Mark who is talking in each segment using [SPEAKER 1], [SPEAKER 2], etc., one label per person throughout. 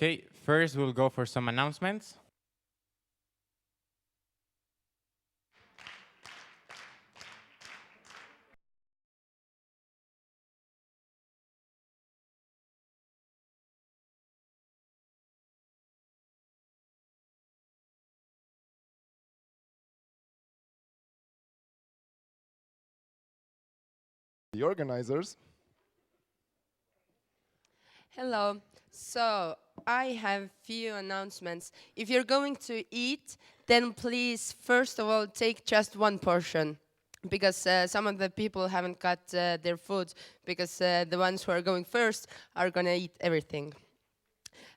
[SPEAKER 1] Okay, first we'll go for some announcements.
[SPEAKER 2] The organizers.
[SPEAKER 3] Hello. So I have few announcements. If you're going to eat, then please, first of all, take just one portion, because some of the people haven't got their food, because the ones who are going first are gonna eat everything.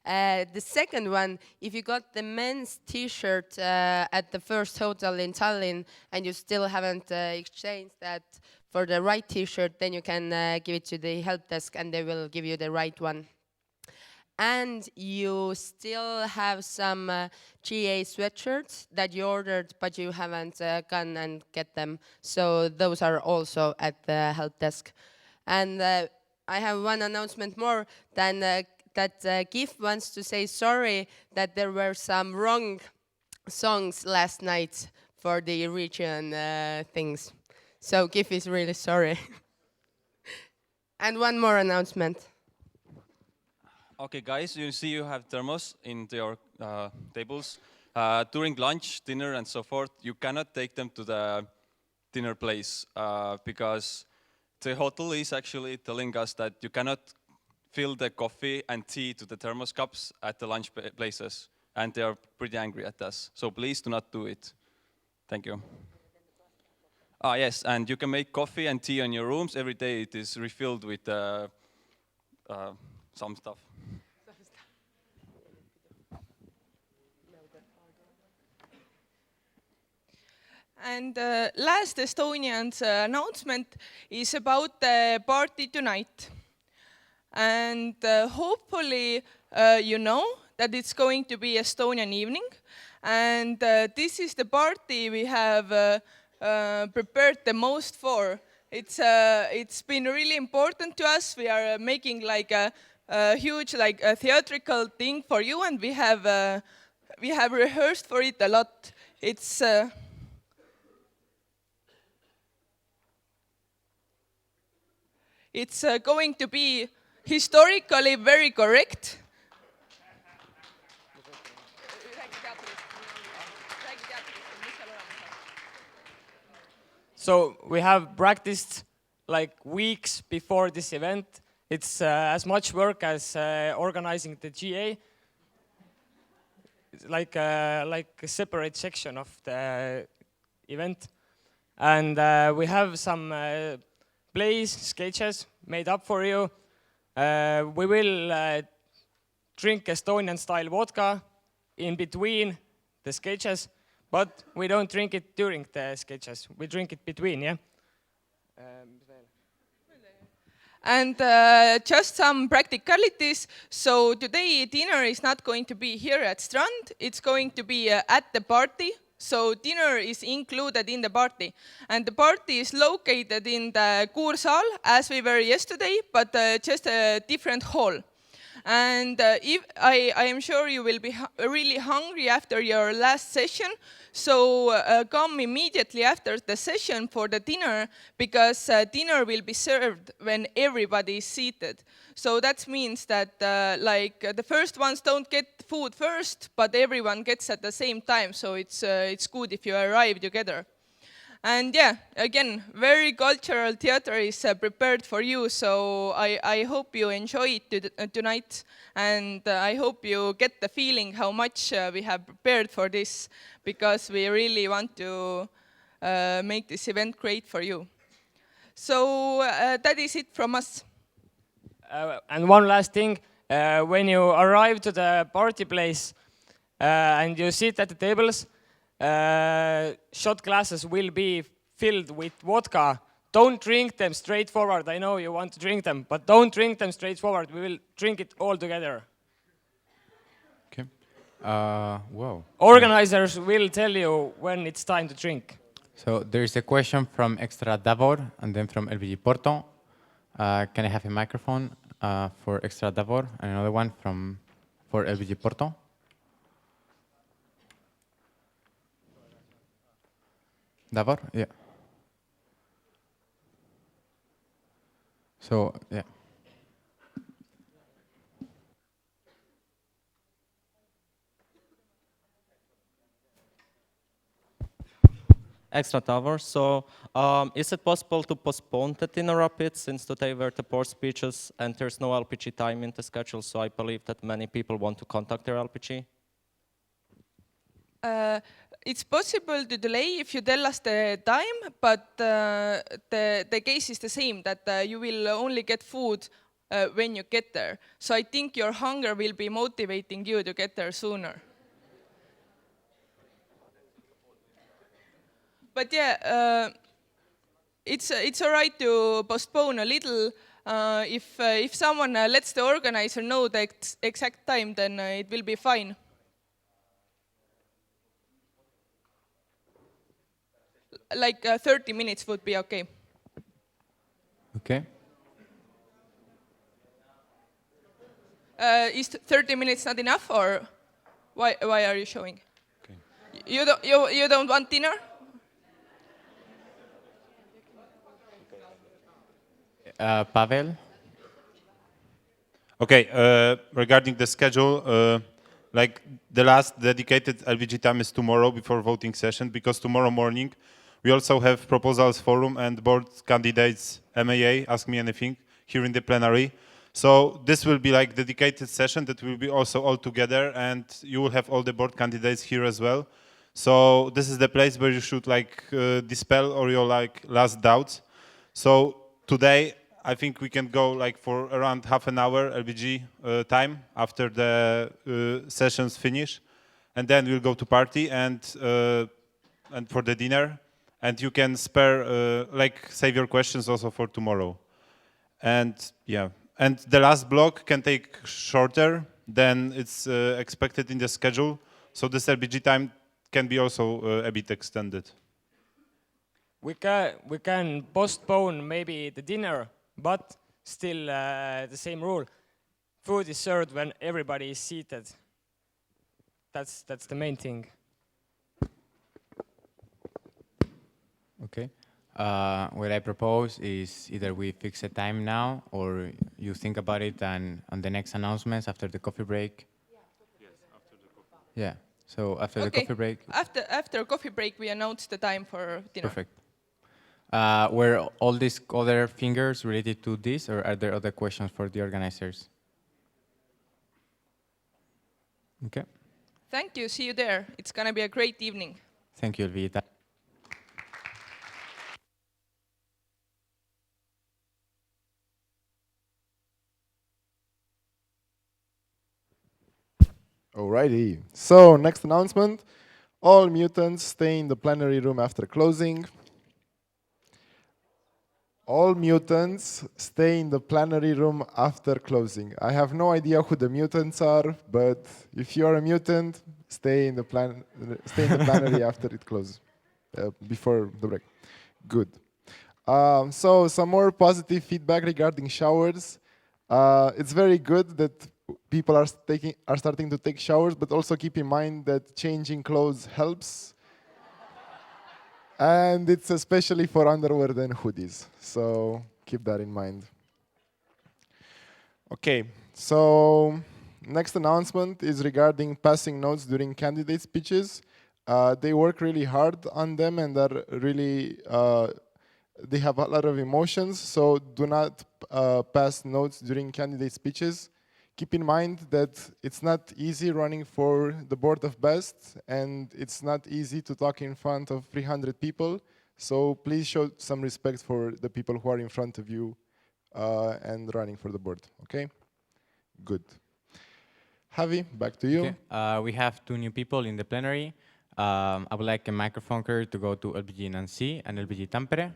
[SPEAKER 3] The second one, if you got the men's t-shirt at the first hotel in Tallinn and you still haven't exchanged that for the right t-shirt, then you can give it to the help desk and they will give you the right one. And you still have some GA sweatshirts that you ordered, but you haven't gone and get them. So those are also at the help desk. And I have one announcement more than that GIF wants to say sorry that there were some wrong songs last night for the region things. So GIF is really sorry. And one more announcement.
[SPEAKER 4] Okay, guys, you see you have thermos in your tables. During lunch, dinner, and so forth, you cannot take them to the dinner place because the hotel is actually telling us that you cannot fill the coffee and tea to the thermos cups at the lunch places, and they are pretty angry at us. So please do not do it. Thank you. Yes, and you can make coffee and tea in your rooms. Every day it is refilled with some stuff.
[SPEAKER 5] And last Estonian's announcement is about the party tonight. And hopefully you know that it's going to be Estonian evening. And this is the party we have prepared the most for. It's been really important to us. We are making like a huge a theatrical thing for you, and we have rehearsed for it a lot. It's going to be historically very correct.
[SPEAKER 6] So we have practiced like weeks before this event. It's as much work as organizing the GA. It's like a separate section of the event. And we have some plays, sketches made up for you. We will drink Estonian-style vodka in between the sketches, but we don't drink it during the sketches. We drink it between, yeah?
[SPEAKER 5] And just some practicalities. So today dinner is not going to be here at Strand. It's going to be at the party. So dinner is included in the party. And the party is located in the Kuursaal, as we were yesterday, but just a different hall. And if I am sure you will be really hungry after your last session, so come immediately after the session for the dinner, because dinner will be served when everybody is seated. So that means that the first ones don't get food first, but everyone gets at the same time. So it's good if you arrive together. And yeah, again, very cultural theater is prepared for you, so I hope you enjoy it tonight, and I hope you get the feeling how much we have prepared for this, because we really want to make this event great for you. So that is it from us.
[SPEAKER 6] And one last thing, when you arrive to the party place and you sit at the tables, shot glasses will be filled with vodka. Don't drink them straight forward. I know you want to drink them, but don't drink them straight forward. We will drink it all together.
[SPEAKER 1] Okay. Whoa.
[SPEAKER 6] Organizers will tell you when it's time to drink.
[SPEAKER 1] So there's a question from Extra Davor and then from LVG Porto. Can I have a microphone for Extra Davor and another one from for LBG Porto. Davor? Yeah. So, yeah.
[SPEAKER 2] Extra tower. So is it possible to postpone the dinner a bit since today were the board speeches and there's no LPG time in the schedule, so I believe that many people want to contact their LPG?
[SPEAKER 5] It's possible to delay if you tell us the time, but the case is the same, that you will only get food when you get there. So I think your hunger will be motivating you to get there sooner. But yeah, it's all right to postpone a little. If someone lets the organizer know the exact time, then it will be fine. Like 30 minutes would be okay.
[SPEAKER 1] Okay.
[SPEAKER 5] Is 30 minutes not enough, or why are you showing?
[SPEAKER 7] Okay.
[SPEAKER 5] You don't want dinner?
[SPEAKER 1] Pavel?
[SPEAKER 7] Okay, regarding the schedule, like the last dedicated LVG time is tomorrow before voting session, because tomorrow morning we also have proposals forum and board candidates MAA, Ask Me Anything, here in the plenary. So this will be like dedicated session that will be also all together, and you will have all the board candidates here as well. So this is the place where you should like dispel all your like last doubts. So today I think we can go like for around half an hour LBG time after the sessions finish, and then we'll go to party and for the dinner, and you can spare like save your questions also for tomorrow. And yeah, and the last block can take shorter than it's expected in the schedule, so this LBG time can be also a bit extended.
[SPEAKER 6] We can postpone maybe the dinner, but still the same rule. Food is served when everybody is seated. That's the main thing.
[SPEAKER 1] Okay. What I propose is either we fix a time now, or you think about it and on the next announcements after the coffee break. Yes, after the coffee. Yeah. So after the coffee break.
[SPEAKER 5] After coffee break, we announce the time for dinner.
[SPEAKER 1] Perfect. Were all these other fingers related to this, or are there other questions for the organizers? Okay.
[SPEAKER 5] Thank you. See you there. It's going to be a great evening.
[SPEAKER 1] Thank you, Elvita.
[SPEAKER 8] Alrighty. So next announcement. All mutants stay in the plenary room after closing. All mutants stay in the plenary room after closing. I have no idea who the mutants are, but if you are a mutant, stay in the plenary after it closes, before the break. Good. So some more positive feedback regarding showers. It's very good that people are starting to take showers, but also keep in mind that changing clothes helps. And it's especially for underwear and hoodies. So keep that in mind. Okay, so next announcement is regarding passing notes during candidate speeches. They work really hard on them and are really, they have a lot of emotions. So do not pass notes during candidate speeches. Keep in mind that it's not easy running for the Board of Best, and it's not easy to talk in front of 300 people. So please show some respect for the people who are in front of you and running for the board, okay? Good. Javi, back to you.
[SPEAKER 1] Okay. We have 2 new people in the plenary. I would like a microphone to go to LBG Nancy and LBG Tampere.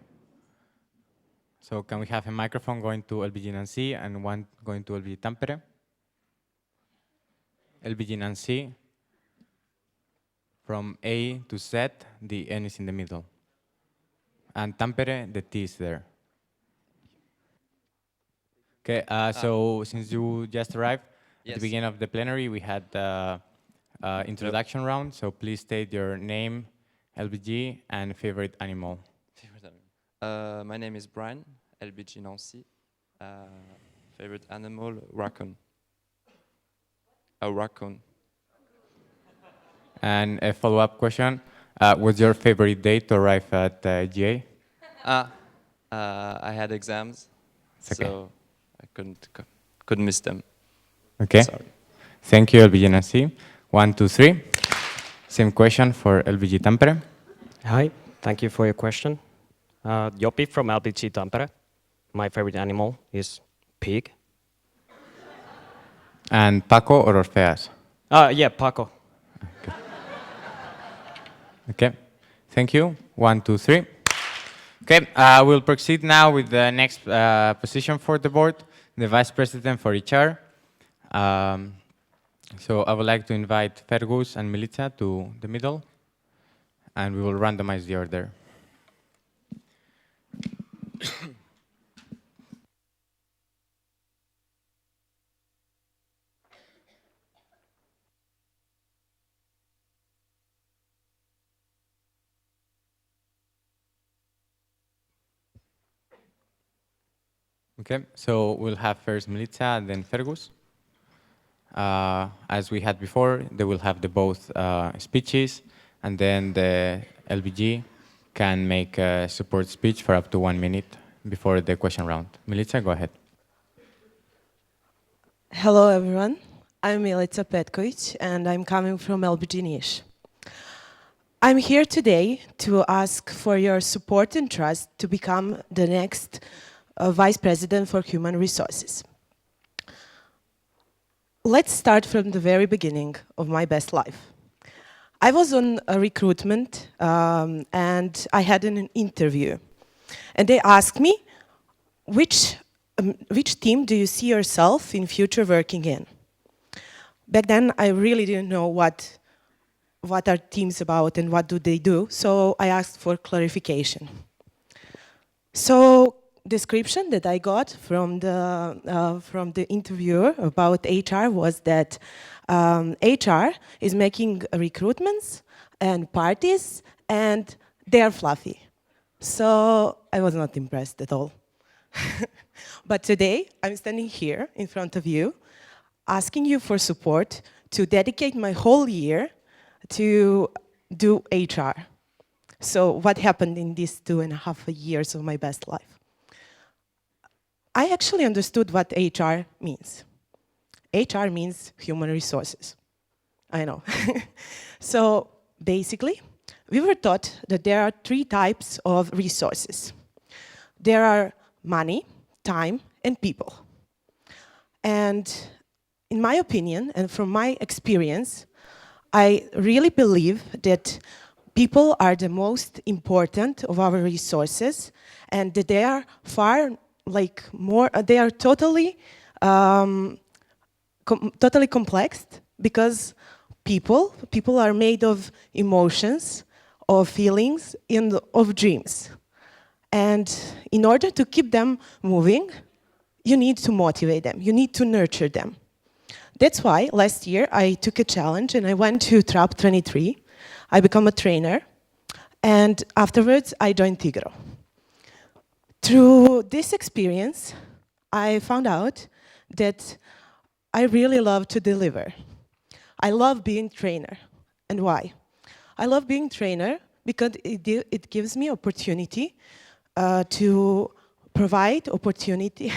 [SPEAKER 1] So can we have a microphone going to LBG Nancy and one going to LBG Tampere? LBG Nancy, from A to Z, the N is in the middle. And Tampere, the T is there. Okay, so since you just arrived, At
[SPEAKER 9] Yes.
[SPEAKER 1] the beginning of the plenary, we had the introduction round, so please state your name, LBG, and favorite animal.
[SPEAKER 9] My name is Brian, LBG Nancy. Favorite animal, raccoon. A raccoon.
[SPEAKER 1] And a follow-up question, what's your favorite day to arrive at GA?
[SPEAKER 9] I had exams,
[SPEAKER 1] It's okay.
[SPEAKER 9] so I couldn't miss them.
[SPEAKER 1] Okay.
[SPEAKER 9] Sorry.
[SPEAKER 1] Thank you, LBG Nancy. 1, 2, 3. Same question for LBG Tampere.
[SPEAKER 10] Hi, thank you for your question. Jopi from LBG Tampere. My favorite animal is pig.
[SPEAKER 1] And Paco or Orfeas?
[SPEAKER 10] Yeah, Paco.
[SPEAKER 1] Okay, thank you. 1, 2, 3. Okay, we'll proceed now with the next position for the board, the Vice President for HR. So I would like to invite Fergus and Milica to the middle, and we will randomize the order. Okay, so we'll have first Milica and then Fergus. As we had before, they will have the both speeches, and then the LBG can make a support speech for up to 1 minute before the question round. Milica, go ahead.
[SPEAKER 11] Hello, everyone. I'm Milica Petkovic, and I'm coming from LBG Niš. I'm here today to ask for your support and trust to become the next Vice President for Human Resources. Let's start from the very beginning of my best life. I was on a recruitment and I had an interview. And they asked me, which team do you see yourself in future working in? Back then, I really didn't know what are teams about and what do they do, so I asked for clarification. So, description that I got from the interviewer about HR was that HR is making recruitments and parties, and they are fluffy. So I was not impressed at all. But today, I'm standing here in front of you, asking you for support to dedicate my whole year to do HR. So what happened in these 2.5 years of my best life? I actually understood what HR means. HR means human resources. I know. So basically, we were taught that there are 3 types of resources. There are money, time, and people. And in my opinion, and from my experience, I really believe that people are the most important of our resources, and that they are they are totally complex, because people are made of emotions, of feelings, and of dreams. And in order to keep them moving, you need to motivate them, you need to nurture them. That's why last year I took a challenge and I went to TRAP 23. I became a trainer, and afterwards I joined Tigro. Through this experience, I found out that I really love to deliver. I love being trainer. And why? I love being trainer because it gives me opportunity to provide opportunity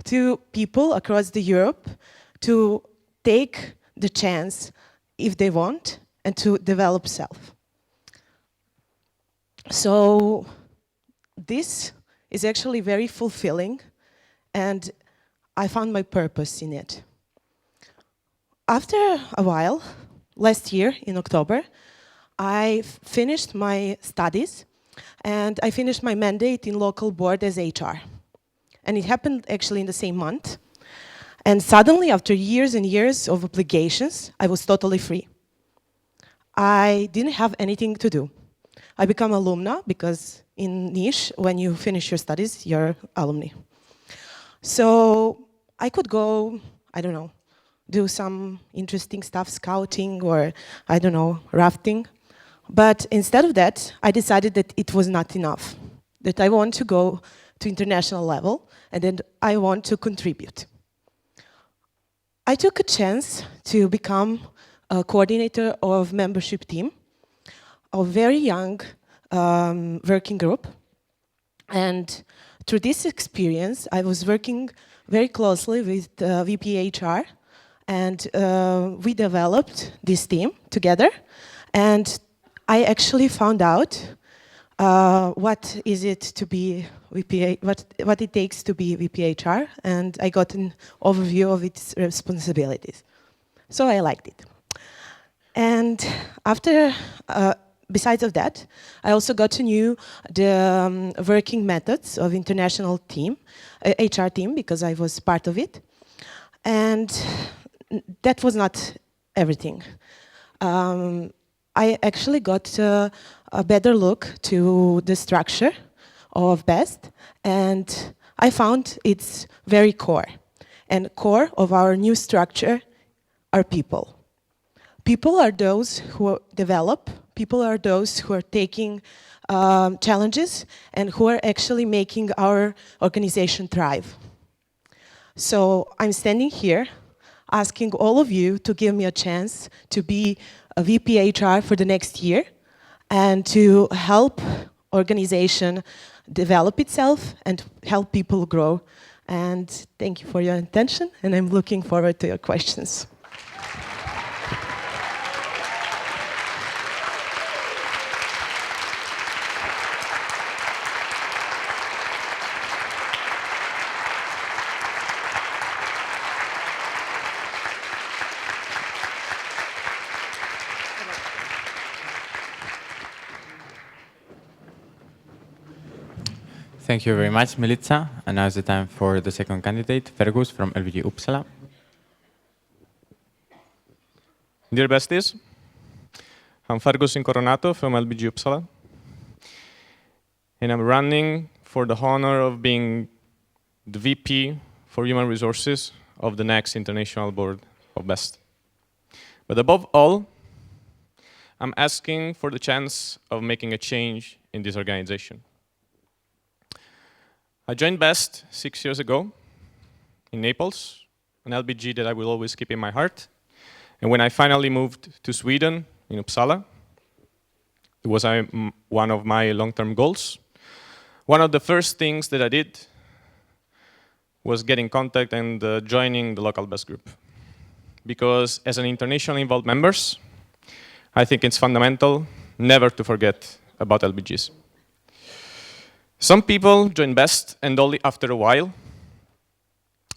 [SPEAKER 11] to people across the Europe to take the chance if they want and to develop self. So this is actually very fulfilling, and I found my purpose in it. After a while, last year in October, I finished my studies and I finished my mandate in local board as HR. And it happened actually in the same month. And suddenly, after years and years of obligations, I was totally free. I didn't have anything to do. I became alumna because in Niš, when you finish your studies, you're alumni. So I could go I don't know, do some interesting stuff, scouting or, I don't know, rafting. But instead of that, I decided that it was not enough, that I want to go to international level and then I want to contribute. I took a chance to become a coordinator of membership team, a very young working group. And through this experience, I was working very closely with VP HR, and we developed this team together. And I actually found out what is it to be VP, what it takes to be VP HR, and I got an overview of its responsibilities. So I liked it. And after, besides of that, I also got to know the working methods of international team, HR team, because I was part of it. And that was not everything. I actually got a better look to the structure of BEST, and I found it's very core. And core of our new structure are people. People are those who develop, people are those who are taking challenges and who are actually making our organization thrive. So I'm standing here asking all of you to give me a chance to be a VP HR for the next year and to help organization develop itself and help people grow. And thank you for your attention, and I'm looking forward to your questions.
[SPEAKER 1] Thank you very much, Milica. And now is the time for the second candidate, Fergus from LBG Uppsala.
[SPEAKER 12] Dear besties, I'm Fergus Incoronato from LBG Uppsala. And I'm running for the honor of being the VP for Human Resources of the next International Board of BEST. But above all, I'm asking for the chance of making a change in this organization. I joined BEST 6 years ago in Naples, an LBG that I will always keep in my heart. And when I finally moved to Sweden, in Uppsala, it was one of my long-term goals. One of the first things that I did was get in contact and joining the local BEST group. Because as an internationally involved members, I think it's fundamental never to forget about LBGs. Some people join BEST and only after a while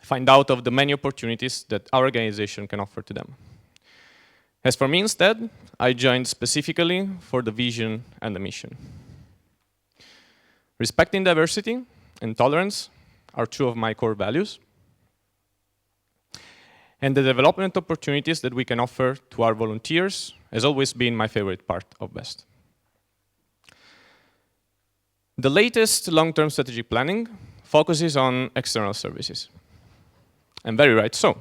[SPEAKER 12] find out of the many opportunities that our organization can offer to them. As for me instead, I joined specifically for the vision and the mission. Respecting diversity and tolerance are two of my core values. And the development opportunities that we can offer to our volunteers has always been my favorite part of BEST. The latest long-term strategic planning focuses on external services. And very right so.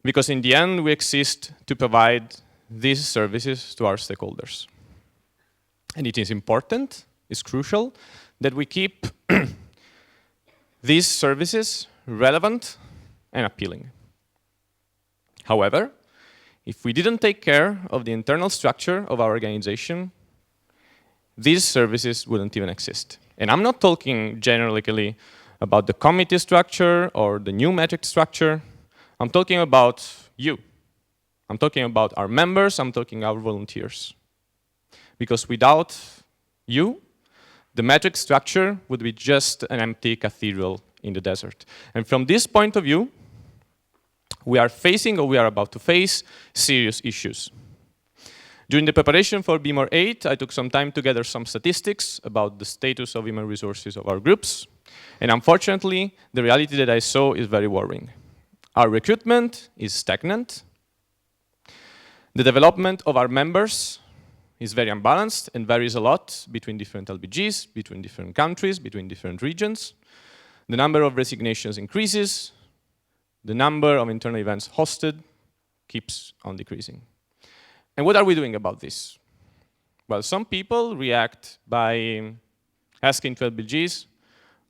[SPEAKER 12] Because in the end, we exist to provide these services to our stakeholders. And it is important, it's crucial, that we keep these services relevant and appealing. However, if we didn't take care of the internal structure of our organization, these services wouldn't even exist. And I'm not talking generally about the committee structure or the new metric structure. I'm talking about you. I'm talking about our members, I'm talking our volunteers. Because without you, the metric structure would be just an empty cathedral in the desert. And from this point of view, we are facing, or we are about to face, serious issues. During the preparation for BMOR 8, I took some time to gather some statistics about the status of human resources of our groups. And unfortunately, the reality that I saw is very worrying. Our recruitment is stagnant. The development of our members is very unbalanced and varies a lot between different LBGs, between different countries, between different regions. The number of resignations increases. the number of internal events hosted keeps on decreasing. And what are we doing about this? Well, some people react by asking to LBGs,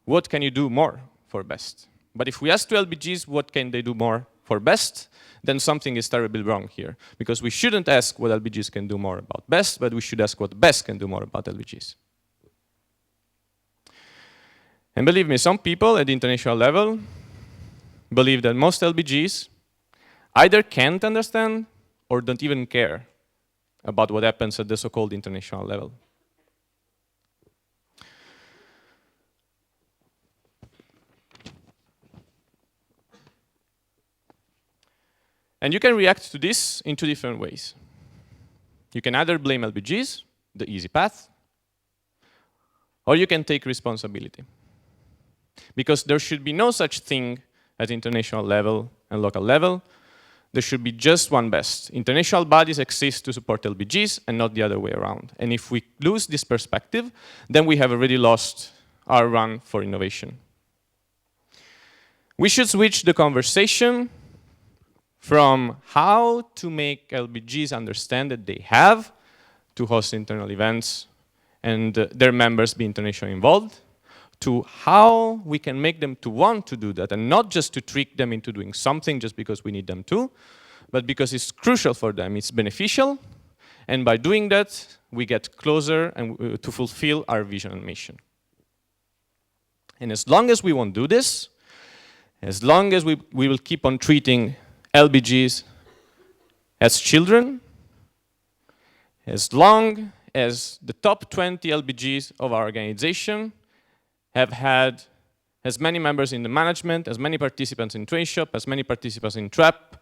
[SPEAKER 12] what can you do more for best? But if we ask to LBGs, what can they do more for best, then something is terribly wrong here. Because we shouldn't ask what LBGs can do more about best, but we should ask what best can do more about LBGs. And believe me, some people at the international level believe that most LBGs either can't understand or don't even care about what happens at the so-called international level. And you can react to this in two different ways. You can either blame LBGs, the easy path, or you can take responsibility. Because there should be no such thing at international level and local level. There should be just one best. International bodies exist to support LBGs and not the other way around. And if we lose this perspective, then we have already lost our run for innovation. We should switch the conversation from how to make LBGs understand that they have to host internal events and their members be internationally involved, to how we can make them to want to do that, and not just to trick them into doing something just because we need them to, but because it's crucial for them, it's beneficial, and by doing that, we get closer and to fulfill our vision and mission. And as long as we won't do this, as long as we will keep on treating LBGs as children, as long as the top 20 LBGs of our organization have had as many members in the management, as many participants in trade shop, as many participants in trap,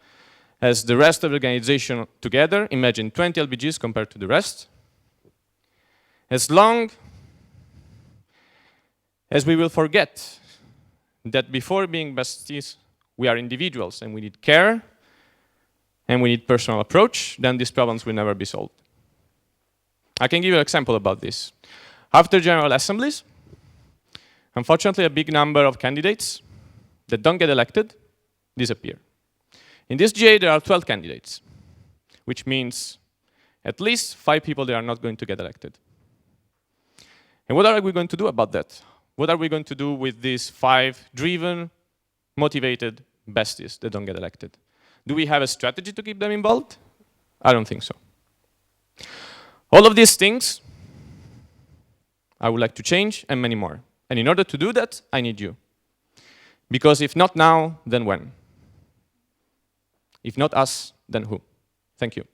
[SPEAKER 12] as the rest of the organization together. Imagine 20 LBGs compared to the rest. As long as we will forget that before being besties, we are individuals and we need care and we need personal approach, then these problems will never be solved. I can give you an example about this. After general assemblies, unfortunately, a big number of candidates that don't get elected disappear. In this GA, there are 12 candidates, which means at least 5 people that are not going to get elected. And what are we going to do about that? What are we going to do with these 5 driven, motivated besties that don't get elected? Do we have a strategy to keep them involved? I don't think so. All of these things I would like to change, and many more. And in order to do that, I need you. Because if not now, then when? If not us, then who? Thank you.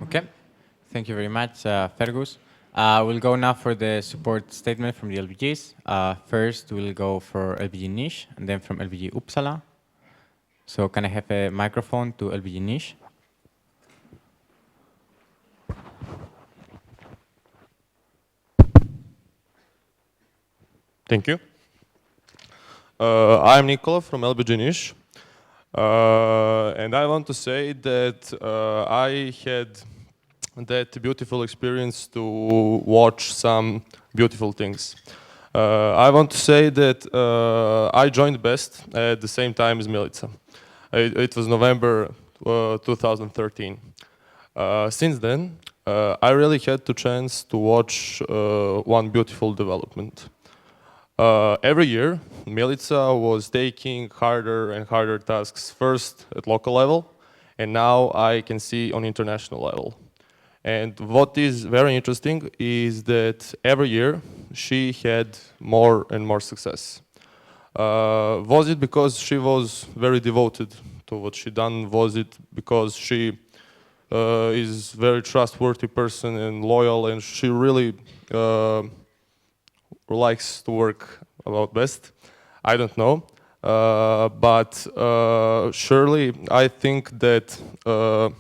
[SPEAKER 1] Okay, thank you very much, Fergus. We'll go now for the support statement from the LBGs. First, we'll go for LBG Niche, and then from LBG Uppsala. So can I have a microphone to LBG Niche?
[SPEAKER 13] Thank you. I'm Nicola from LBG Niche. And I want to say that I had that beautiful experience to watch some beautiful things. I want to say that I joined BEST at the same time as Milica. It was November 2013. Since then, I really had the chance to watch one beautiful development. Every year, Milica was taking harder and harder tasks, first at local level, and now I can see on international level. And what is very interesting is that every year she had more and more success. Was it because she was very devoted to what she done? Was it because she is very trustworthy person and loyal, and she really likes to work about BEST? I don't know. but surely I think that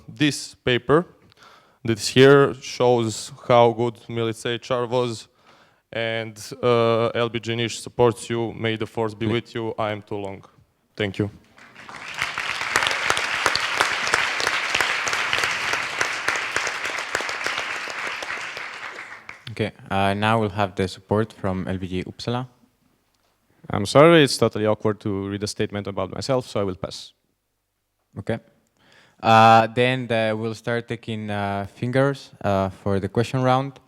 [SPEAKER 13] this paper this here shows how good Milica HR was, and LBG Niche supports you. May the force be with you. I am too long. Thank you.
[SPEAKER 1] Okay, now we'll have the support from LBG Uppsala.
[SPEAKER 12] I'm sorry, it's totally awkward to read a statement about myself, so I will pass.
[SPEAKER 1] Okay. Then we'll start taking fingers for the question round.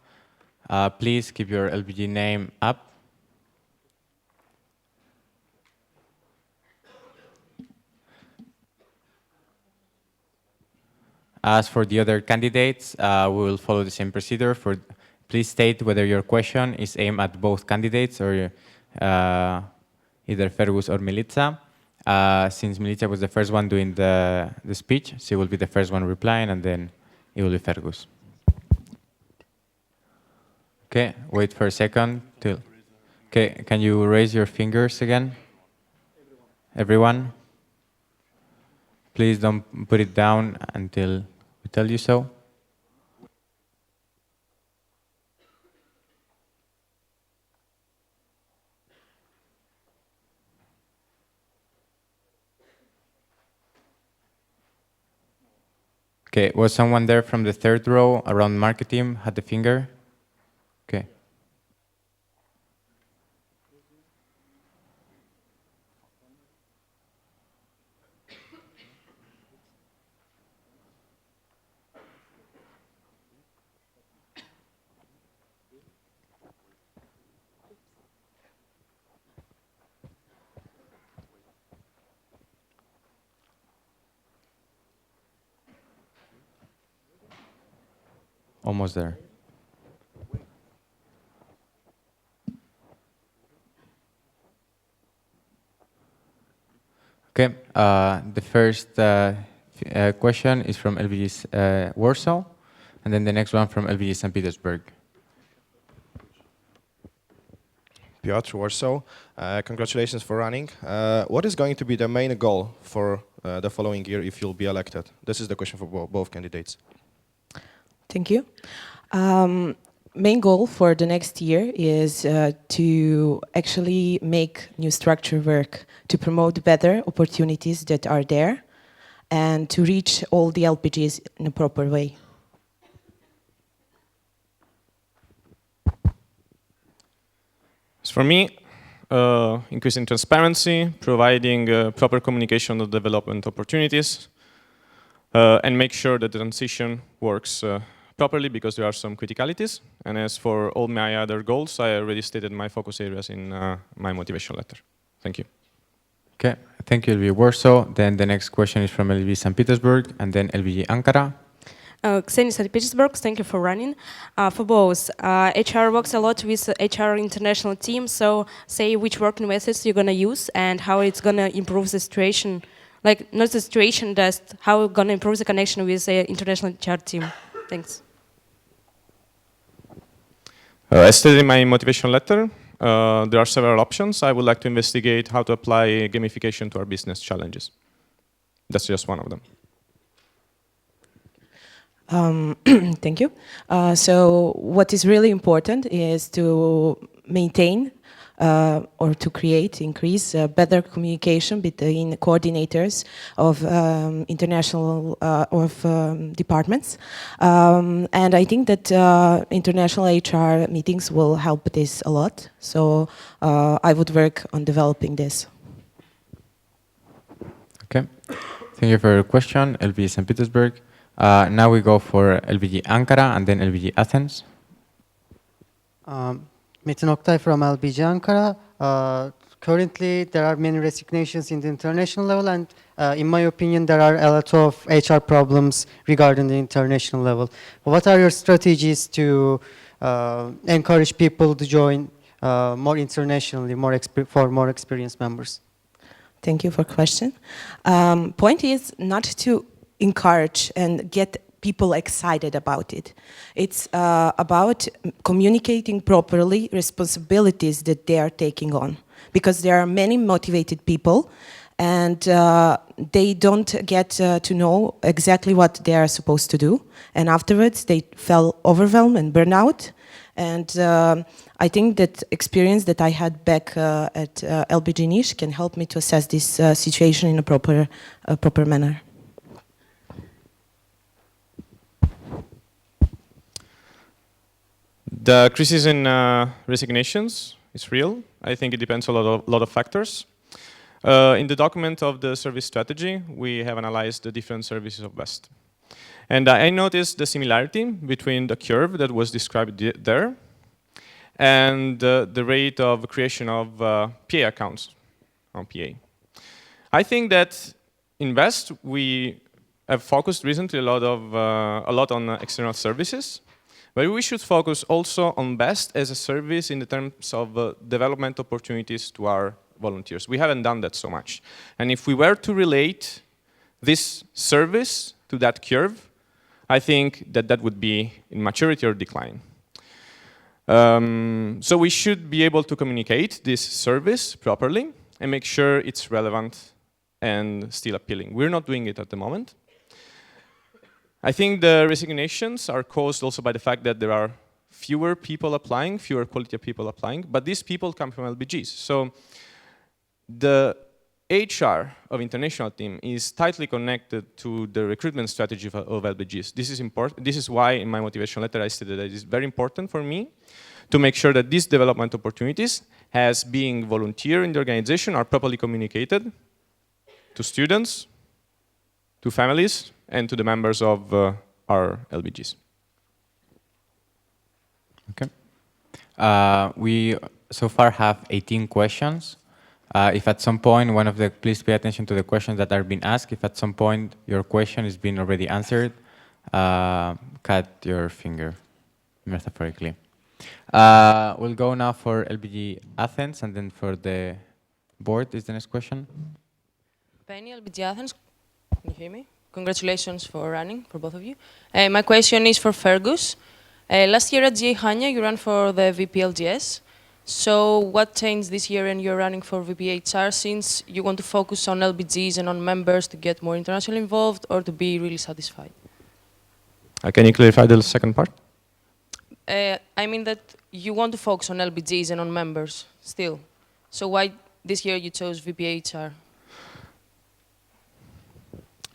[SPEAKER 1] Please keep your LBG name up. As for the other candidates, we will follow the same procedure. Please state whether your question is aimed at both candidates or either Fergus or Milica. Since Milica was the first one doing the speech, she will be the first one replying, and then it will be Fergus. Okay, wait for a second. Okay, can you raise your fingers again? Everyone? Please don't put it down until we tell you so. Okay, was someone there from the third row around marketing, had the finger? Okay. Almost there. Okay, the first question is from LBG Warsaw, and then the next one from LBG St. Petersburg.
[SPEAKER 14] Piotr, Warsaw. Congratulations for running. What is going to be the main goal for the following year if you'll be elected? This is the question for both candidates.
[SPEAKER 11] Thank you. Main goal for the next year is to actually make new structure work, to promote better opportunities that are there, and to reach all the LPGs in a proper way.
[SPEAKER 12] As for me, increasing transparency, providing proper communication of development opportunities, and make sure that the transition works properly, because there are some criticalities. And as for all my other goals, I already stated my focus areas in my motivation letter. Thank you.
[SPEAKER 1] Okay, thank you, LBG Warsaw. Then the next question is from LBG St. Petersburg, and then LBG Ankara.
[SPEAKER 15] Ksenia St. Petersburg, thank you for running. For both, HR works a lot with HR international team, so say which working methods you're going to use and how it's going to improve the situation. Like, not the situation, just how it's going to improve the connection with the international HR team. Thanks.
[SPEAKER 12] As stated in my motivation letter, there are several options. I would like to investigate how to apply gamification to our business challenges. That's just one of them.
[SPEAKER 11] Thank you. So what is really important is to maintain or to increase better communication between coordinators of international departments. And I think that international HR meetings will help this a lot. So I would work on developing this.
[SPEAKER 1] Okay. Thank you for your question, LBG St. Petersburg. Now we go for LBG Ankara and then LBG Athens.
[SPEAKER 16] Metin Oktay from LBG Ankara. Currently, there are many resignations in the international level, and in my opinion, there are a lot of HR problems regarding the international level. What are your strategies to encourage people to join more internationally, for more experienced members?
[SPEAKER 11] Thank you for the question. Point is not to encourage and get people excited about it. It's about communicating properly responsibilities that they are taking on, because there are many motivated people and they don't get to know exactly what they are supposed to do, and afterwards they feel overwhelmed and burnout. And I think that experience that I had back at LBG Niche can help me to assess this situation in a proper manner.
[SPEAKER 12] The crisis in resignations is real. I think it depends on a lot of factors. In the document of the service strategy, we have analyzed the different services of West. And I noticed the similarity between the curve that was described there and the rate of creation of PA accounts on PA. I think that in West, we have focused recently a lot on external services, but we should focus also on Best as a service in the terms of development opportunities to our volunteers. We haven't done that so much. And if we were to relate this service to that curve, I think that that would be in maturity or decline. So we should be able to communicate this service properly and make sure it's relevant and still appealing. We're not doing it at the moment. I think the resignations are caused also by the fact that there are fewer people applying, fewer quality of people applying, but these people come from LBGs. So the HR of international team is tightly connected to the recruitment strategy of LBGs. This is important. This is why in my motivation letter I stated that it is very important for me to make sure that these development opportunities, as being volunteer in the organization, are properly communicated to students, to families, and to the members of our LBGs.
[SPEAKER 1] Okay. We so far have 18 questions. If at some point please pay attention to the questions that are being asked. If at some point your question is being already answered, cut your finger, metaphorically. We'll go now for LBG Athens, and then for the board is the next question.
[SPEAKER 17] Penny, LBG Athens, can you hear me? Congratulations for running, for both of you. My question is for Fergus. Last year at GA Hanya, you ran for the VPLGS. So what changed this year and you're running for VPHR, since you want to focus on LBGs and on members to get more internationally involved, or to be really satisfied?
[SPEAKER 12] Can you clarify the second part?
[SPEAKER 17] I mean that you want to focus on LBGs and on members still. So why this year you chose VPHR?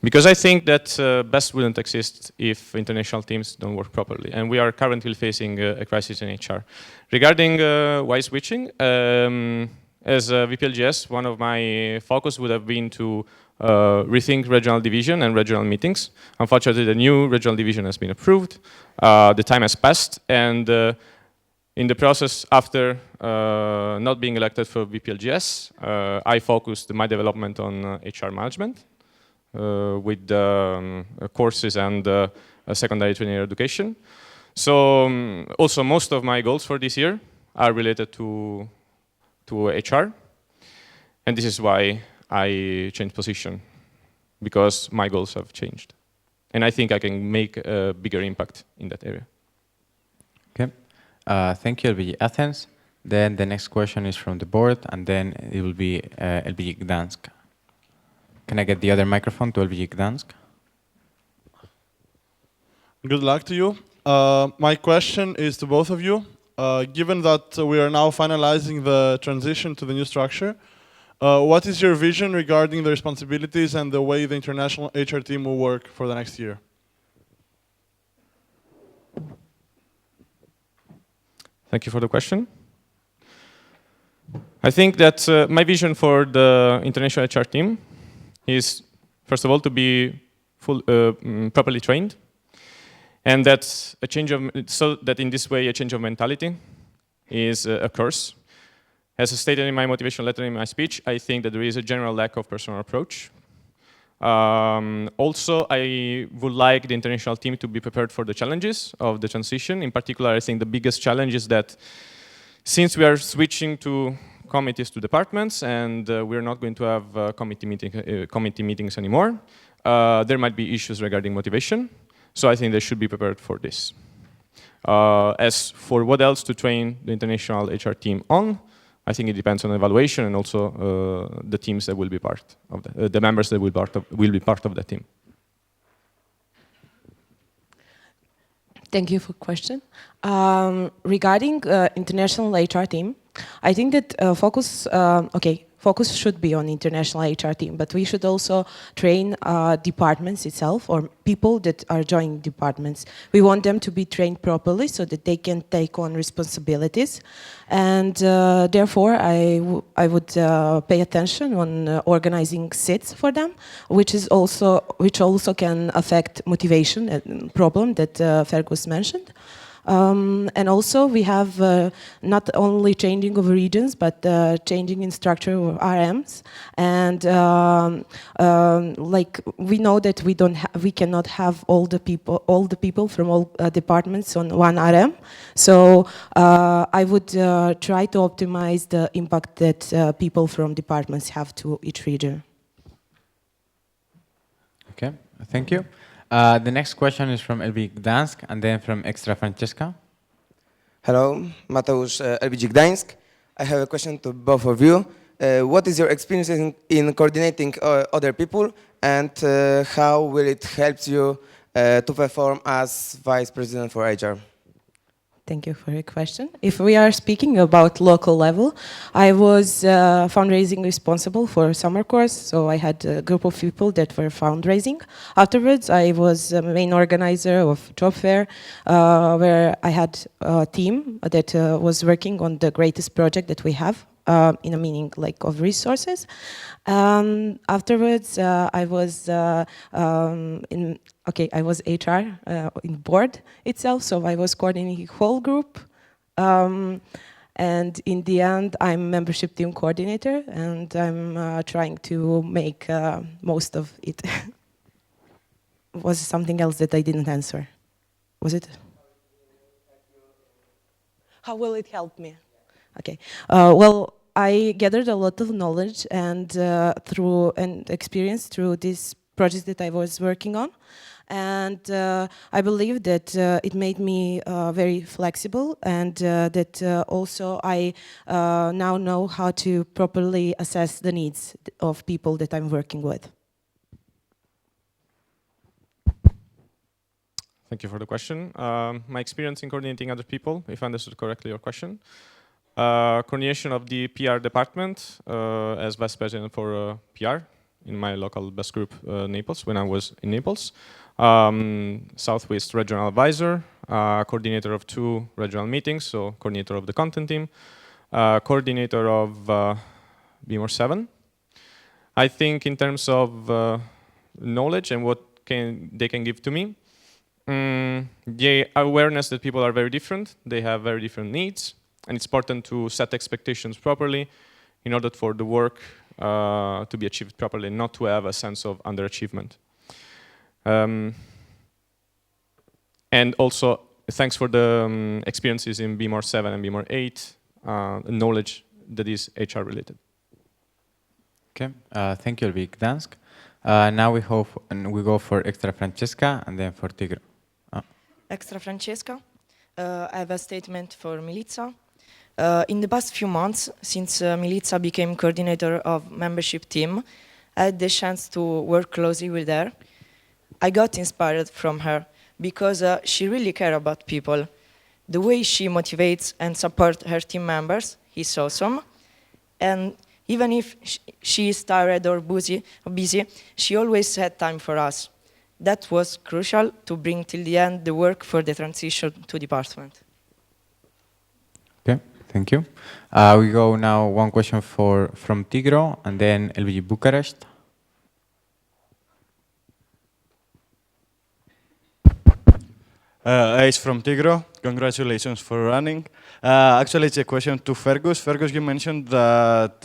[SPEAKER 12] Because I think that BEST wouldn't exist if international teams don't work properly. And we are currently facing a crisis in HR. Regarding why switching, as a VPLGS, one of my focus would have been to rethink regional division and regional meetings. Unfortunately, the new regional division has been approved. The time has passed. And in the process, after not being elected for VPLGS, I focused my development on HR management. With courses and secondary training education. So also most of my goals for this year are related to HR. And this is why I changed position, because my goals have changed. And I think I can make a bigger impact in that area.
[SPEAKER 1] Okay. Thank you, LBG Athens. Then the next question is from the board, and then it will be LBG Gdansk. Can I get the other microphone to LBG Gdansk?
[SPEAKER 18] Good luck to you. My question is to both of you. Given that we are now finalizing the transition to the new structure, what is your vision regarding the responsibilities and the way the international HR team will work for the next year?
[SPEAKER 12] Thank you for the question. I think that my vision for the international HR team is, first of all, to be properly trained, and that's a change of, so that in this way a change of mentality is occurs. As stated in my motivation letter in my speech, I think that there is a general lack of personal approach. Also, I would like the international team to be prepared for the challenges of the transition. In particular, I think the biggest challenge is that since we are switching to committees to departments, and we're not going to have committee meetings anymore. There might be issues regarding motivation. So I think they should be prepared for this. As for what else to train the international HR team on, I think it depends on evaluation and also the teams that will be part of the members that will be part of the team.
[SPEAKER 11] Thank you for the question. Regarding international HR team, I think that focus should be on international HR team, but we should also train departments itself or people that are joining departments. We want them to be trained properly so that they can take on responsibilities, and therefore I would pay attention on organizing sits for them, which also can affect motivation problem that Fergus mentioned. And also we have not only changing of regions, but changing in structure of RMs. And like we know that we cannot have all the people from all departments on one RM. So I would try to optimize the impact that people from departments have to each region.
[SPEAKER 1] Okay, thank you. The next question is from LB Gdansk and then from Extra Francesca.
[SPEAKER 19] Hello, Mateusz, LBG Gdańsk. I have a question to both of you. What is your experience in coordinating other people, and how will it help you to perform as Vice President for HR?
[SPEAKER 11] Thank you for your question. If we are speaking about local level, I was fundraising responsible for summer course, so I had a group of people that were fundraising. Afterwards, I was a main organizer of job fair, where I had a team that was working on the greatest project that we have, in a meaning like of resources. Afterwards, I was I was HR in board itself, so I was coordinating the whole group. And in the end, I'm membership team coordinator, and I'm trying to make most of it. Was something else that I didn't answer? Was it? How will it help me? Okay. Well, I gathered a lot of knowledge and through experience through this project that I was working on. And I believe that it made me very flexible, and that also I now know how to properly assess the needs of people that I'm working with.
[SPEAKER 12] Thank you for the question. My experience in coordinating other people, if I understood correctly your question. Coordination of the PR department as Vice President for PR in my local best group, Naples, when I was in Naples. Southwest Regional Advisor, coordinator of 2 regional meetings, so coordinator of the content team, coordinator of BMOR 7. I think in terms of knowledge and what they can give to me, the awareness that people are very different, they have very different needs, and it's important to set expectations properly in order for the work to be achieved properly, not to have a sense of underachievement. And also, thanks for the experiences in BMOR 7 and BMOR 8, knowledge that is HR related.
[SPEAKER 1] Okay, thank you, Elvik Gdansk. Now we go for Extra Francesca and then for Tigro.
[SPEAKER 20] Extra Francesca. I have a statement for Milica. In the past few months, since Milica became coordinator of membership team, I had the chance to work closely with her. I got inspired from her because she really cares about people. The way she motivates and supports her team members is awesome. And even if she is tired or busy, she always had time for us. That was crucial to bring till the end the work for the transition to department.
[SPEAKER 1] Okay, thank you. We go now one question from Tigro and then LBG Bucharest.
[SPEAKER 21] Ace from Tigro, congratulations for running. Actually, it's a question to Fergus. Fergus, you mentioned that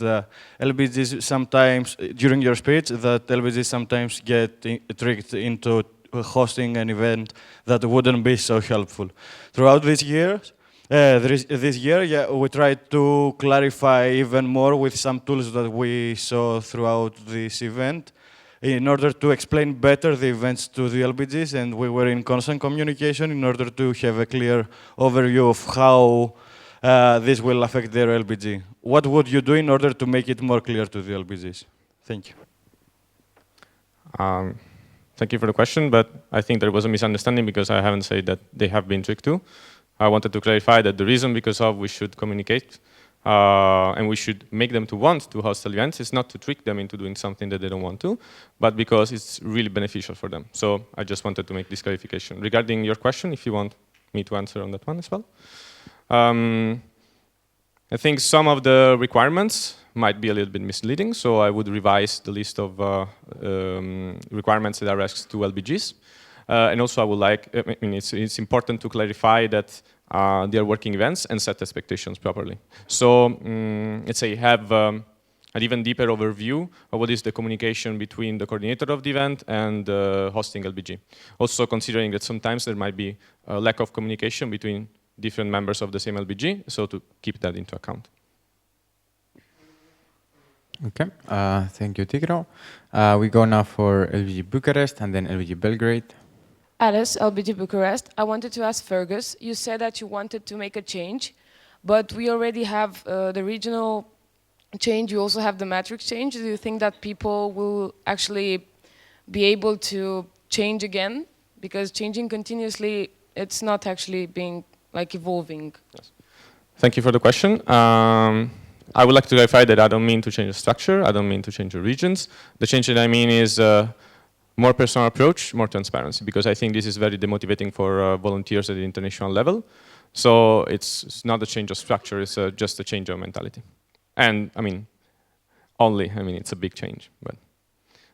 [SPEAKER 21] LBGs sometimes, during your speech, that LBGs sometimes get tricked into hosting an event that wouldn't be so helpful. Throughout this year, we tried to clarify even more with some tools that we saw throughout this event. in order to explain better the events to the LBGs, and we were in constant communication in order to have a clear overview of how this will affect their LBG. What would you do in order to make it more clear to the LBGs? Thank you.
[SPEAKER 12] Thank you for the question, but I think there was a misunderstanding because I haven't said that they have been tricked too. I wanted to clarify that the reason because of we should communicate and we should make them to want to host events is not to trick them into doing something that they don't want to, but because it's really beneficial for them. So I just wanted to make this clarification. Regarding your question, if you want me to answer on that one as well. I think some of the requirements might be a little bit misleading, so I would revise the list of requirements that are asked to LBGs. And also I would like, I mean, it's important to clarify that they are working events and set expectations properly. So let's say have an even deeper overview of what is the communication between the coordinator of the event and the hosting LBG. Also considering that sometimes there might be a lack of communication between different members of the same LBG, so to keep that into account.
[SPEAKER 1] Okay, thank you, Tigro. We go now for LBG Bucharest and then LBG Belgrade.
[SPEAKER 3] Alice, LBG Bucharest. I wanted to ask Fergus, you said that you wanted to make a change, but we already have the regional change, you also have the matrix change. Do you think that people will actually be able to change again? Because changing continuously, it's not actually being like evolving.
[SPEAKER 12] Yes. Thank you for the question. I would like to clarify that I don't mean to change the structure, I don't mean to change the regions. The change that I mean is more personal approach, more transparency, because I think this is very demotivating for volunteers at the international level. So it's not a change of structure, it's just a change of mentality. And I mean, it's a big change, but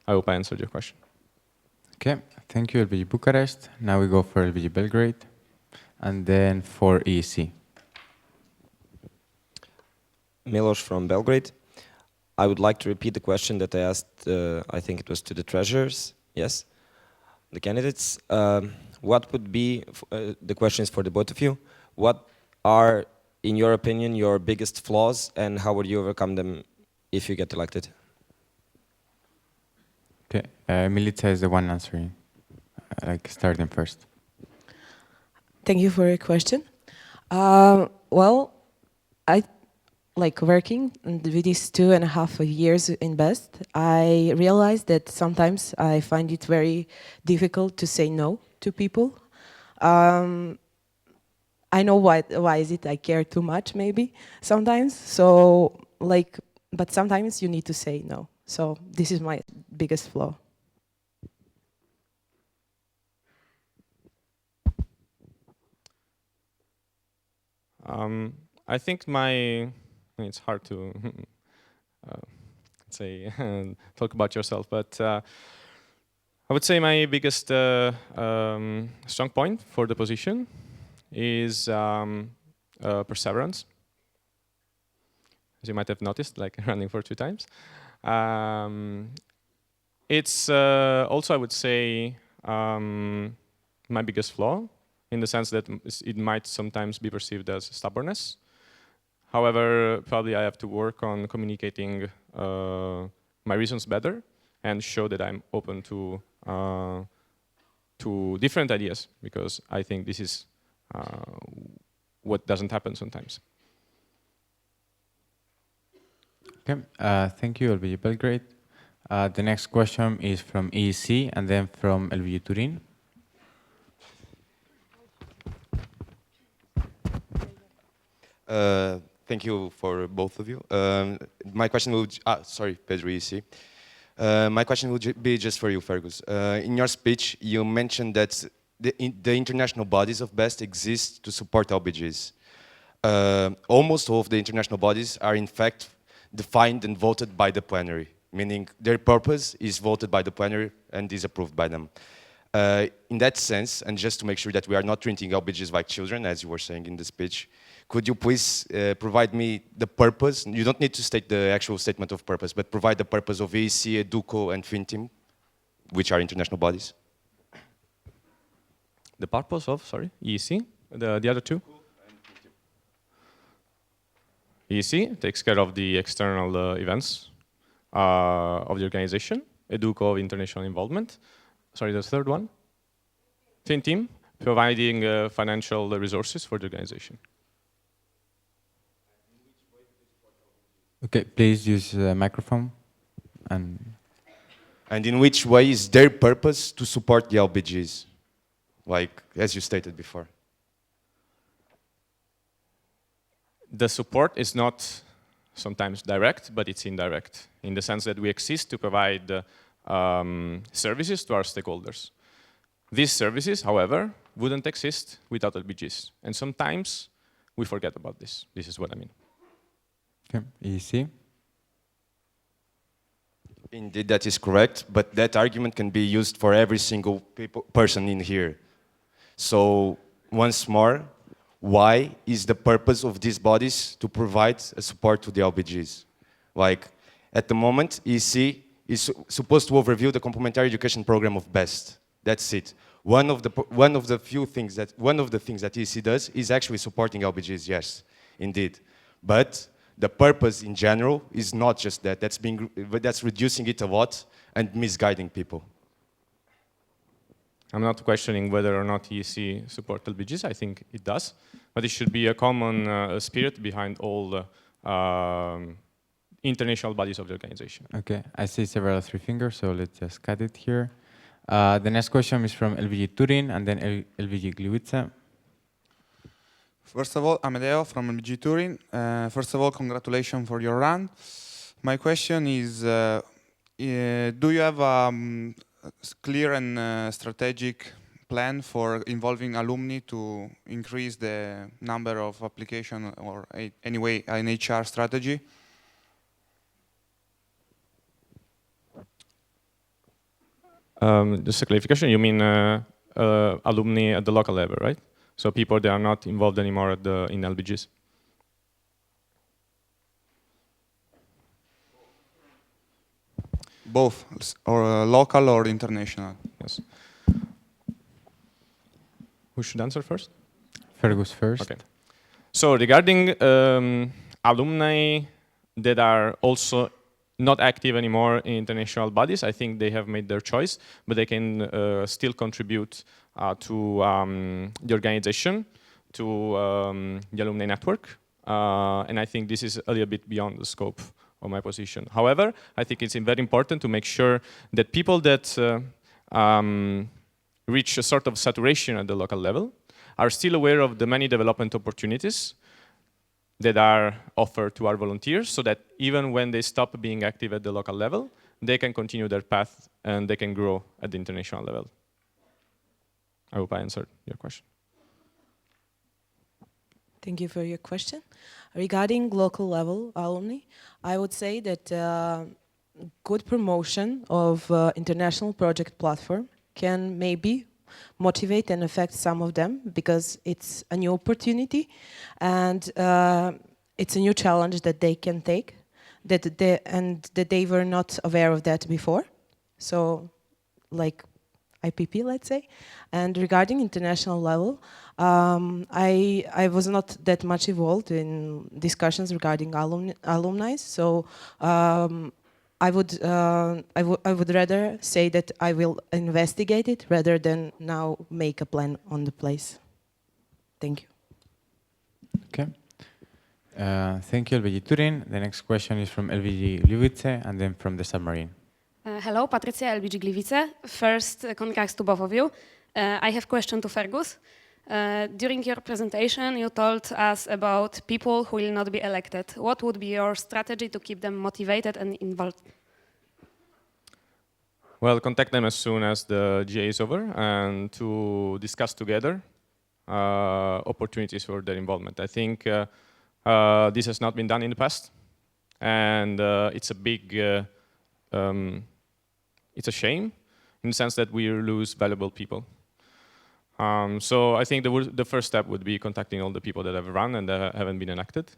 [SPEAKER 12] I hope I answered your question.
[SPEAKER 1] Okay, thank you, LBG Bucharest. Now we go for LBG Belgrade, and then for EEC.
[SPEAKER 22] Milos from Belgrade. I would like to repeat the question that I asked, I think it was to the treasurers, yes, the candidates. What would be, the question is for the both of you, what are, in your opinion, your biggest flaws and how would you overcome them if you get elected?
[SPEAKER 1] Okay, Milica is the one answering, starting first.
[SPEAKER 11] Thank you for your question. Well, I like working with these 2.5 years in BEST, I realized that sometimes I find it very difficult to say no to people. I know why is it I care too much maybe sometimes. So but sometimes you need to say no. So this is my biggest flaw.
[SPEAKER 12] I think it's hard to say talk about yourself, but I would say my biggest strong point for the position is perseverance. As you might have noticed, like running for 2 times. It's also, I would say, my biggest flaw, in the sense that it might sometimes be perceived as stubbornness. However, probably I have to work on communicating my reasons better and show that I'm open to different ideas, because I think this is what doesn't happen sometimes.
[SPEAKER 1] Okay, thank you, LBG Belgrade. The next question is from EEC and then from LBG Turin.
[SPEAKER 23] Thank you for both of you. My question will, sorry, Pedro EC. My question will be just for you, Fergus. In your speech, you mentioned that the international bodies of BEST exist to support LBGs. Almost all of the international bodies are in fact defined and voted by the plenary, meaning their purpose is voted by the plenary and is approved by them. In that sense, and just to make sure that we are not treating LBGs like children, as you were saying in the speech, could you please provide me the purpose? You don't need to state the actual statement of purpose, but provide the purpose of EEC, EDUCO, and FinTeam, which are international bodies.
[SPEAKER 12] The purpose of, sorry, EEC? The other two? EEC takes care of the external events of the organization, Educo of international involvement. Sorry, the third one? Twin team, providing financial resources for the organization.
[SPEAKER 1] Okay, please use the microphone.
[SPEAKER 23] And in which way is their purpose to support the LBGs, like as you stated before?
[SPEAKER 12] The support is not sometimes direct, but it's indirect, in the sense that we exist to provide services to our stakeholders. These services, however, wouldn't exist without LBGs. And sometimes we forget about this. This is what I mean.
[SPEAKER 1] Okay, easy.
[SPEAKER 23] Indeed, that is correct, but that argument can be used for every single person in here. So, once more, why is the purpose of these bodies to provide a support to the LBGs? Like, at the moment, EC is supposed to overview the complementary education program of BEST. That's it. One of the things that EC does is actually supporting LBGs, yes, indeed. But the purpose in general is not just that. That's reducing it a lot and misguiding people.
[SPEAKER 12] I'm not questioning whether or not EC support LBGs. I think it does, but it should be a common spirit behind all the international bodies of the organization.
[SPEAKER 1] Okay, I see several three fingers, so let's just cut it here. The next question is from LVG Turin and then LVG Gliwice.
[SPEAKER 2] First of all, Amedeo from LG Turin. First of all, congratulations for your run. My question is, do you have a clear and strategic plan for involving alumni to increase the number of applications or anyway an HR strategy?
[SPEAKER 12] Just a clarification, you mean alumni at the local level, right? So people that are not involved anymore in LBGs.
[SPEAKER 2] Both, or local or international.
[SPEAKER 12] Yes. Who should answer first?
[SPEAKER 1] Fergus first.
[SPEAKER 12] Okay. So regarding alumni that are also not active anymore in international bodies, I think they have made their choice, but they can still contribute to the organization, to the alumni network. And I think this is a little bit beyond the scope of my position. However, I think it's very important to make sure that people that reach a sort of saturation at the local level are still aware of the many development opportunities that are offered to our volunteers, so that even when they stop being active at the local level, they can continue their path and they can grow at the international level. I hope I answered your question.
[SPEAKER 11] Thank you for your question. Regarding local level alumni, I would say that good promotion of international project platform can maybe motivate and affect some of them, because it's a new opportunity and it's a new challenge that they can take, that they were not aware of that before. So, like IPP, let's say. And regarding international level, I was not that much involved in discussions regarding alumni. So I would rather say that I will investigate it rather than now make a plan on the place. Thank you.
[SPEAKER 1] Okay. Thank you, LVG Turin. The next question is from LVG Gliwice and then from the submarine.
[SPEAKER 4] Hello, Patricia, LBG Gliwice. First, congrats to both of you. I have a question to Fergus. During your presentation, you told us about people who will not be elected. What would be your strategy to keep them motivated and involved?
[SPEAKER 12] Well, contact them as soon as the GA is over and to discuss together opportunities for their involvement. I think this has not been done in the past, and it's a big, it's a shame in the sense that we lose valuable people. So I think the first step would be contacting all the people that have run and that haven't been elected.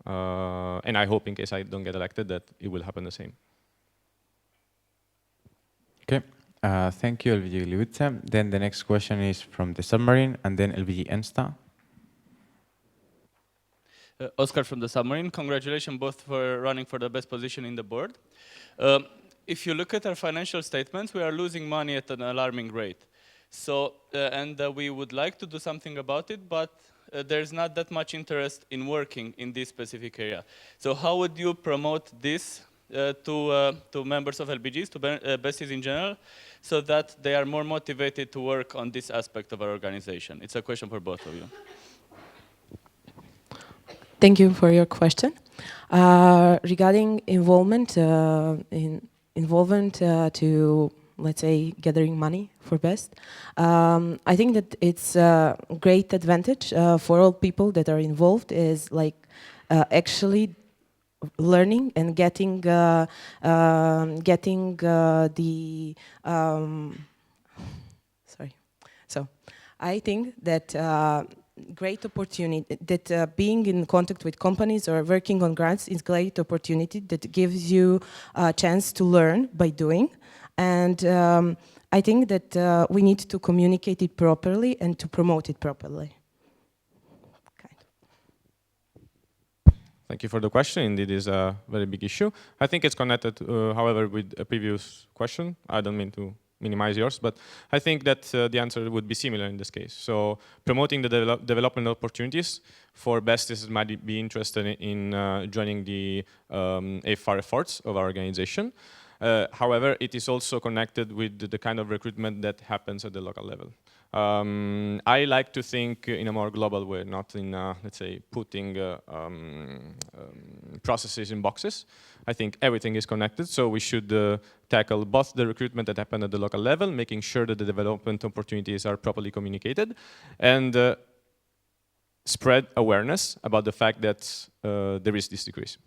[SPEAKER 12] And I hope, in case I don't get elected, that it will happen the same.
[SPEAKER 1] Okay, thank you, LVG Gliwice. Then the next question is from the submarine and then LVG Ensta.
[SPEAKER 7] Oscar from the submarine. Congratulations both for running for the best position in the board.
[SPEAKER 5] if you look at our financial statements, we are losing money at an alarming rate. So, we would like to do something about it, but there's not that much interest in working in this specific area. So how would you promote this to members of LBGs, to besties in general, so that they are more motivated to work on this aspect of our organization? It's a question for both of you.
[SPEAKER 11] Thank you for your question. Regarding involvement, to, let's say, gathering money for best, I think that it's a great advantage for all people that are involved is like actually learning and getting the sorry. So I think that great opportunity that being in contact with companies or working on grants is great opportunity that gives you a chance to learn by doing, and I think that we need to communicate it properly and to promote it properly.
[SPEAKER 12] Thank you for the question. Indeed, is a very big issue. I think it's connected, however, with a previous question. I don't mean to minimize yours, but I think that the answer would be similar in this case. So promoting the development opportunities for besties might be interested in joining the AFR efforts of our organization. However, it is also connected with the kind of recruitment that happens at the local level. I like to think in a more global way, not in, let's say, putting processes in boxes. I think everything is connected, so we should tackle both the recruitment that happens at the local level, making sure that the development opportunities are properly communicated, and spread awareness about the fact that there is this decrease.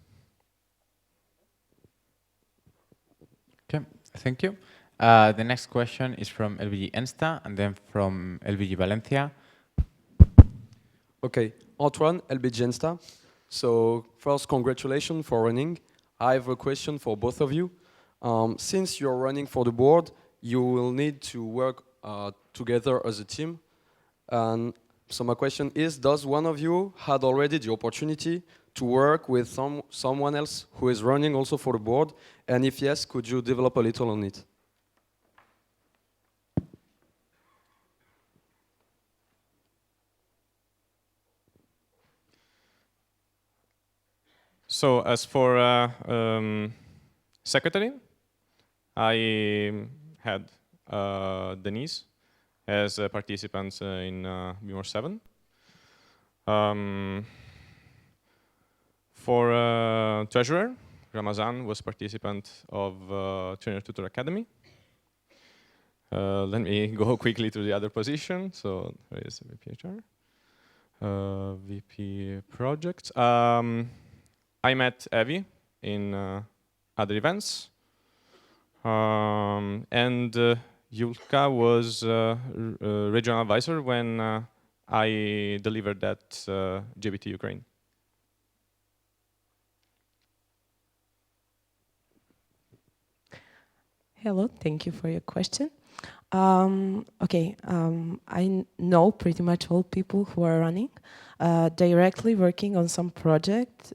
[SPEAKER 1] Okay, thank you. The next question is from LBG Ensta and then from LBG Valencia.
[SPEAKER 6] Okay, Antoine, LBG Ensta. So first, congratulations for running. I have a question for both of you. Since you're running for the board, you will need to work together as a team. And so my question is, does one of you had already the opportunity to work with someone else who is running also for the board? And if yes, could you develop a little on it?
[SPEAKER 12] So as for secretary, I had Denise as a participant in BMOR 7. For treasurer, Ramazan was participant of Trainer Tutor Academy. Let me go quickly to the other position. So there is VP HR, VP projects. I met Evie in other events, and Yulka was regional advisor when I delivered that JBT Ukraine.
[SPEAKER 11] Hello, thank you for your question. Okay, I know pretty much all people who are running, directly working on some project,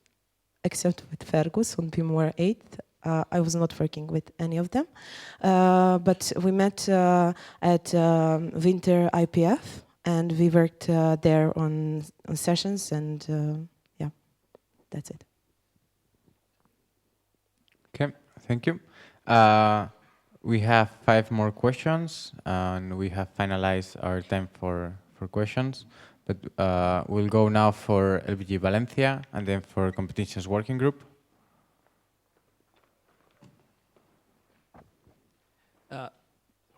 [SPEAKER 11] except with Fergus on BMOR 8. I was not working with any of them, but we met at Winter IPF, and we worked there on sessions, and yeah, that's it.
[SPEAKER 1] Okay, thank you. We have 5 more questions, and we have finalized our time for questions. But we'll go now for LBG Valencia and then for competitions working group.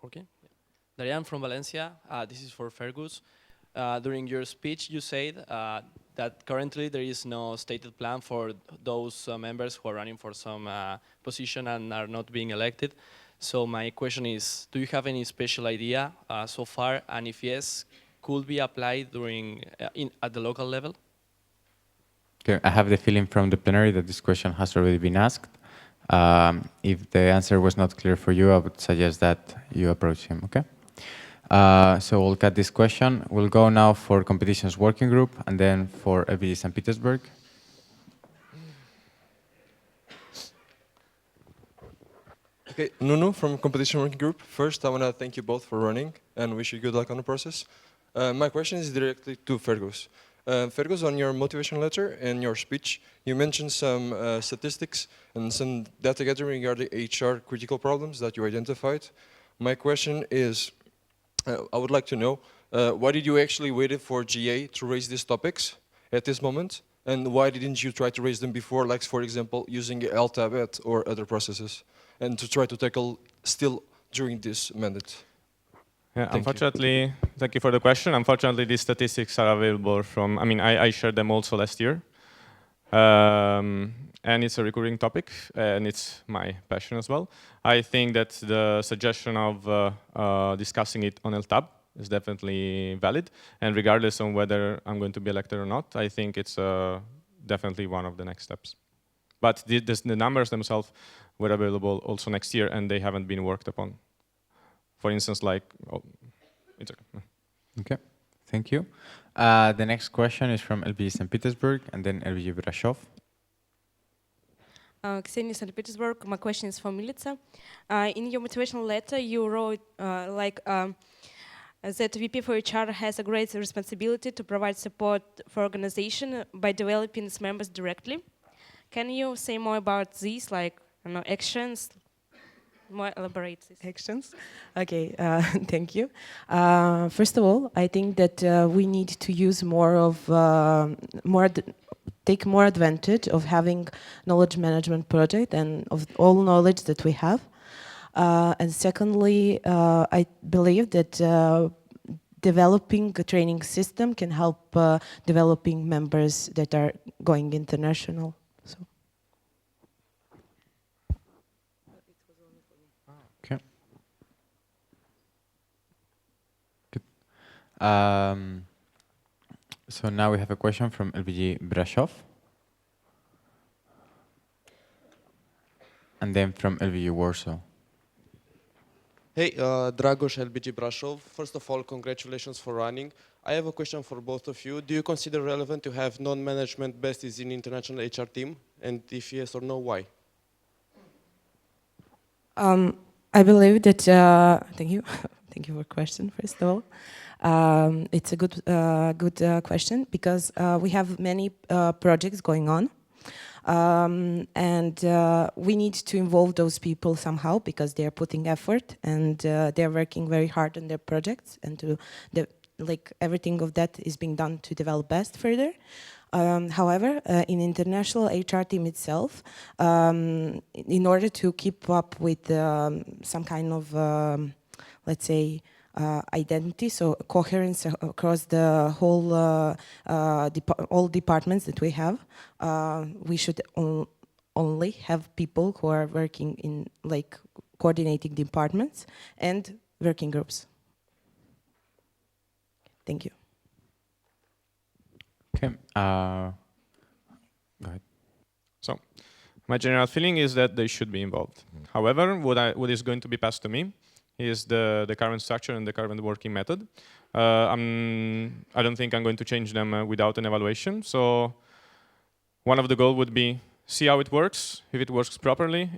[SPEAKER 7] Okay. Darian from Valencia. This is for Fergus. During your speech, you said that currently there is no stated plan for those members who are running for some position and are not being elected. So my question is, do you have any special idea so far? And if yes, could be applied during at the local level?
[SPEAKER 1] Okay, I have the feeling from the plenary that this question has already been asked. If the answer was not clear for you, I would suggest that you approach him, okay? So we'll cut this question. We'll go now for competitions working group and then for LBG St. Petersburg.
[SPEAKER 8] Okay, Nunu from Competition Working Group. First, I want to thank you both for running and wish you good luck on the process. My question is directly to Fergus. Fergus, on your motivation letter and your speech, you mentioned some statistics and some data gathering regarding HR critical problems that you identified. My question is, I would like to know, why did you actually wait for GA to raise these topics at this moment? And why didn't you try to raise them before, like, for example, using LTABET or other processes, and to try to tackle still during this mandate?
[SPEAKER 12] Yeah, unfortunately, thank you for the question. Unfortunately, these statistics are available from, I mean, I shared them also last year. And it's a recurring topic, and it's my passion as well. I think that the suggestion of discussing it on LTAB is definitely valid. And regardless of whether I'm going to be elected or not, I think it's definitely one of the next steps. But the numbers themselves were available also next year, and they haven't been worked upon. For instance, like, oh, it's okay.
[SPEAKER 1] Okay, thank you. The next question is from LBG St. Petersburg and then LBG Brashov.
[SPEAKER 15] Ksenia, St. Petersburg. My question is for Milica. In your motivational letter, you wrote that VP for HR has a great responsibility to provide support for organization by developing its members directly. Can you say more about these, like, I don't know, actions? More elaborate this.
[SPEAKER 11] Actions. Okay, thank you. First of all, I think that we need to use take more advantage of having knowledge management project and of all knowledge that we have. And secondly, I believe that developing a training system can help developing members that are going international. So.
[SPEAKER 1] Okay. Good. So now we have a question from LBG Brashov. And then from LBG Warsaw.
[SPEAKER 9] Hey, Dragoš, LBG Brashov. First of all, congratulations for running. I have a question for both of you. Do you consider relevant to have non-management besties in international HR team? And if yes or no, why?
[SPEAKER 11] I believe that, thank you. Thank you for the question, first of all. It's a good question because we have many projects going on. And we need to involve those people somehow because they are putting effort and they're working very hard on their projects and everything of that is being done to develop best further. However, in international HR team itself, in order to keep up with some kind of, let's say, identity, so coherence across the whole all departments that we have, we should only have people who are working in coordinating departments and working groups. Thank you.
[SPEAKER 12] Okay. Go ahead. So, my general feeling is that they should be involved. However, what is going to be passed to me is the current structure and the current working method. I don't think I'm going to change them without an evaluation. So one of the goals would be see how it works. If it works properly,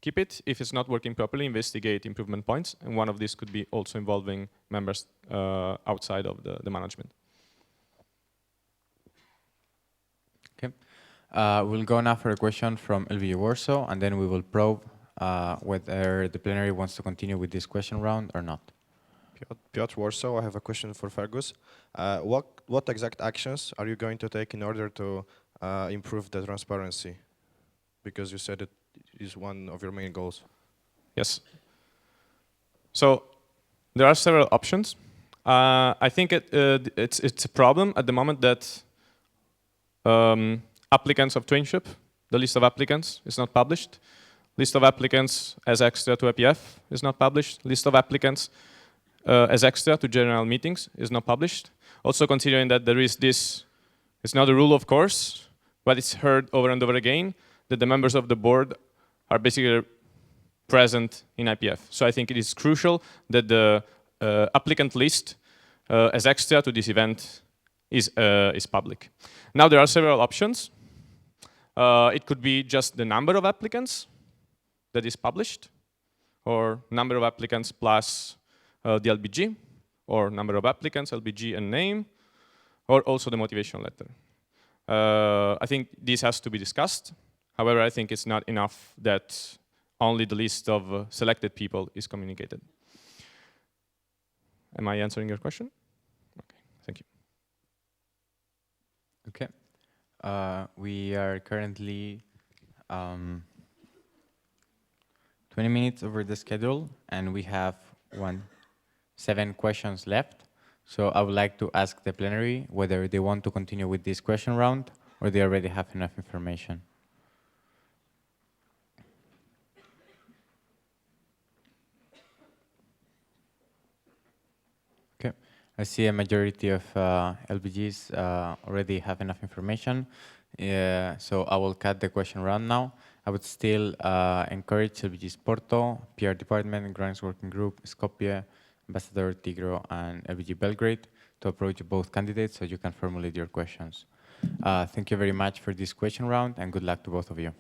[SPEAKER 12] keep it. If it's not working properly, investigate improvement points. And one of these could be also involving members outside of the management.
[SPEAKER 1] Okay. We'll go now for a question from LBG Warsaw, and then we will probe whether the plenary wants to continue with this question round or not.
[SPEAKER 14] Piotr Warsaw, I have a question for Fergus. What exact actions are you going to take in order to improve the transparency? Because you said it is one of your main goals.
[SPEAKER 12] Yes. So there are several options. I think it's a problem at the moment that applicants of traineeship, the list of applicants is not published. List of applicants as extra to IPF is not published. List of applicants as extra to general meetings is not published. Also considering that there is this, it's not a rule of course, but it's heard over and over again that the members of the board are basically present in IPF. So I think it is crucial that the applicant list as extra to this event is public. Now there are several options. It could be just the number of applicants that is published, or number of applicants plus the LBG, or number of applicants, LBG and name, or also the motivation letter. I think this has to be discussed. However, I think it's not enough that only the list of selected people is communicated. Am I answering your question? Okay, thank you.
[SPEAKER 1] Okay. We are currently 20 minutes over the schedule, and we have 7 questions left. So I would like to ask the plenary whether they want to continue with this question round or they already have enough information. Okay, I see a majority of LBGs already have enough information. So I will cut the question round now. I would still encourage LBGs Porto, PR Department, Grants Working Group, Skopje, Ambassador Tigro, and LBG Belgrade to approach both candidates so you can formulate your questions. Thank you very much for this question round, and good luck to both of you.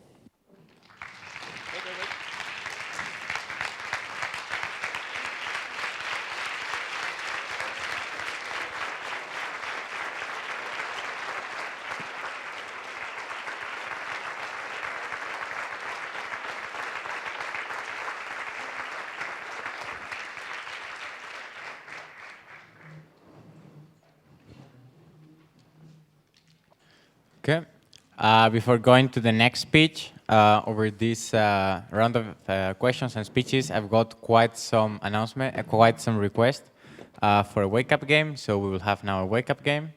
[SPEAKER 1] Okay. Before going to the next speech, over this round of questions and speeches, I've got quite some quite some requests for a wake-up game. So we will have now a wake-up game.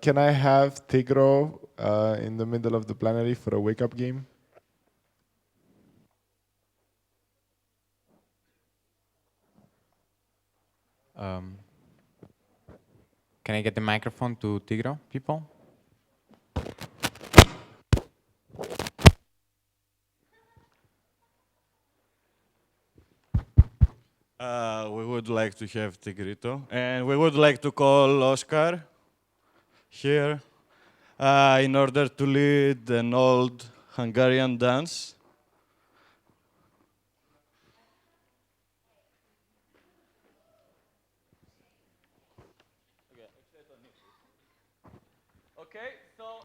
[SPEAKER 10] Can I have Tigro in the middle of the plenary for a wake-up game?
[SPEAKER 1] Can I get the microphone to Tigro, people?
[SPEAKER 21] We would like to have Tigrito, and we would like to call Oscar here in order to lead an old Hungarian dance.
[SPEAKER 5] Okay, so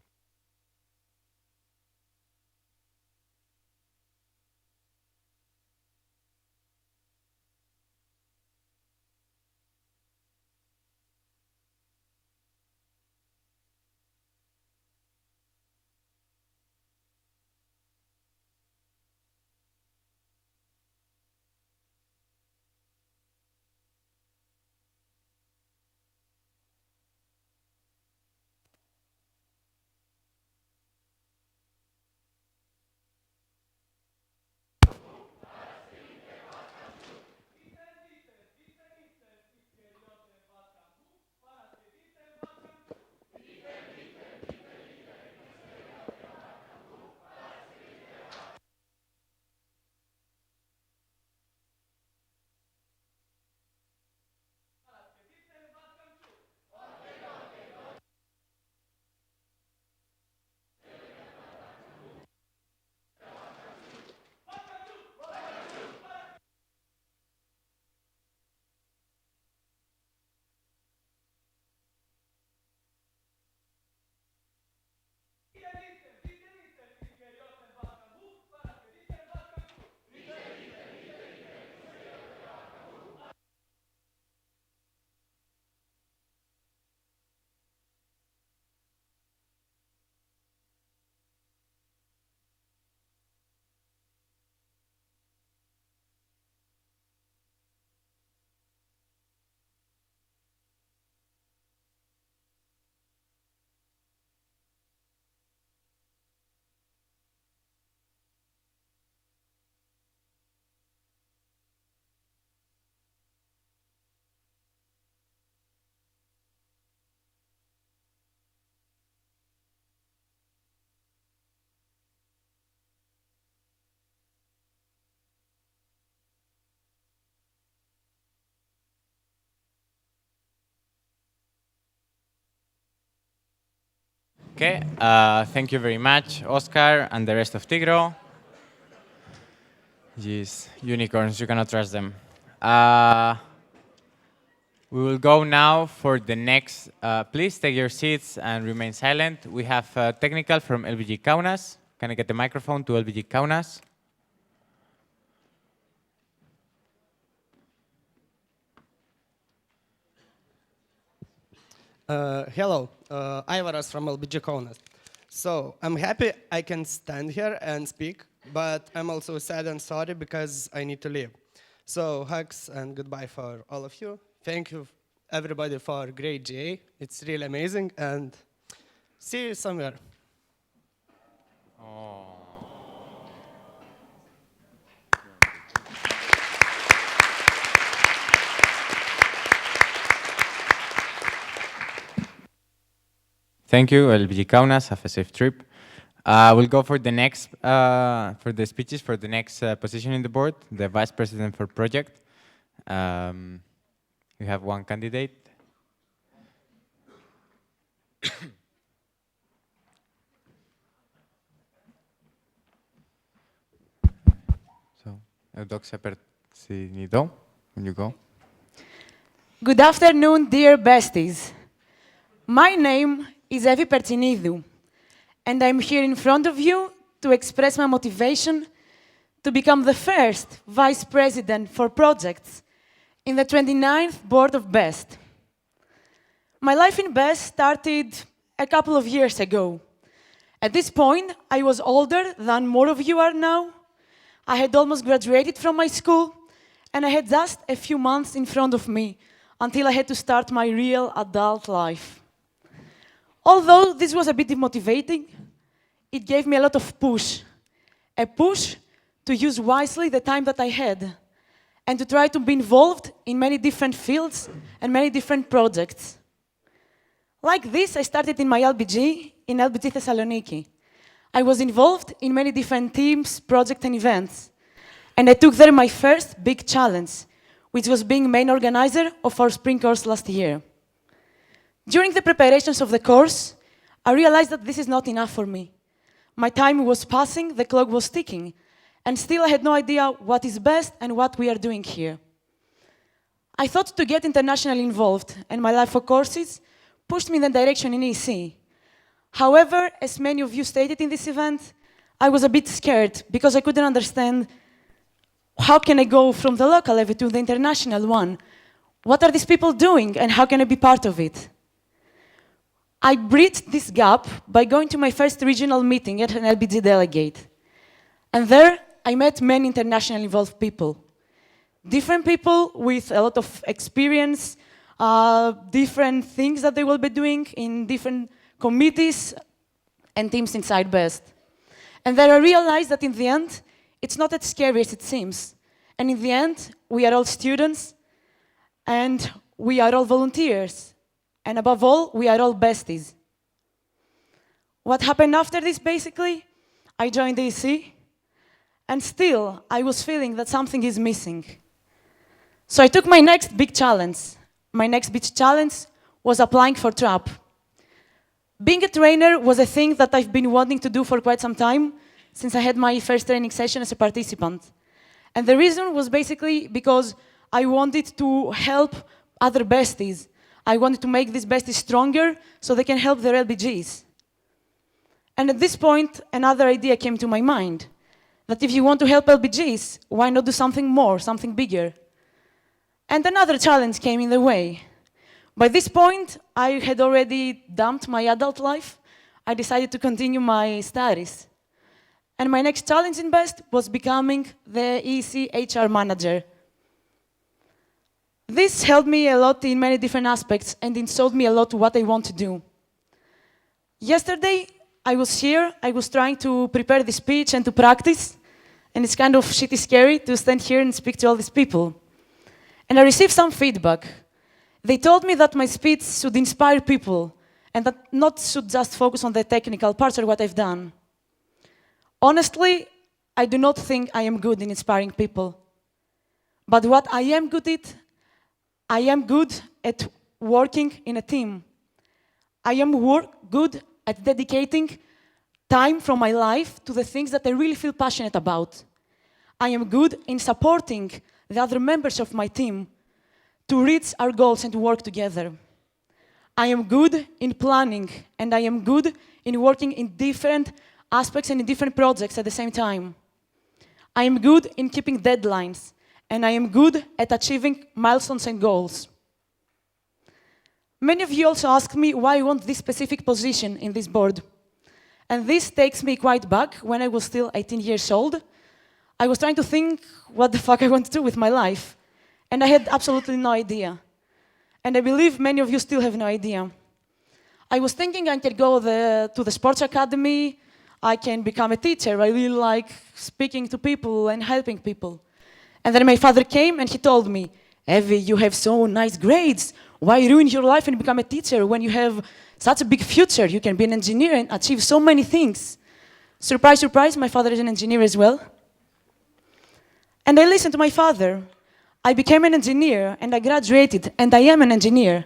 [SPEAKER 1] Okay, thank you very much, Oscar and the rest of Tigro. Jeez, unicorns, you cannot trust them. We will go now for the next. Please take your seats and remain silent. We have technical from LBG Kaunas. Can I get the microphone to LBG Kaunas?
[SPEAKER 13] Hello, Ivaras from LBG Kaunas. So I'm happy I can stand here and speak, but I'm also sad and sorry because I need to leave. So hugs and goodbye for all of you. Thank you everybody for great GA. It's really amazing and see you somewhere.
[SPEAKER 1] Thank you, LBG Kaunas. Have a safe trip. We'll go for the next, for the speeches for the next position in the board, the Vice President for Project. We have one candidate. So, Eudoxia Persinidou, when you go.
[SPEAKER 16] Good afternoon, dear besties. My name is Evi Pertsinidou, and I'm here in front of you to express my motivation to become the first Vice President for Projects in the 29th Board of BEST. My life in BEST started a couple of years ago. At this point, I was older than more of you are now. I had almost graduated from my school, and I had just a few months in front of me until I had to start my real adult life. Although this was a bit demotivating, it gave me a lot of push. A push to use wisely the time that I had and to try to be involved in many different fields and many different projects. Like this, I started in my LBG, in LBG Thessaloniki. I was involved in many different teams, projects and events. And I took there my first big challenge, which was being main organizer of our spring course last year. During the preparations of the course, I realized that this is not enough for me. My time was passing, the clock was ticking, and still I had no idea what is best and what we are doing here. I thought to get internationally involved, and my life for courses pushed me in the direction in EC. However, as many of you stated in this event, I was a bit scared because I couldn't understand how can I go from the local level to the international one? What are these people doing and how can I be part of it? I bridged this gap by going to my first regional meeting at an LBG delegate. And there, I met many internationally involved people. Different people with a lot of experience, different things that they will be doing in different committees and teams inside BEST. And then I realized that in the end, it's not as scary as it seems. And in the end, we are all students and we are all volunteers. And above all, we are all besties. What happened after this, basically? I joined the EC, and still, I was feeling that something is missing. So I took my next big challenge. My next big challenge was applying for TRAP. Being a trainer was a thing that I've been wanting to do for quite some time, since I had my first training session as a participant. And the reason was basically because I wanted to help other besties. I wanted to make these besties stronger so they can help their LBGs. And at this point, another idea came to my mind, that if you want to help LBGs, why not do something more, something bigger? And another challenge came in the way. By this point, I had already dumped my adult life. I decided to continue my studies. And my next challenge in BEST was becoming the EC HR manager. This helped me a lot in many different aspects, and it showed me a lot what I want to do. Yesterday, I was here, I was trying to prepare the speech and to practice, and it's kind of shitty scary to stand here and speak to all these people. And I received some feedback. They told me that my speech should inspire people, and that not should just focus on the technical parts or what I've done. Honestly, I do not think I am good in inspiring people. But what I am good at, I am good at working in a team. I am good at dedicating time from my life to the things that I really feel passionate about. I am good in supporting the other members of my team to reach our goals and to work together. I am good in planning, and I am good in working in different aspects and in different projects at the same time. I am good in keeping deadlines, and I am good at achieving milestones and goals. Many of you also ask me why I want this specific position in this board. And this takes me quite back when I was still 18 years old. I was trying to think what the fuck I want to do with my life. And I had absolutely no idea. And I believe many of you still have no idea. I was thinking I could go to the sports academy, I can become a teacher, I really like speaking to people and helping people. And then my father came and he told me, Evie, you have so nice grades. Why ruin your life and become a teacher when you have such a big future? You can be an engineer and achieve so many things. Surprise, surprise, my father is an engineer as well. And I listened to my father. I became an engineer and I graduated and I am an engineer.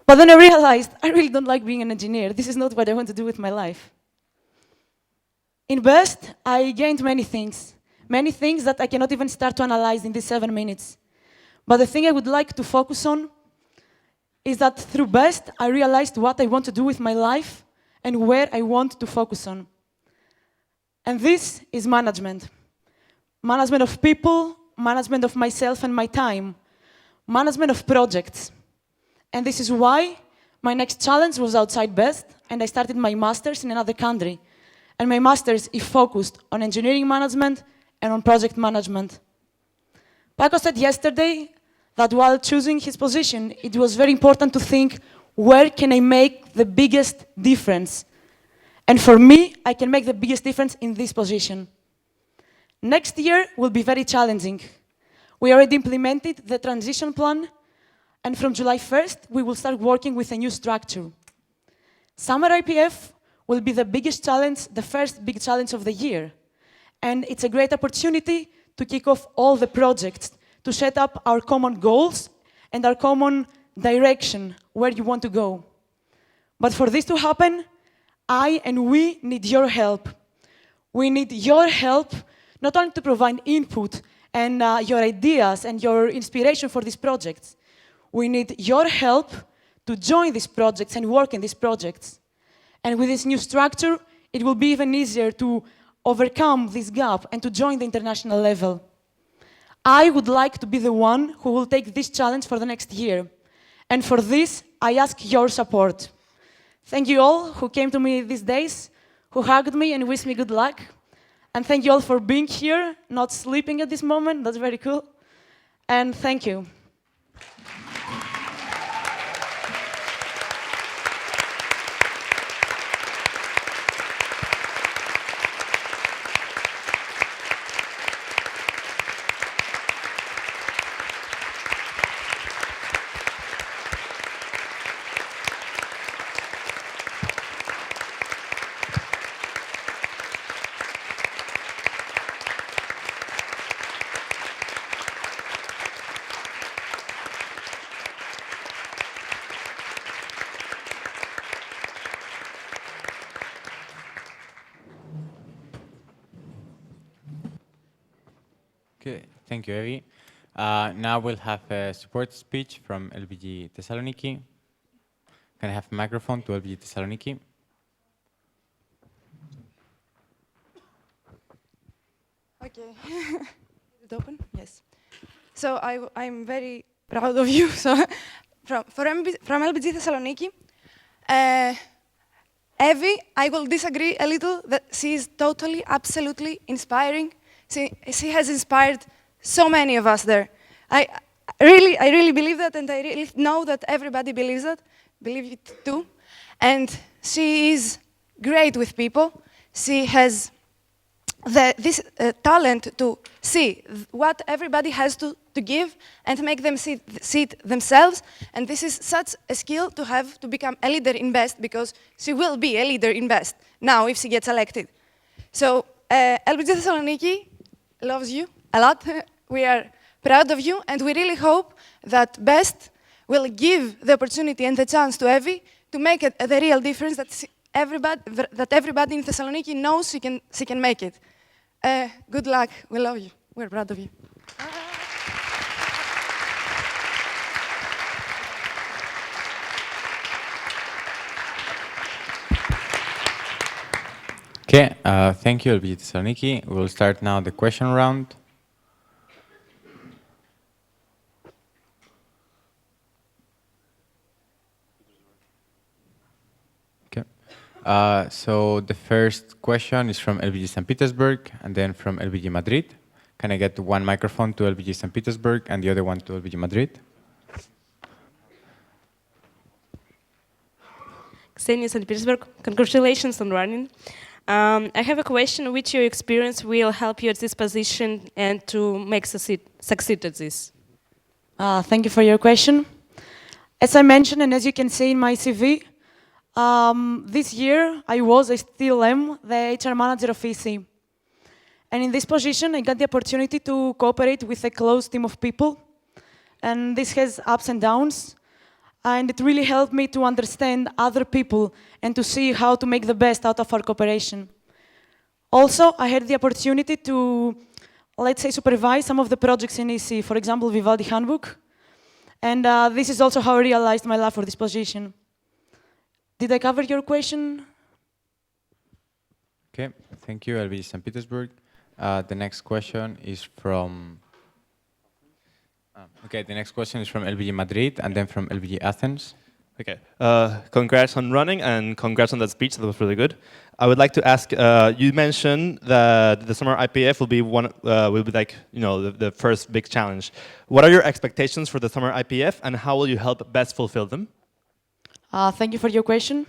[SPEAKER 16] But then I realized I really don't like being an engineer. This is not what I want to do with my life. In BEST, I gained many things that I cannot even start to analyze in these 7 minutes. But the thing I would like to focus on is that through BEST, I realized what I want to do with my life and where I want to focus on. And this is management. Management of people, management of myself and my time, management of projects. And this is why my next challenge was outside BEST, and I started my master's in another country. And my master's is focused on engineering management and on project management. Paco said yesterday that while choosing his position, it was very important to think, where can I make the biggest difference? And for me, I can make the biggest difference in this position. Next year will be very challenging. We already implemented the transition plan, and from July 1st, we will start working with a new structure. Summer IPF will be the biggest challenge, the first big challenge of the year. And it's a great opportunity to kick off all the projects, to set up our common goals and our common direction, where you want to go. But for this to happen, I and we need your help. We need your help, not only to provide input and your ideas and your inspiration for these projects. We need your help to join these projects and work in these projects. And with this new structure, it will be even easier to overcome this gap and to join the international level. I would like to be the one who will take this challenge for the next year. And for this, I ask your support. Thank you all who came to me these days, who hugged me and wished me good luck. And thank you all for being here, not sleeping at this moment. That's very cool. And thank you.
[SPEAKER 1] Okay, thank you, Evie. Now we'll have a support speech from LBG Thessaloniki. Can I have a microphone to LBG Thessaloniki?
[SPEAKER 17] Okay. Is it open? Yes. So I'm very proud of you. So from LBG Thessaloniki, Evie, I will disagree a little that she is totally, absolutely inspiring. She has inspired so many of us there. I really believe that, and I really know that everybody believes that, believe it too. And she is great with people. She has this talent to see what everybody has to give and make them see it themselves. And this is such a skill to have to become a leader in BEST, because she will be a leader in BEST now if she gets elected. So LBG Thessaloniki loves you a lot. We are proud of you, and we really hope that BEST will give the opportunity and the chance to Evie to make the real difference that everybody in Thessaloniki knows she can make it. Good luck. We love you. We're proud of you.
[SPEAKER 1] Okay, thank you, LBG Thessaloniki. We'll start now the question round. Okay, so the first question is from LBG St. Petersburg and then from LBG Madrid. Can I get one microphone to LBG St. Petersburg and the other one to LBG Madrid?
[SPEAKER 15] Ksenia, St. Petersburg, congratulations on running. I have a question: which your experience will help you at this position and to make succeed at this?
[SPEAKER 16] Thank you for your question. As I mentioned, and as you can see in my CV, this year I still am, the HR manager of EC. And in this position, I got the opportunity to cooperate with a close team of people. And this has ups and downs. And it really helped me to understand other people and to see how to make the best out of our cooperation. Also, I had the opportunity to, let's say, supervise some of the projects in EC, for example, Vivaldi Handbook. And this is also how I realized my love for this position. Did I cover your question?
[SPEAKER 1] Okay, thank you, LBG St. Petersburg. The next question is from... Okay, the next question is from LBG Madrid and then from LBG Athens.
[SPEAKER 18] Okay, congrats on running and congrats on that speech, that was really good. I would like to ask, you mentioned that the summer IPF will be like, you know, the first big challenge. What are your expectations for the summer IPF and how will you help best fulfill them?
[SPEAKER 16] Thank you for your question.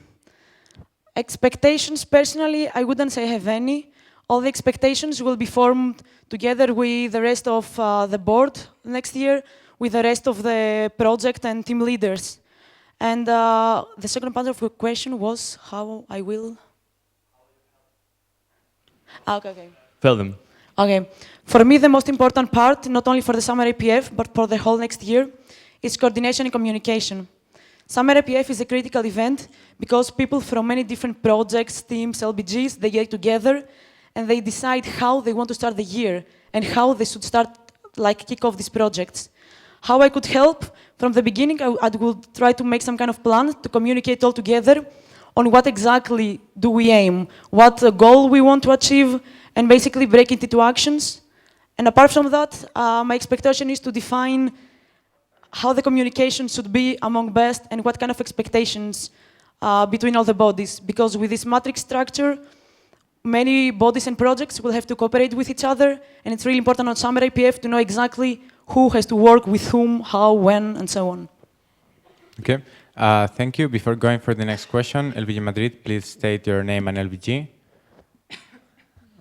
[SPEAKER 16] Expectations, personally, I wouldn't say I have any. All the expectations will be formed together with the rest of the board next year, with the rest of the project and team leaders. And the second part of your question was how I will... Okay.
[SPEAKER 18] Fill them.
[SPEAKER 16] Okay. For me, the most important part, not only for the summer APF, but for the whole next year, is coordination and communication. Summer APF is a critical event because people from many different projects, teams, LBGs, they get together and they decide how they want to start the year and how they should start, like, kick off these projects. How I could help? From the beginning, I would try to make some kind of plan to communicate all together on what exactly do we aim, what goal we want to achieve, and basically break it into actions. And apart from that, my expectation is to define how the communication should be among best and what kind of expectations between all the bodies. Because with this matrix structure, many bodies and projects will have to cooperate with each other, and it's really important on summer IPF to know exactly who has to work with whom, how, when, and so on.
[SPEAKER 1] Okay, thank you. Before going for the next question, LBG Madrid, please state your name and LBG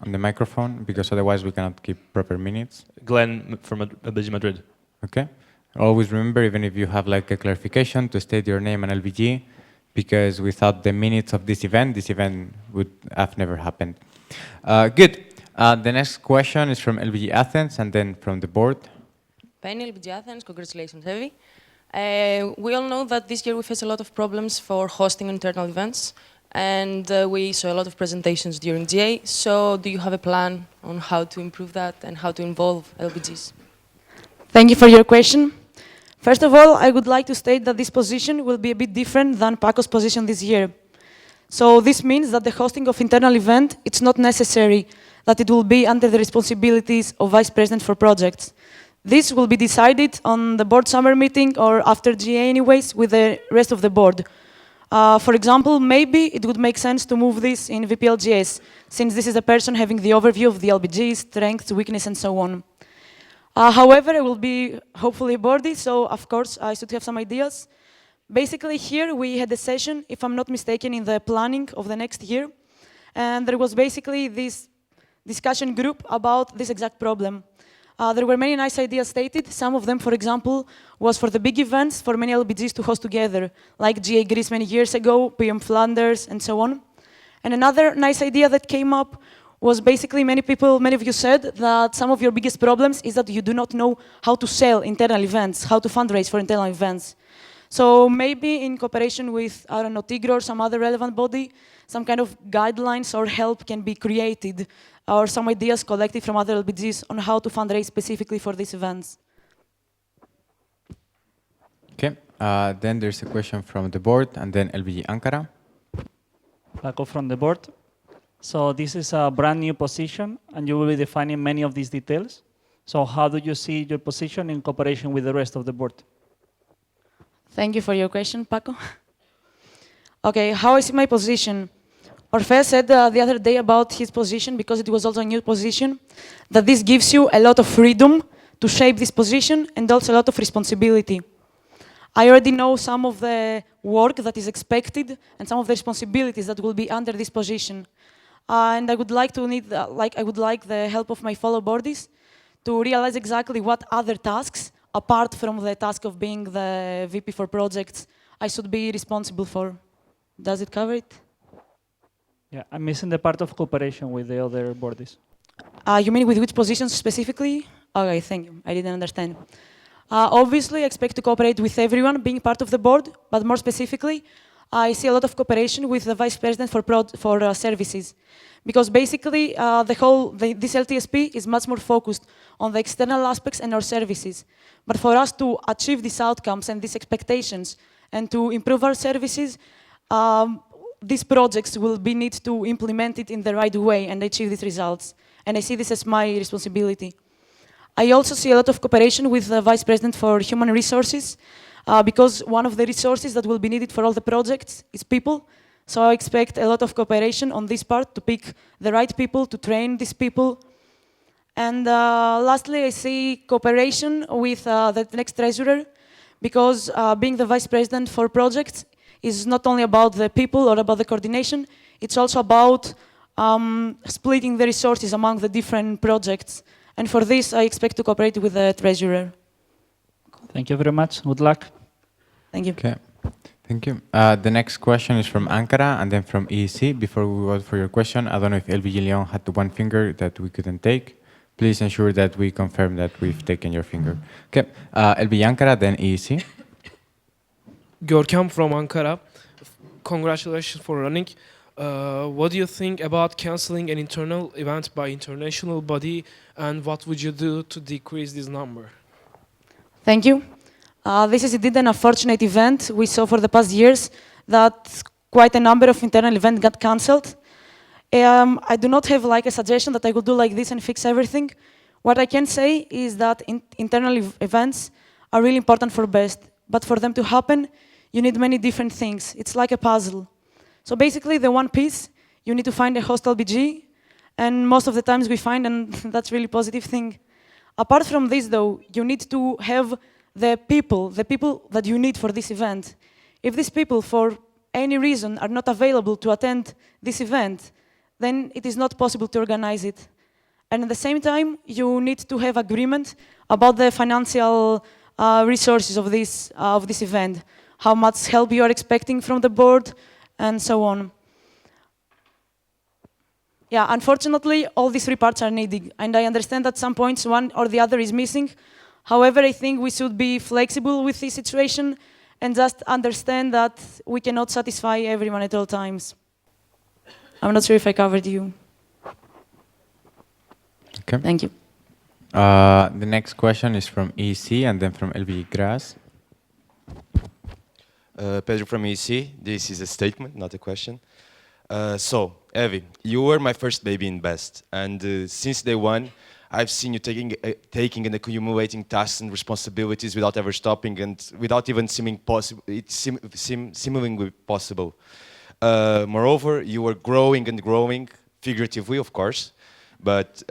[SPEAKER 1] on the microphone, because otherwise we cannot keep proper minutes.
[SPEAKER 18] Glenn from LBG Madrid.
[SPEAKER 1] Okay. Always remember, even if you have like a clarification, to state your name and LBG, because without the minutes of this event would have never happened. Good. The next question is from LBG Athens and then from the board.
[SPEAKER 19] Penny, LBG Athens, congratulations, Heavy. We all know that this year we face a lot of problems for hosting internal events, and we saw a lot of presentations during GA. So do you have a plan on how to improve that and how to involve LBGs?
[SPEAKER 16] Thank you for your question. First of all, I would like to state that this position will be a bit different than Paco's position this year. So this means that the hosting of internal event, it's not necessary that it will be under the responsibilities of Vice President for projects. This will be decided on the board summer meeting or after GA anyways with the rest of the board. For example, maybe it would make sense to move this in VPLGS, since this is a person having the overview of the LBG, strengths, weakness, and so on. However, I will be hopefully boardy, so of course I should have some ideas. Basically here we had a session, if I'm not mistaken, in the planning of the next year. And there was basically this discussion group about this exact problem. There were many nice ideas stated. Some of them, for example, was for the big events, for many LBGs to host together, like GA Greece many years ago, PM Flanders, and so on. And another nice idea that came up was basically many of you said that some of your biggest problems is that you do not know how to sell internal events, how to fundraise for internal events. So maybe in cooperation with, I don't know, Tigro or some other relevant body, some kind of guidelines or help can be created, or some ideas collected from other LBGs on how to fundraise specifically for these events.
[SPEAKER 1] Okay, then there's a question from the board, and then LBG Ankara.
[SPEAKER 3] Paco from the board. So this is a brand new position, and you will be defining many of these details. So how do you see your position in cooperation with the rest of the board?
[SPEAKER 16] Thank you for your question, Paco. Okay, how I see my position. Orfeo said the other day about his position, because it was also a new position, that this gives you a lot of freedom to shape this position and also a lot of responsibility. I already know some of the work that is expected and some of the responsibilities that will be under this position. And I would like to I would like the help of my fellow boardies to realize exactly what other tasks, apart from the task of being the VP for projects, I should be responsible for. Does it cover it?
[SPEAKER 3] Yeah, I'm missing the part of cooperation with the other boardies.
[SPEAKER 16] You mean with which positions specifically? Okay, thank you. I didn't understand. Obviously, I expect to cooperate with everyone being part of the board, but more specifically, I see a lot of cooperation with the Vice President for services. Because basically, this LTSP is much more focused on the external aspects and our services. But for us to achieve these outcomes and these expectations and to improve our services, these projects will be need to implement it in the right way and achieve these results. And I see this as my responsibility. I also see a lot of cooperation with the Vice President for Human Resources, because one of the resources that will be needed for all the projects is people. So I expect a lot of cooperation on this part to pick the right people, to train these people. And lastly, I see cooperation with the next treasurer, because being the Vice President for projects is not only about the people or about the coordination, it's also about splitting the resources among the different projects. And for this, I expect to cooperate with the treasurer.
[SPEAKER 3] Thank you very much. Good luck.
[SPEAKER 16] Thank you.
[SPEAKER 1] Okay, thank you. The next question is from Ankara and then from EEC. Before we go for your question, I don't know if LBG Leon had the one finger that we couldn't take. Please ensure that we confirm that we've taken your finger. Okay, LBG Ankara, then EEC.
[SPEAKER 20] Görkem from Ankara. Congratulations for running. What do you think about canceling an internal event by international body, and what would you do to decrease this number?
[SPEAKER 16] Thank you. This is indeed an unfortunate event. We saw for the past years that quite a number of internal events got cancelled. I do not have like a suggestion that I will do like this and fix everything. What I can say is that internal events are really important for BEST, but for them to happen, you need many different things. It's like a puzzle. So basically, the one piece, you need to find a host LBG, and most of the times we find, and that's really positive thing. Apart from this, though, you need to have the people that you need for this event. If these people, for any reason, are not available to attend this event, then it is not possible to organize it. And at the same time, you need to have agreement about the financial resources of this event, how much help you are expecting from the board, and so on. Yeah, unfortunately, all these three parts are needed, and I understand at some points one or the other is missing. However, I think we should be flexible with this situation and just understand that we cannot satisfy everyone at all times. I'm not sure if I covered you.
[SPEAKER 1] Okay.
[SPEAKER 16] Thank you.
[SPEAKER 1] The next question is from EC and then from LBG Gras.
[SPEAKER 23] Pedro from EC. This is a statement, not a question. So, Evie, you were my first baby in BEST, and since day one, I've seen you taking and accumulating tasks and responsibilities without ever stopping and without even seemingly possible. Moreover, you were growing and growing, figuratively, of course, but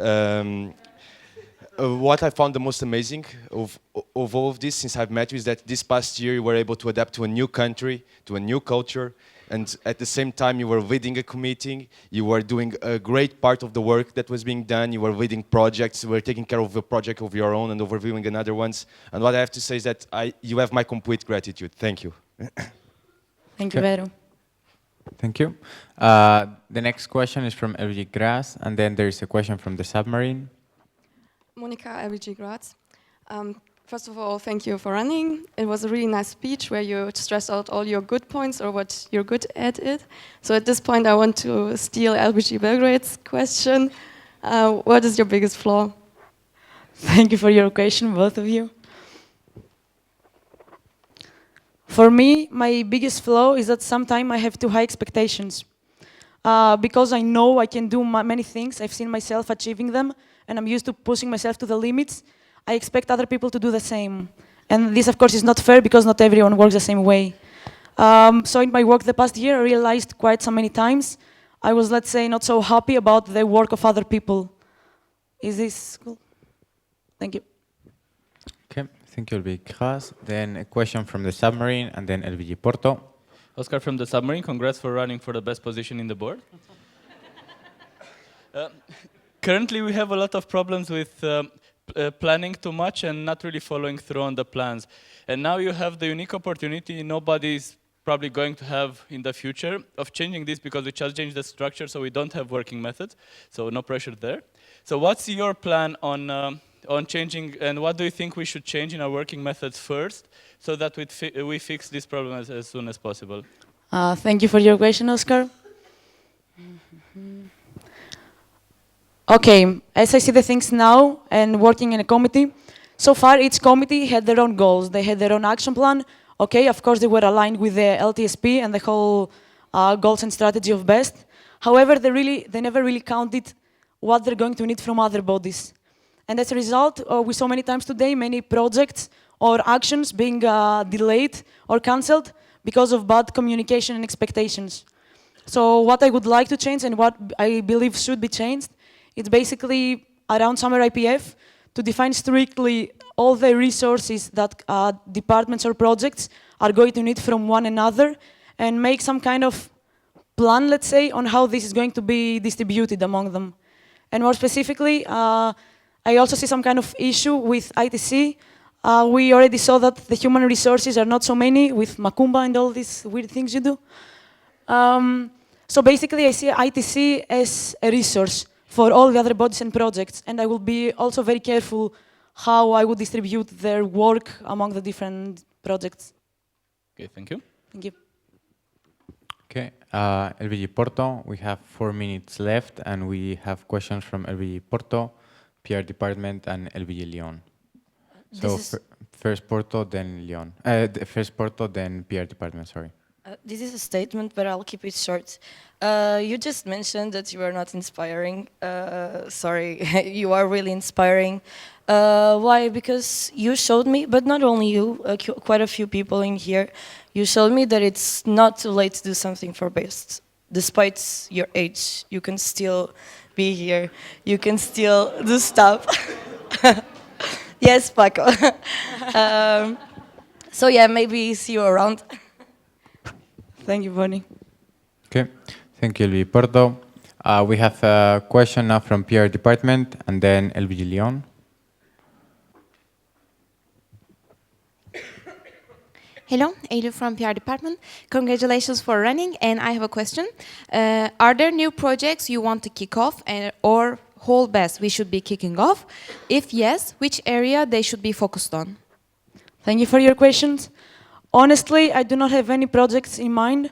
[SPEAKER 23] what I found the most amazing of all of this since I've met you is that this past year you were able to adapt to a new country, to a new culture, and at the same time you were leading a committee, you were doing a great part of the work that was being done, you were leading projects, you were taking care of a project of your own and overviewing another ones. And what I have to say is that you have my complete gratitude. Thank you.
[SPEAKER 16] Thank you, Pedro.
[SPEAKER 1] Thank you. The next question is from LBG Gras, and then there is a question from the submarine.
[SPEAKER 22] Monica, LBG Graz.
[SPEAKER 17] First of all, thank you for running. It was a really nice speech where you stressed out all your good points or what you're good at it. So at this point, I want to steal LBG Belgrade's question. What is your biggest flaw?
[SPEAKER 16] Thank you for your question, both of you. For me, my biggest flaw is that sometimes I have too high expectations. Because I know I can do many things, I've seen myself achieving them, and I'm used to pushing myself to the limits, I expect other people to do the same. And this, of course, is not fair because not everyone works the same way. So in my work the past year, I realized quite so many times I was, let's say, not so happy about the work of other people. Is this cool? Thank you.
[SPEAKER 1] Okay, thank you, LBG Gras. Then a question from the submarine, and then LBG Porto.
[SPEAKER 5] Oscar from the submarine, congrats for running for the best position in the board. Currently, we have a lot of problems with planning too much and not really following through on the plans. And now you have the unique opportunity nobody's probably going to have in the future of changing this, because we just changed the structure so we don't have working methods, so no pressure there. So what's your plan on changing, and what do you think we should change in our working methods first so that we fix this problem as soon as possible?
[SPEAKER 16] Thank you for your question, Oscar. Okay, as I see the things now and working in a committee, so far each committee had their own goals. They had their own action plan. Okay, of course they were aligned with the LTSP and the whole goals and strategy of BEST. However, they never really counted what they're going to need from other bodies. And as a result, we saw many times today many projects or actions being delayed or cancelled because of bad communication and expectations. So what I would like to change and what I believe should be changed, it's basically around summer IPF to define strictly all the resources that departments or projects are going to need from one another and make some kind of plan, let's say, on how this is going to be distributed among them. And more specifically, I also see some kind of issue with ITC. We already saw that the human resources are not so many with Macumba and all these weird things you do. So basically, I see ITC as a resource for all the other bodies and projects, and I will be also very careful how I would distribute their work among the different projects.
[SPEAKER 5] Okay, thank you.
[SPEAKER 16] Thank you.
[SPEAKER 1] Okay, LBG Porto, we have 4 minutes left, and we have questions from LBG Porto, PR Department, and LBG Lyon. So first Porto, then Lyon. First Porto, then PR Department, sorry.
[SPEAKER 19] This is a statement, but I'll keep it short. You just mentioned that you are not inspiring. Sorry, you are really inspiring. Why? Because you showed me, but not only you, quite a few people in here, you showed me that it's not too late to do something for BEST. Despite your age, you can still be here. You can still do stuff. Yes, Paco. So yeah, maybe see you around.
[SPEAKER 16] Thank you, Bonnie.
[SPEAKER 1] Okay, thank you, LBG Porto. We have a question now from PR Department, and then LBG Lyon.
[SPEAKER 2] Hello, Ailu from PR Department. Congratulations for running, and I have a question. Are there new projects you want to kick off, or whole BEST we should be kicking off? If yes, which area they should be focused on?
[SPEAKER 16] Thank you for your questions. Honestly, I do not have any projects in mind,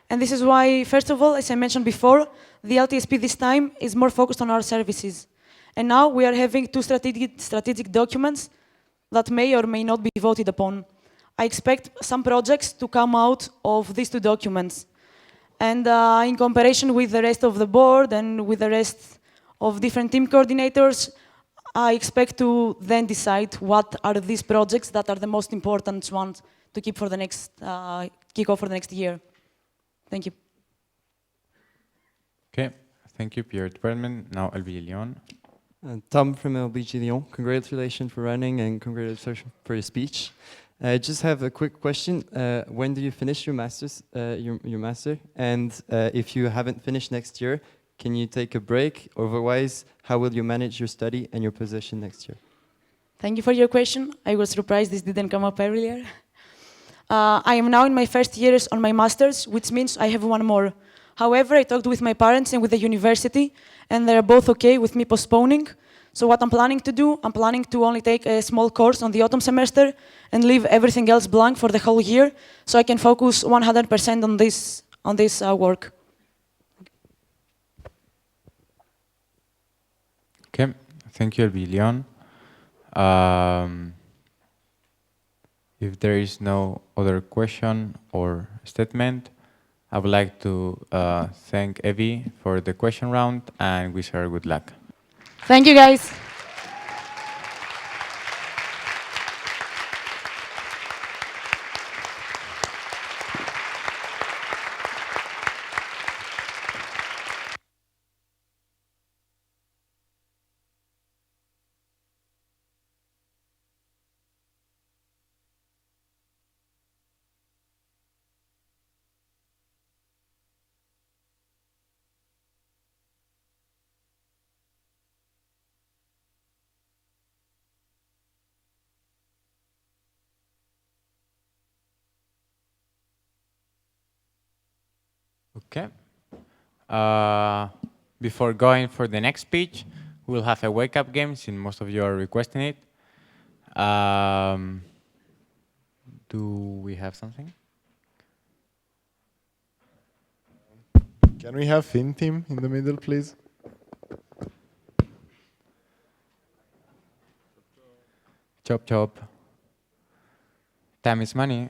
[SPEAKER 16] and this is why, first of all, as I mentioned before, the LTSP this time is more focused on our services. And now we are having 2 strategic documents that may or may not be voted upon. I expect some projects to come out of these 2 documents. And in comparison with the rest of the board and with the rest of different team coordinators, I expect to then decide what are these projects that are the most important ones to keep for the next kickoff for the next year. Thank you.
[SPEAKER 1] Okay, thank you, PR Department. Now LBG Lyon.
[SPEAKER 4] Tom from LBG Lyon. Congratulations for running and congratulations for your speech. I just have a quick question. When do you finish your master's, your master? And if you haven't finished next year, can you take a break? Otherwise, how will you manage your study and your position next year?
[SPEAKER 16] Thank you for your question. I was surprised this didn't come up earlier. I am now in my first years on my master's, which means I have 1 more. However, I talked with my parents and with the university, and they're both okay with me postponing. So what I'm planning to do, I'm planning to only take a small course on the autumn semester and leave everything else blank for the whole year, so I can focus 100% on this work.
[SPEAKER 1] Okay, thank you, Leon. If there is no other question or statement, I would like to thank Evie for the question round and wish her good luck.
[SPEAKER 16] Thank you, guys.
[SPEAKER 1] Okay. Before going for the next speech, we'll have a wake-up game, since most of you are requesting it. Do we have something?
[SPEAKER 10] Can we have Fin Team in the middle, please?
[SPEAKER 1] Chop, chop. Time is money.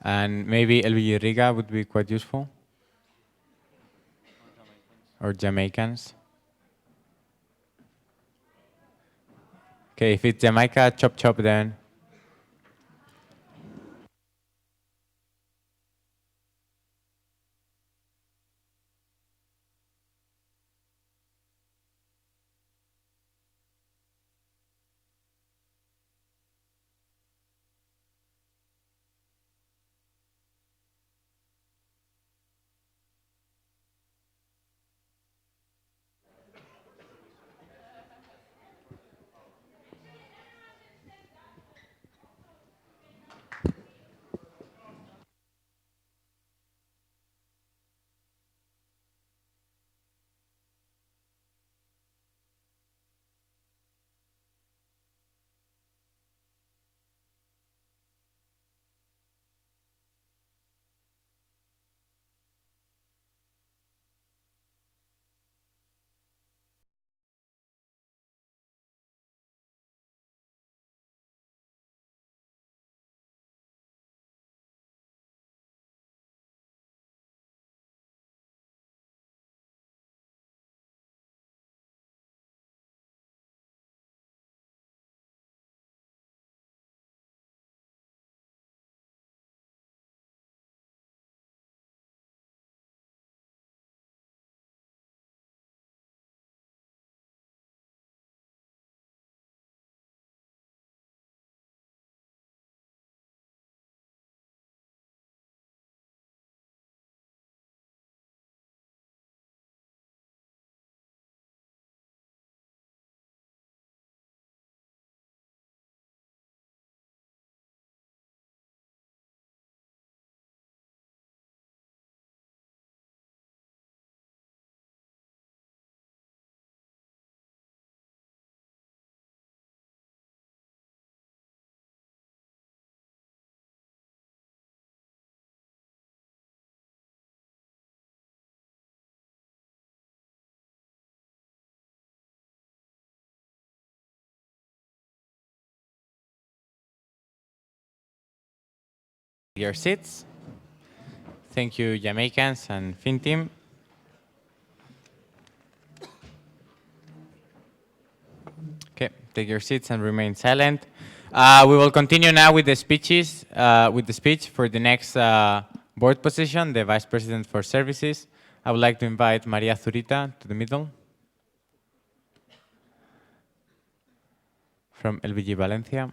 [SPEAKER 1] And maybe LBG Riga would be quite useful. Or Jamaicans. Okay, if it's Jamaica, chop chop then. Your seats. Thank you, Jamaicans and Fin Team. Okay, take your seats and remain silent. We will continue now with the speeches, with the speech for the next board position, the Vice President for Services. I would like to invite Maria Zurita to the middle. From LBG Valencia.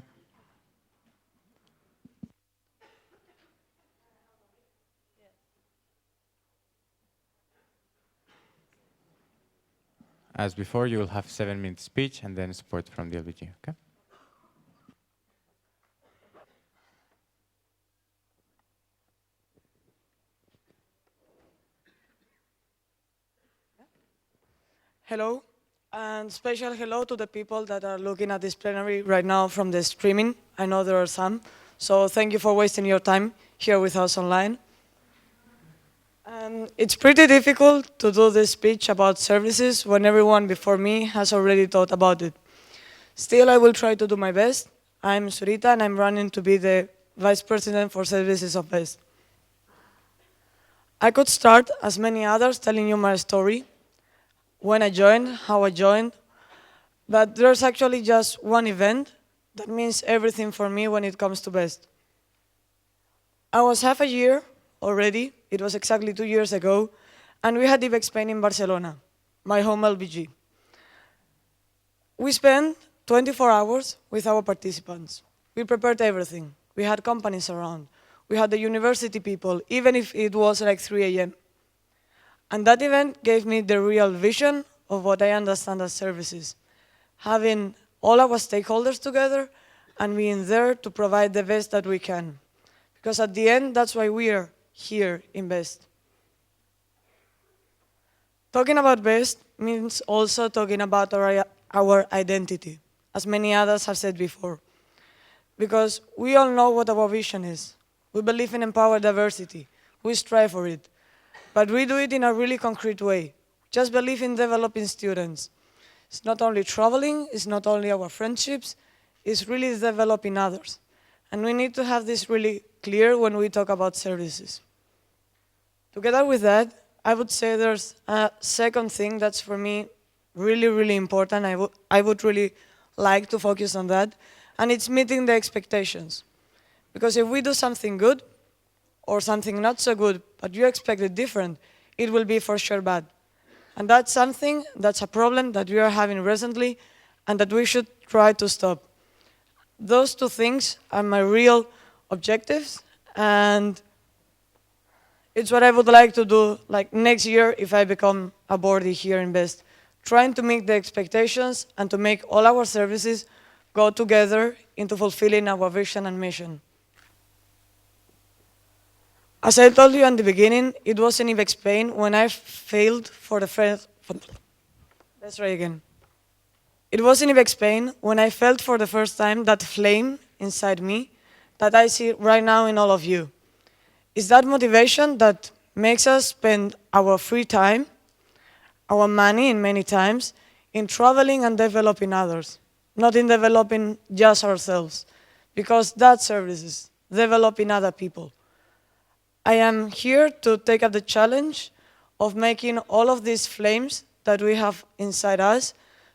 [SPEAKER 1] As before, you will have 7-minute speech and then support from the LBG, okay?
[SPEAKER 6] Hello, and special hello to the people that are looking at this plenary right now from the streaming. I know there are some, so thank you for wasting your time here with us online. It's pretty difficult to do this speech about services when everyone before me has already thought about it. Still, I will try to do my best. I'm Surita, and I'm running to be the Vice President for Services of BEST. I could start, as many others, telling you my story, when I joined, how I joined, but there's actually just one event that means everything for me when it comes to BEST. I was half a year already, it was exactly 2 years ago, and we had IBEX Spain in Barcelona, my home LBG. We spent 24 hours with our participants. We prepared everything. We had companies around. We had the university people, even if it was like 3 a.m. And that event gave me the real vision of what I understand as services. Having all our stakeholders together and being there to provide the best that we can. Because at the end, that's why we are here in BEST. Talking about BEST means also talking about our identity, as many others have said before. Because we all know what our vision is. We believe in empowered diversity. We strive for it. But we do it in a really concrete way. Just believe in developing students. It's not only traveling, it's not only our friendships, it's really developing others. And we need to have this really clear when we talk about services. Together with that, I would say there's a second thing that's for me really, really important. I would really like to focus on that, and it's meeting the expectations. Because if we do something good, or something not so good, but you expect it different, it will be for sure bad. And that's a problem that we are having recently, and that we should try to stop. Those two things are my real objectives, and it's what I would like to do like next year if I become a boardie here in BEST. Trying to meet the expectations and to make all our services go together into fulfilling our vision and mission. As I told you in the beginning, it was in IBEX Spain when I failed for the first... Let's try again. It was in IBEX Spain when I felt for the first time that flame inside me that I see right now in all of you. It's that motivation that makes us spend our free time, our money in many times, in traveling and developing others, not in developing just ourselves, because that's services, developing other people. I am here to take up the challenge of making all of these flames that we have inside us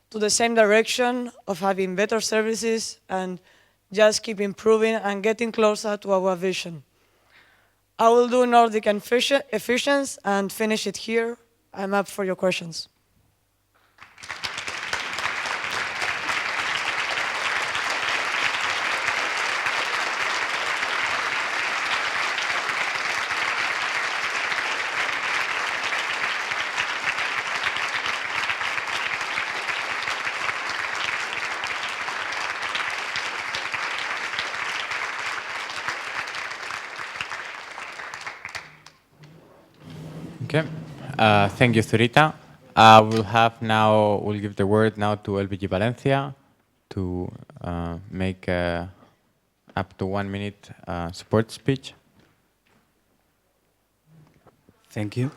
[SPEAKER 6] to the same direction of having better services and just keep improving and getting closer to our vision. I will do Nordic and efficiency and finish it here. I'm up for your questions.
[SPEAKER 1] Okay, thank you, Zurita. We'll give the word now to LBG Valencia to make up to 1 minute support speech.
[SPEAKER 7] Thank you.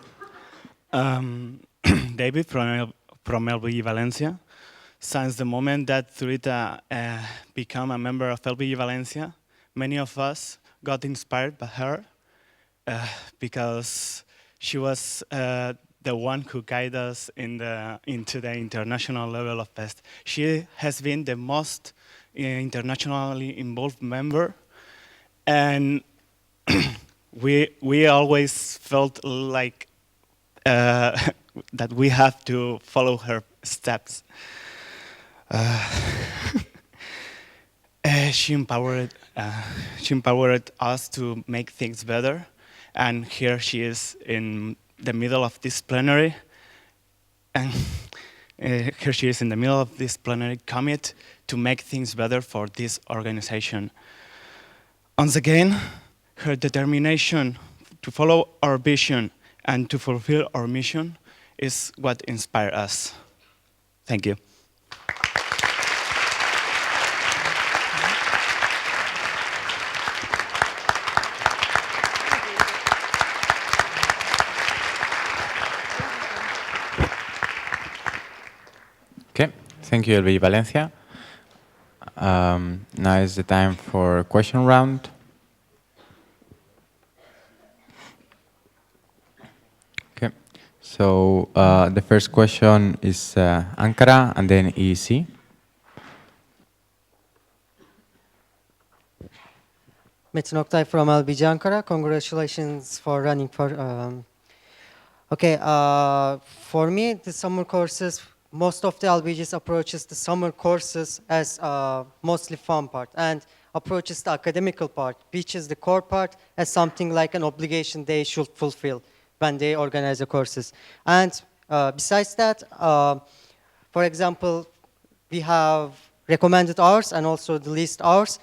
[SPEAKER 7] David from LBG Valencia. Since the moment that Zurita became a member of LBG Valencia, many of us got inspired by her because she was the one who guided us into the international level of BEST. She has been the most internationally involved member, and we always felt like that we have to follow her steps. She empowered us to make things better, and here she is in the middle of this plenary, and here she is in the middle of this plenary commit to make things better for this organization. Once again, her determination to follow our vision and to fulfill our mission is what inspires us. Thank you.
[SPEAKER 1] Okay, thank you, LBG Valencia. Now is the time for question round. Okay, so the first question is Ankara and then EEC.
[SPEAKER 8] Metin Oktay from LBG Ankara. Congratulations for running for. For me, the summer courses, most of the LBGs approaches the summer courses as mostly fun part and approaches the academical part, which is the core part, as something like an obligation they should fulfill when they organize the courses. And besides that, for example, we have recommended hours and also the least hours.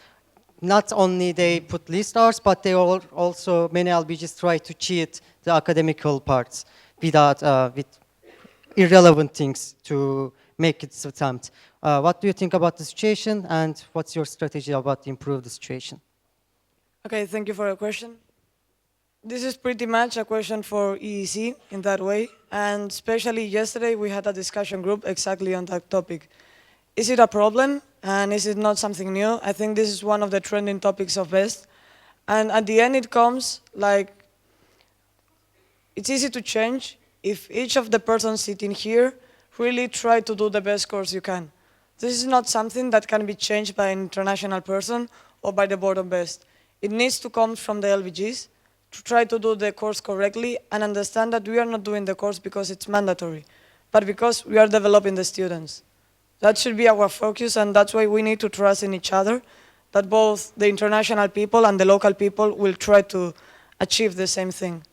[SPEAKER 8] Not only they put least hours, but they also, many LBGs try to cheat the academical parts without, with irrelevant things to make it attempt. What do you think about the situation, and what's your strategy about to improve the situation?
[SPEAKER 6] Okay, thank you for your question. This is pretty much a question for EEC in that way, and especially yesterday we had a discussion group exactly on that topic. Is it a problem, and is it not something new? I think this is one of the trending topics of BEST, and at the end it comes like, it's easy to change if each of the persons sitting here really try to do the best course you can. This is not something that can be changed by an international person or by the board of BEST. It needs to come from the LBGs to try to do the course correctly and understand that we are not doing the course because it's mandatory, but because we are developing the students. That should be our focus, and that's why we need to trust in each other, that both the international people and the local people will try to achieve the same thing.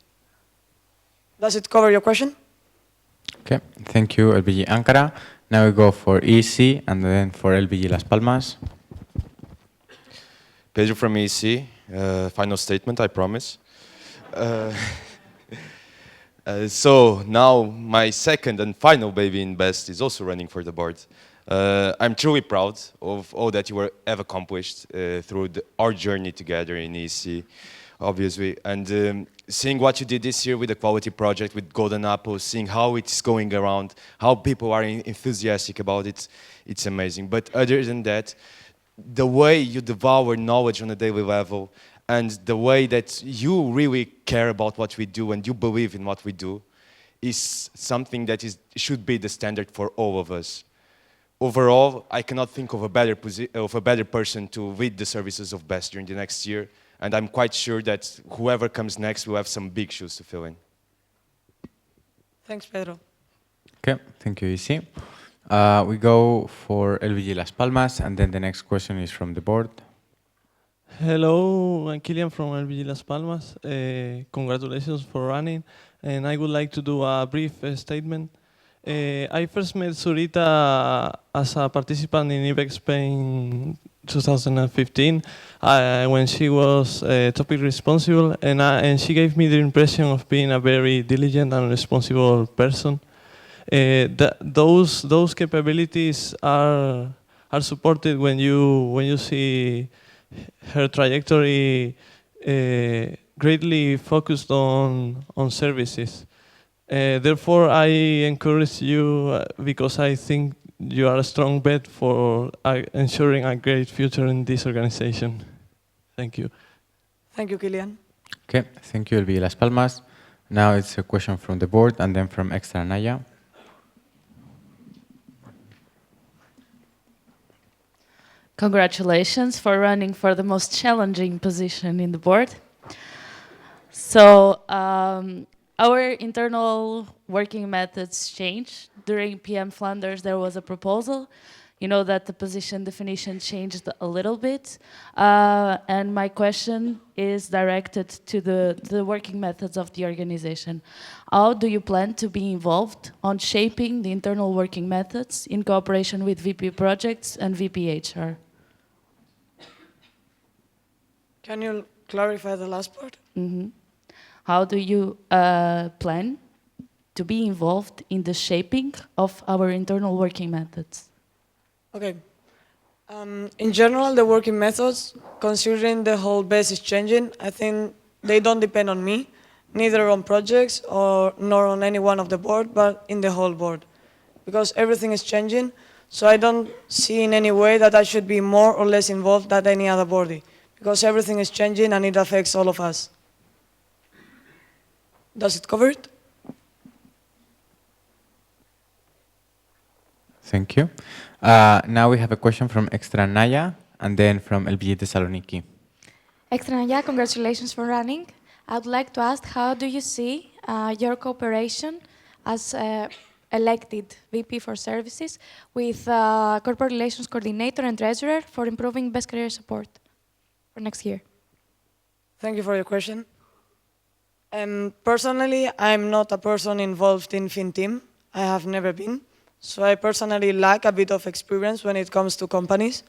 [SPEAKER 6] Does it cover your question?
[SPEAKER 1] Okay, thank you, LBG Ankara. Now we go for EEC and then for LBG Las Palmas.
[SPEAKER 23] Pedro from EEC, final statement, I promise. So now my second and final baby in BEST is also running for the board. I'm truly proud of all that you have accomplished through our journey together in EEC, obviously. And seeing what you did this year with the quality project, with Golden Apple, seeing how it's going around, how people are enthusiastic about it, it's amazing. But other than that, the way you devour knowledge on a daily level and the way that you really care about what we do and you believe in what we do is something that should be the standard for all of us. Overall, I cannot think of a better person to lead the services of BEST during the next year, and I'm quite sure that whoever comes next will have some big shoes to fill in.
[SPEAKER 6] Thanks, Pedro.
[SPEAKER 1] Okay, thank you, EC. We go for LBG Las Palmas, and then the next question is from the board.
[SPEAKER 9] Hello, I'm Kilian from LBG Las Palmas. Congratulations for running, and I would like to do a brief statement. I first met Zurita as a participant in IBEX Spain 2015 when she was topic responsible, and she gave me the impression of being a very diligent and responsible person. Those capabilities are supported when you see her trajectory greatly focused on services. Therefore, I encourage you because I think you are a strong bet for ensuring a great future in this organization. Thank you.
[SPEAKER 6] Thank you, Kilian.
[SPEAKER 1] Okay, thank you, LBG Las Palmas. Now it's a question from the board and then from Extra Naya.
[SPEAKER 22] Congratulations for running for the most challenging position in the board. So our internal working methods changed. During PM Flanders, there was a proposal You know that the position definition changed a little bit. And my question is directed to the working methods of the organization. How do you plan to be involved on shaping the internal working methods in cooperation with VP projects and VP HR?
[SPEAKER 6] Can you clarify the last part?
[SPEAKER 22] How do you plan to be involved in the shaping of our internal working methods?
[SPEAKER 6] Okay. In general, the working methods, considering the whole base is changing, I think they don't depend on me, neither on projects nor on any one of the board, but in the whole board. Because everything is changing, so I don't see in any way that I should be more or less involved than any other body. Because everything is changing and it affects all of us. Does it cover it?
[SPEAKER 1] Thank you. Now we have a question from Extra Naya and then from LBJ Thessaloniki.
[SPEAKER 11] Extra Naya, congratulations for running. I would like to ask, how do you see your cooperation as elected VP for Services with Corporate Relations Coordinator and Treasurer for improving best career support for next year?
[SPEAKER 6] Thank you for your question. Personally, I'm not a person involved in FinTeam. I have never been. So I personally lack a bit of experience when it comes to companies.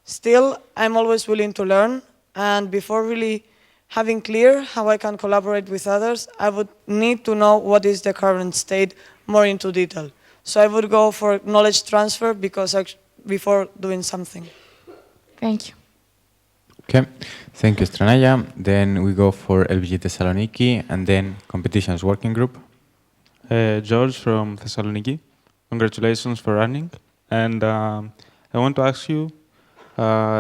[SPEAKER 6] Still, I'm always willing to learn. And before really having clear how I can collaborate with others, I would need to know what is the current state more into detail. So I would go for knowledge transfer before doing something.
[SPEAKER 11] Thank you.
[SPEAKER 1] Okay, thank you, Stranaya. Then we go for LBJ Thessaloniki and then Competitions Working Group.
[SPEAKER 12] George from Thessaloniki. Congratulations for running. And I want to ask you,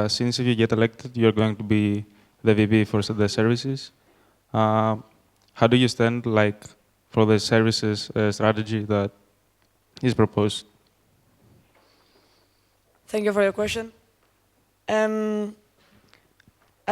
[SPEAKER 12] since if you get elected, you're going to be the VP for the services. How do you stand for the services strategy that is proposed?
[SPEAKER 6] Thank you for your question. I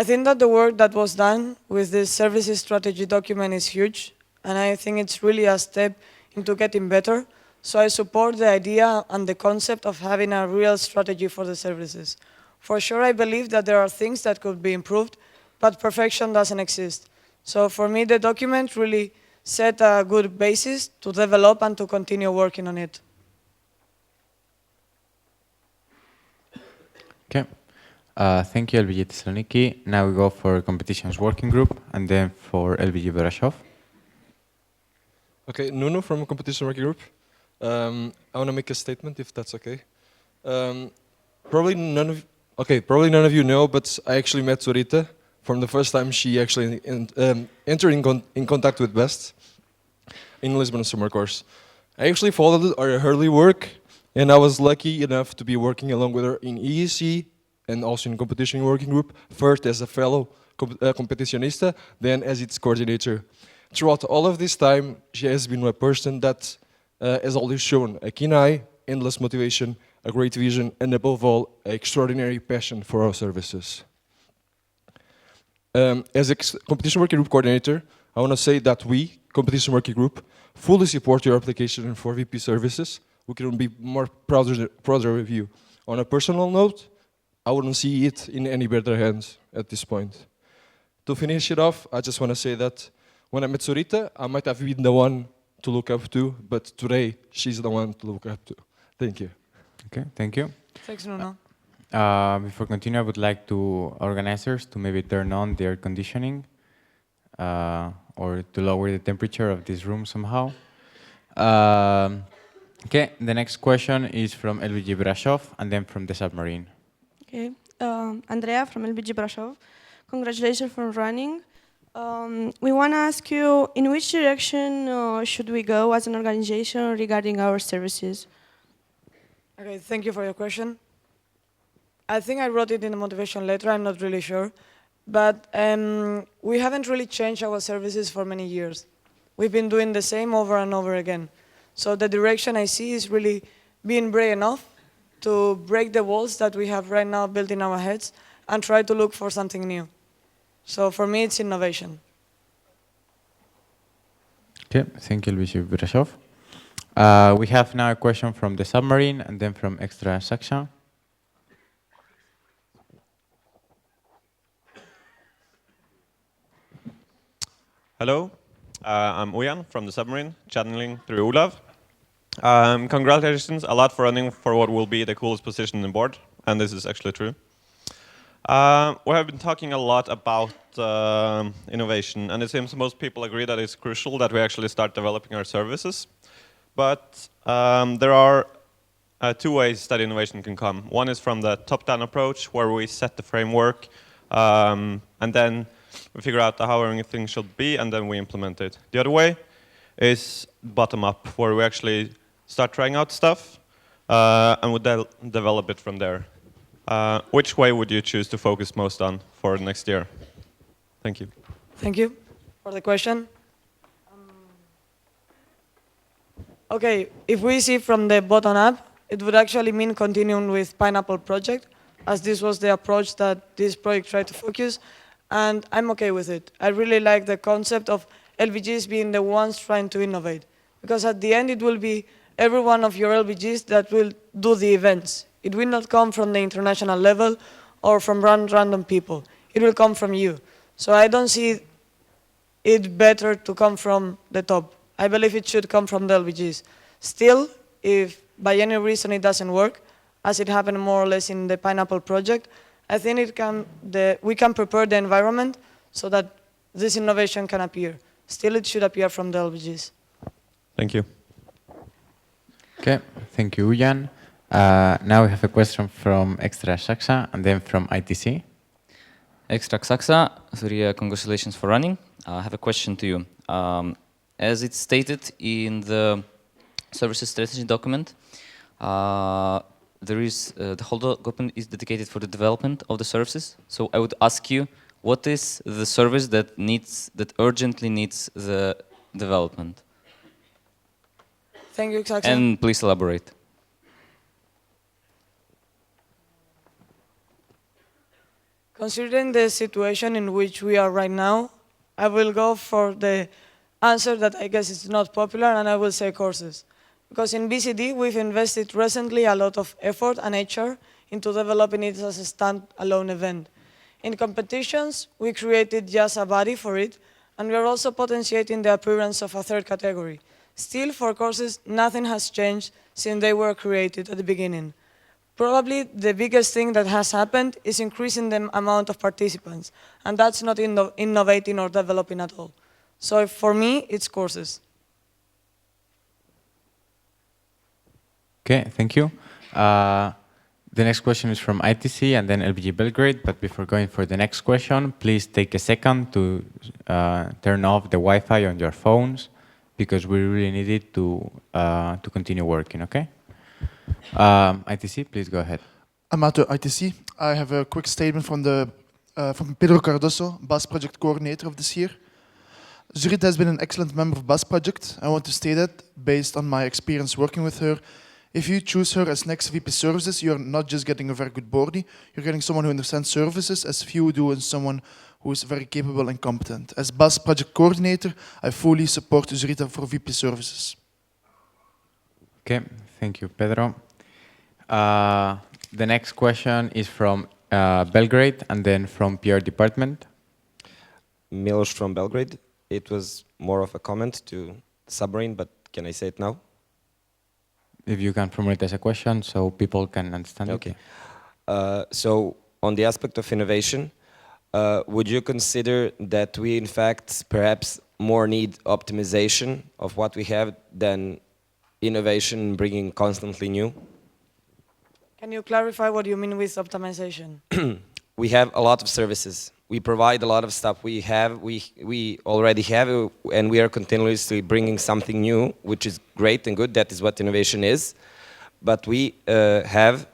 [SPEAKER 6] think that the work that was done with this services strategy document is huge, and I think it's really a step into getting better. So I support the idea and the concept of having a real strategy for the services. For sure, I believe that there are things that could be improved, but perfection doesn't exist. So for me, the document really set a good basis to develop and to continue working on it.
[SPEAKER 1] Okay. Thank you, LBJ Thessaloniki. Now we go for Competitions Working Group and then for LBJ Berashov.
[SPEAKER 14] Okay, Nuno from Competition Working Group. I want to make a statement, if that's okay. Probably none of you know, but I actually met Zorita from the first time she actually entered in contact with Best in Lisbon summer course. I actually followed her early work, and I was lucky enough to be working along with her in EEC and also in Competition Working Group, first as a fellow competitionista, then as its coordinator. Throughout all of this time, she has been a person that has always shown a keen eye, endless motivation, a great vision, and above all, an extraordinary passion for our services. As a Competition Working Group coordinator, I want to say that we, Competition Working Group, fully support your application for VP services. We couldn't be more prouder of you. On a personal note, I wouldn't see it in any better hands at this point. To finish it off, I just want to say that when I met Zorita, I might have been the one to look up to, but today she's the one to look up to. Thank you.
[SPEAKER 1] Okay, thank you.
[SPEAKER 6] Thanks, Nuno.
[SPEAKER 1] Before continuing, I would like to organizers to maybe turn on the air conditioning or to lower the temperature of this room somehow. Okay, the next question is from LBJ Brashov and then from the submarine.
[SPEAKER 24] Okay, Andrea from LBJ Brashov. Congratulations for running. We want to ask you, in which direction should we go as an organization regarding our services?
[SPEAKER 6] Okay, thank you for your question. I think I wrote it in the motivation letter, I'm not really sure. But we haven't really changed our services for many years. We've been doing the same over and over again. So the direction I see is really being brave enough to break the walls that we have right now built in our heads and try to look for something new. So for me, it's innovation.
[SPEAKER 1] Okay, thank you, LBJ Brashov. We have now a question from the submarine and then from extra section.
[SPEAKER 13] Hello, I'm Ujan from the submarine, channeling through Olav. Congratulations a lot for running for what will be the coolest position on board, and this is actually true. We have been talking a lot about innovation, and it seems most people agree that it's crucial that we actually start developing our services. But there are two ways that innovation can come. One is from the top-down approach, where we set the framework, and then we figure out how everything should be, and then we implement it. The other way is bottom-up, where we actually start trying out stuff, and we develop it from there. Which way would you choose to focus most on for next year? Thank you.
[SPEAKER 6] Thank you for the question. Okay, if we see from the bottom up, it would actually mean continuing with Pineapple project, as this was the approach that this project tried to focus, and I'm okay with it. I really like the concept of LVGs being the ones trying to innovate, because at the end it will be every one of your LVGs that will do the events. It will not come from the international level or from random people. It will come from you. So I don't see it better to come from the top. I believe it should come from the LVGs. Still, if by any reason it doesn't work, as it happened more or less in the Pineapple project, I think we can prepare the environment so that this innovation can appear. Still, it should appear from the LVGs.
[SPEAKER 13] Thank you.
[SPEAKER 1] Okay, thank you, Jan. Now we have a question from Extra Saksa and then from ITC.
[SPEAKER 15] Extra Saksa, Surya, congratulations for running. I have a question to you. As it's stated in the services strategy document, there is the whole document is dedicated for the development of the services. So I would ask you, what is the service that urgently needs the development?
[SPEAKER 6] Thank you, Saksa.
[SPEAKER 15] And please elaborate.
[SPEAKER 6] Considering the situation in which we are right now, I will go for the answer that I guess is not popular, and I will say courses. Because in BCD, we've invested recently a lot of effort and HR into developing it as a stand-alone event. In competitions, we created just a body for it, and we are also potentiating the appearance of a third category. Still, for courses, nothing has changed since they were created at the beginning. Probably the biggest thing that has happened is increasing the amount of participants, and that's not innovating or developing at all. So for me, it's courses.
[SPEAKER 1] Okay, thank you. The next question is from ITC and then LBG Belgrade, but before going for the next question, please take a second to turn off the Wi-Fi on your phones, because we really need it to continue working, okay? ITC, please go ahead.
[SPEAKER 18] Amato ITC. I have a quick statement from Pedro Cardoso, BUS Project Coordinator of this year. Zurita has been an excellent member of BUS Project. I want to state that, based on my experience working with her, if you choose her as next VP Services, you're not just getting a very good body, you're getting someone who understands services as few do and someone who is very capable and competent. As BUS Project Coordinator, I fully support Zurita for VP Services.
[SPEAKER 1] Okay, thank you, Pedro. The next question is from Belgrade and then from PR Department.
[SPEAKER 21] Milos from Belgrade. It was more of a comment to Submarine, but can I say it now?
[SPEAKER 1] If you can formulate as a question so people can understand
[SPEAKER 21] it. So on the aspect of innovation, would you consider that we in fact perhaps more need optimization of what we have than innovation bringing constantly new?
[SPEAKER 6] Can you clarify what you mean with optimization?
[SPEAKER 21] We have a lot of services. We provide a lot of stuff. We already have, and we are continuously bringing something new, which is great and good. That is what innovation is. But we have,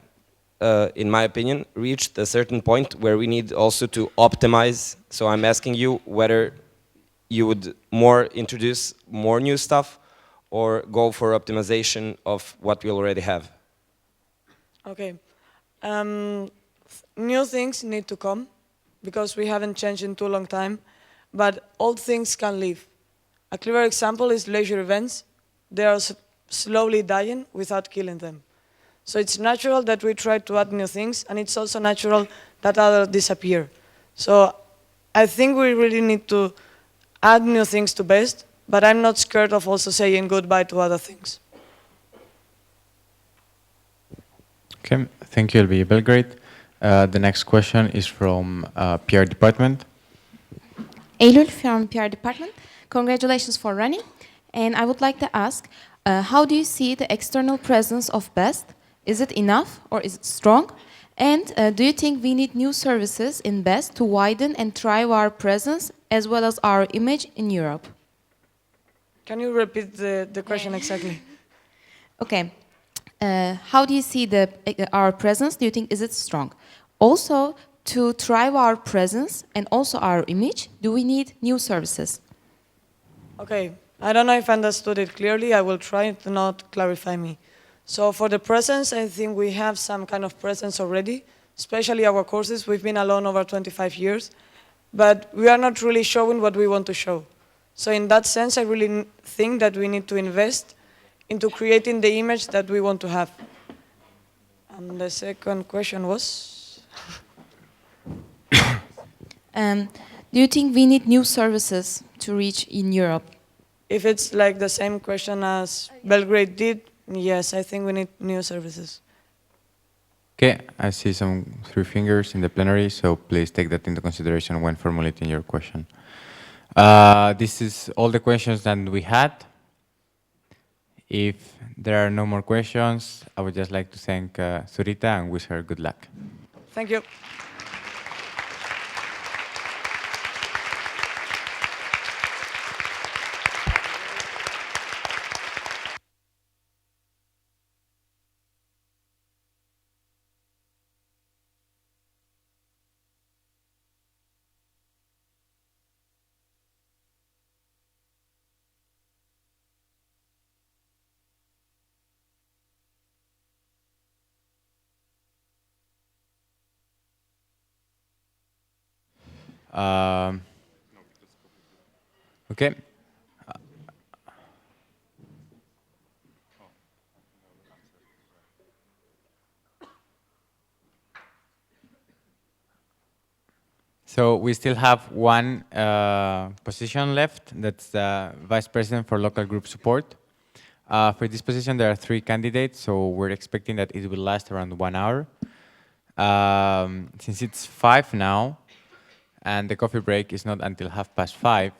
[SPEAKER 21] in my opinion, reached a certain point where we need also to optimize. So I'm asking you whether you would more introduce more new stuff or go for optimization of what we already have.
[SPEAKER 6] Okay. New things need to come, because we haven't changed in too long time, but old things can leave. A clear example is leisure events. They are slowly dying without killing them. So it's natural that we try to add new things, and it's also natural that others disappear. So I think we really need to add new things to BEST, but I'm not scared of also saying goodbye to other things.
[SPEAKER 1] Okay, thank you, LB Belgrade. The next question is from PR department.
[SPEAKER 2] Eylül from PR department. Congratulations for running. And I would like to ask, how do you see the external presence of BEST? Is it enough or is it strong? And do you think we need new services in BEST to widen and thrive our presence as well as our image in Europe?
[SPEAKER 6] Can you repeat the question exactly?
[SPEAKER 2] Okay. How do you see our presence? Do you think is it strong? Also, to thrive our presence and also our image, do we need new services?
[SPEAKER 6] Okay, I don't know if I understood it clearly. I will try to not clarify me. So for the presence, I think we have some kind of presence already, especially our courses. We've been alone over 25 years, but we are not really showing what we want to show. So in that sense, I really think that we need to invest into creating the image that we want to have. And the second question was?
[SPEAKER 2] Do you think we need new services to reach in Europe?
[SPEAKER 6] If it's like the same question as Belgrade did, yes, I think we need new services.
[SPEAKER 1] Okay, I see some 3 fingers in the plenary, so please take that into consideration when formulating your question. This is all the questions that we had. If there are no more questions, I would just like to thank Zurita and wish her good luck.
[SPEAKER 6] Thank you.
[SPEAKER 1] Okay. So we still have one position left. That's the Vice President for Local Group Support. For this position, there are 3 candidates, so we're expecting that it will last around 1 hour. Since it's 5 now, and the coffee break is not until 5:30,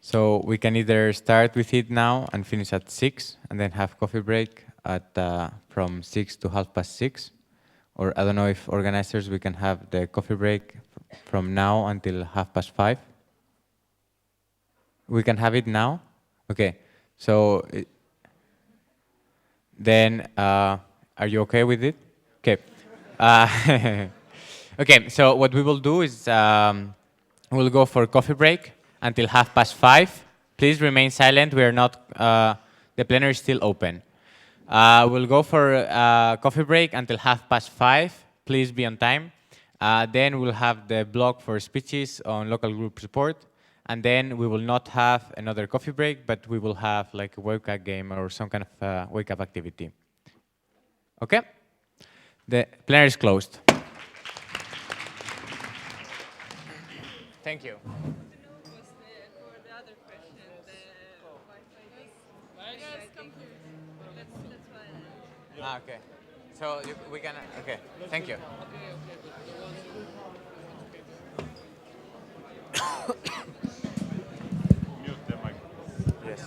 [SPEAKER 1] so we can either start with it now and finish at 6, and then have coffee break at from 6 to 6:30. Or I don't know if organizers, we can have the coffee break from now until 5:30. We can have it now? Okay. So then, are you okay with it? Okay. Okay, so what we will do is we'll go for coffee break until 5:30. Please remain silent. We are not, the plenary is still open. We'll go for coffee break until 5:30. Please be on time. Then we'll have the block for speeches on local group support. And then we will not have another coffee break, but we will have like a wake-up game or some kind of wake-up activity. Okay? The plenary is closed. Thank you. Okay. So we can, okay. Thank you. Yes.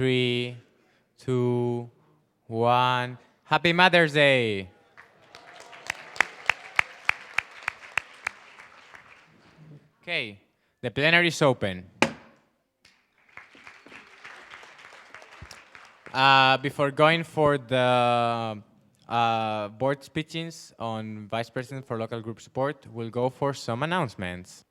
[SPEAKER 1] 3, 2, 1. Happy Mother's Day! Okay, the plenary is open. Before going for the board speeches on Vice President for Local Group Support, we'll go for some announcements.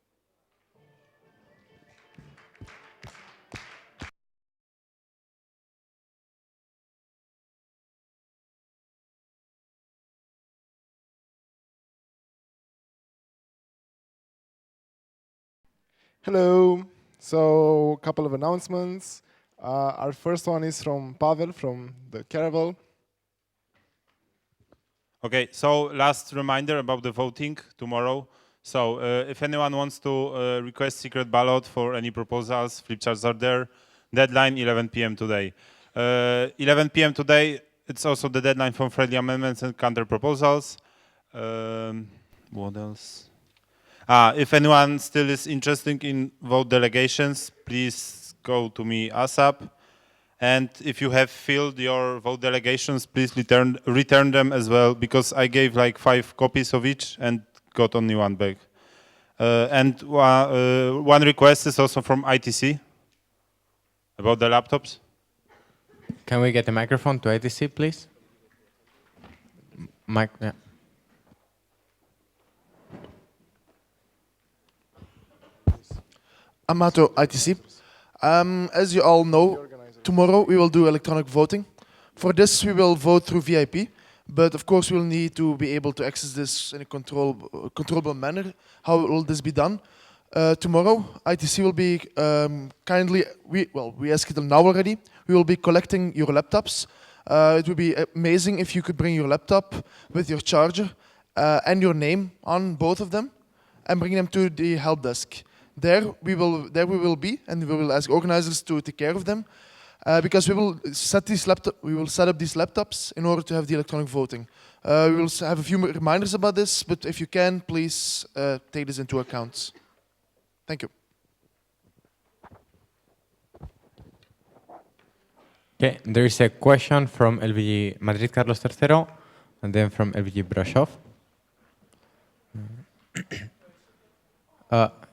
[SPEAKER 10] Hello. So, a couple of announcements. Our first one is from Pavel from the Caravel.
[SPEAKER 3] Okay, so last reminder about the voting tomorrow. So if anyone wants to request secret ballot for any proposals, flip charts are there. Deadline 11 p.m. today. 11 p.m. today, it's also the deadline for friendly amendments and counter proposals. What else? If anyone still is interested in vote delegations, please go to me ASAP. And if you have filled your vote delegations, please return them as well, because I gave like 5 copies of each and got only 1 back. And one request is also from ITC about the laptops.
[SPEAKER 1] Can we get the microphone to ITC, please? Yeah.
[SPEAKER 18] Amato, ITC. As you all know, tomorrow we will do electronic voting. For this, we will vote through VIP, but of course we'll need to be able to access this in a controllable manner. How will this be done? Tomorrow, ITC will be we ask it now already. We will be collecting your laptops. It would be amazing if you could bring your laptop with your charger and your name on both of them and bring them to the help desk. There we will be, and we will ask organizers to take care of them, because we will set up these laptops in order to have the electronic voting. We will have a few reminders about this, but if you can, please take this into account. Thank you.
[SPEAKER 1] Okay, there is a question from LBG Madrid Carlos III, and then from LBG Brashov.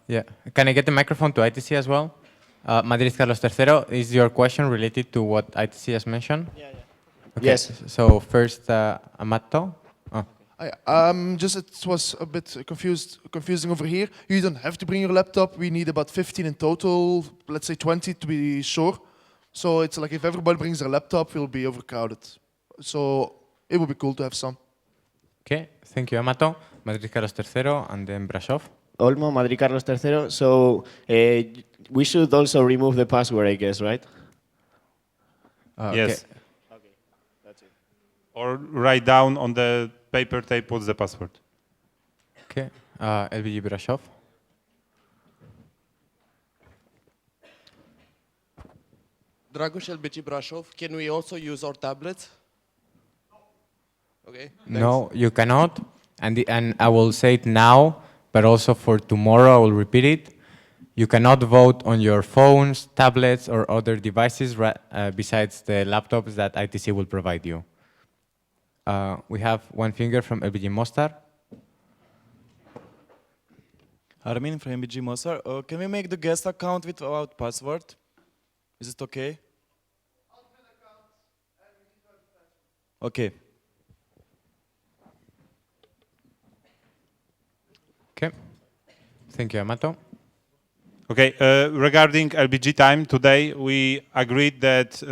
[SPEAKER 1] Yeah, can I get the microphone to ITC as well? Madrid Carlos III, is your question related to what ITC has mentioned?
[SPEAKER 5] Yeah.
[SPEAKER 1] Okay.
[SPEAKER 5] Yes.
[SPEAKER 1] So first, Amato. Oh.
[SPEAKER 18] It was a bit confusing over here. You don't have to bring your laptop. We need about 15 in total, let's say 20 to be sure. So it's like if everybody brings their laptop, we'll be overcrowded. So it would be cool to have some.
[SPEAKER 1] Okay, thank you, Amato. Madrid Carlos III, and then Brashov.
[SPEAKER 5] Olmo, Madrid Carlos III. So we should also remove the password, I guess, right?
[SPEAKER 3] Yes.
[SPEAKER 5] Okay, that's it.
[SPEAKER 3] Or write down on the paper tape what's the password.
[SPEAKER 1] Okay, LBG Brashov.
[SPEAKER 17] Dragoș LBG Brashov, can we also use our tablets? Okay.
[SPEAKER 1] No, you cannot. And I will say it now, but also for tomorrow I will repeat it. You cannot vote on your phones, tablets, or other devices besides the laptops that ITC will provide you. We have one finger from LBG Mostar.
[SPEAKER 20] Armin from MBG Mostar. Can we make the guest account without password? Is it okay? Okay.
[SPEAKER 1] Okay. Thank you, Amato.
[SPEAKER 3] Okay, regarding LBG time, today we agreed that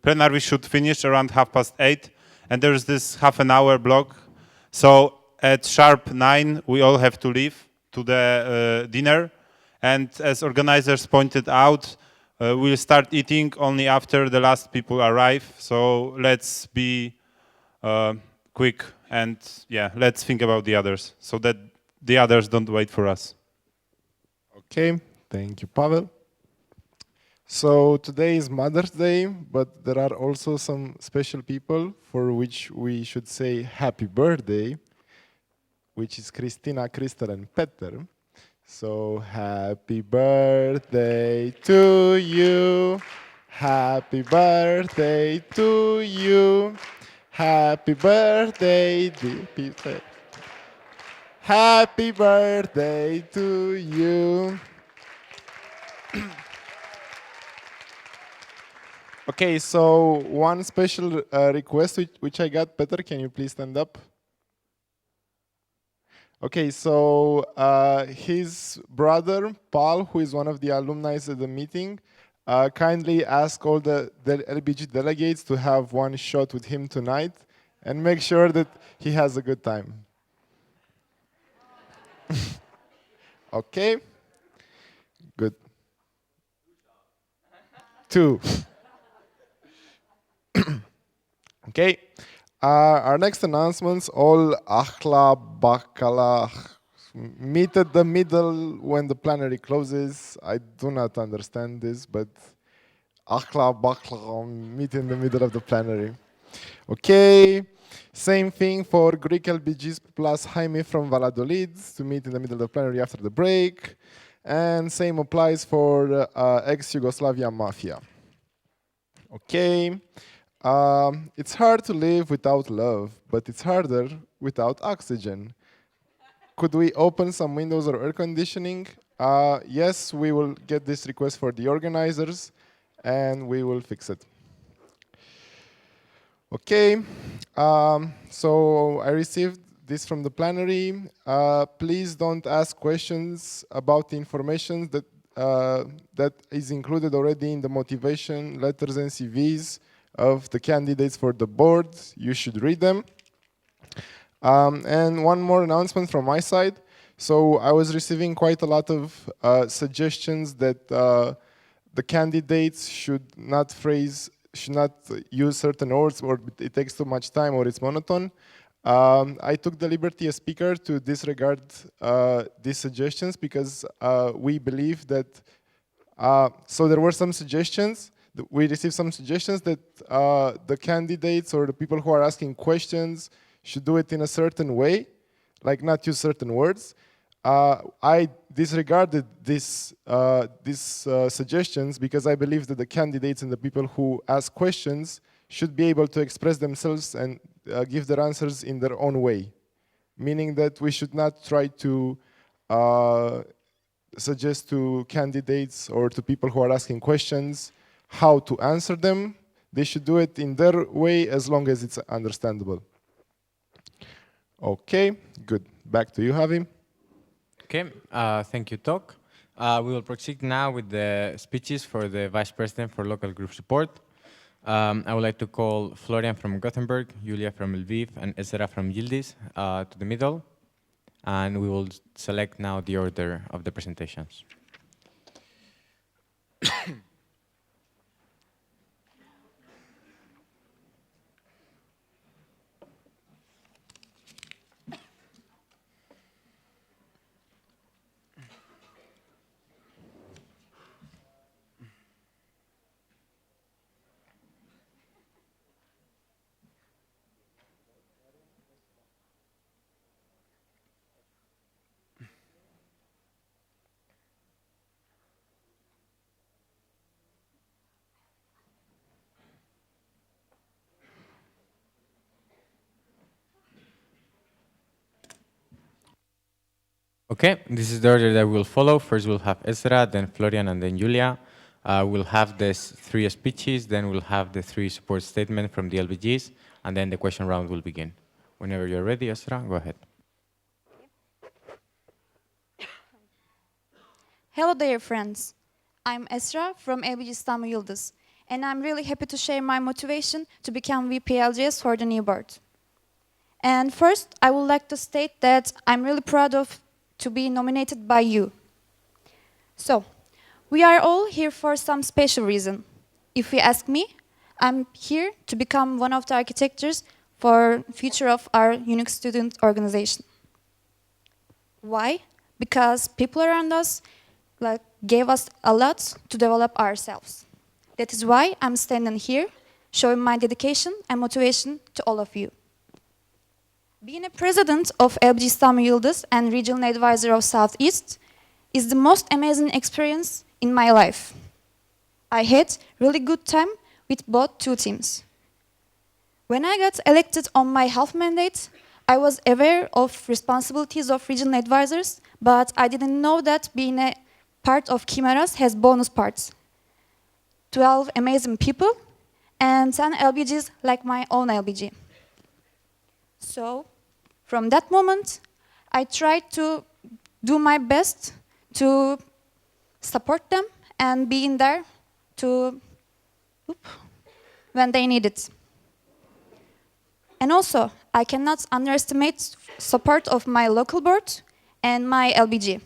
[SPEAKER 3] plenary should finish around 8:30, and there is this half an hour block. So at sharp 9, we all have to leave to the dinner. And as organizers pointed out, we'll start eating only after the last people arrive. So let's be quick and let's think about the others so that the others don't wait for us.
[SPEAKER 10] Okay, thank you, Pavel. So today is Mother's Day, but there are also some special people for which we should say happy birthday, which is Christina, Crystal, and Peter. So happy birthday to you. Happy birthday to you. Happy birthday, dear Peter. Happy birthday to you. Okay, so one special request which I got. Peter, can you please stand up? Okay, so his brother, Paul, who is one of the alumni at the meeting, kindly asked all the LBG delegates to have one shot with him tonight and make sure that he has a good time. Okay? Good. 2. Okay. Our next announcements, all Akhla Bakala, meet at the middle when the plenary closes. I do not understand this, but Akhla Bakla, meet in the middle of the plenary. Okay. Same thing for Greek LBGs plus Jaime from Valladolid to meet in the middle of the plenary after the break. And same applies for ex-Yugoslavia Mafia. Okay. It's hard to live without love, but it's harder without oxygen. Could we open some windows or air conditioning? Yes, we will get this request for the organizers, and we will fix it. Okay, so I received this from the plenary. Please don't ask questions about the information that is included already in the motivation letters and CVs of the candidates for the board. You should read them. And one more announcement from my side. So I was receiving quite a lot of suggestions that the candidates should not use certain words, or it takes too much time, or it's monotone. I took the liberty as speaker to disregard these suggestions because we believe that, so there were some suggestions, we received some suggestions that the candidates or the people who are asking questions should do it in a certain way, like not use certain words. I disregarded these suggestions because I believe that the candidates and the people who ask questions should be able to express themselves and give their answers in their own way. Meaning that we should not try to suggest to candidates or to people who are asking questions how to answer them. They should do it in their way as long as it's understandable. Okay, good. Back to you, Javi.
[SPEAKER 1] Okay, thank you, Tok. We will proceed now with the speeches for the Vice President for Local Group Support. I would like to call Florian from Gothenburg, Julia from Lviv, and Ezra from Yildiz to the middle. And we will select now the order of the presentations. Okay, this is the order that we'll follow. First we'll have Ezra, then Florian, and then Julia. We'll have these 3 speeches, then we'll have the 3 support statements from the LBGs, and then the question round will begin. Whenever you're ready, Ezra, go ahead.
[SPEAKER 4] Hello dear friends. I'm Esra from LBG İstanbul Yıldız, and I'm really happy to share my motivation to become VP LGS for the new board. And first, I would like to state that I'm really proud of to be nominated by you. So, we are all here for some special reason. If you ask me, I'm here to become one of the architects for future of our unique student organization. Why? Because people around us gave us a lot to develop ourselves. That is why I'm standing here, showing my dedication and motivation to all of you. Being a president of LBG İstanbul Yıldız and regional advisor of Southeast is the most amazing experience in my life. I had really good time with both two teams. When I got elected on my half mandate, I was aware of responsibilities of regional advisors, but I didn't know that being a part of Chimeras has bonus parts. 12 amazing people and 10 LBGs like my own LBG. So, from that moment, I tried to do my best to support them and be in there to when they need it. And also, I cannot underestimate support of my local board and my LBG.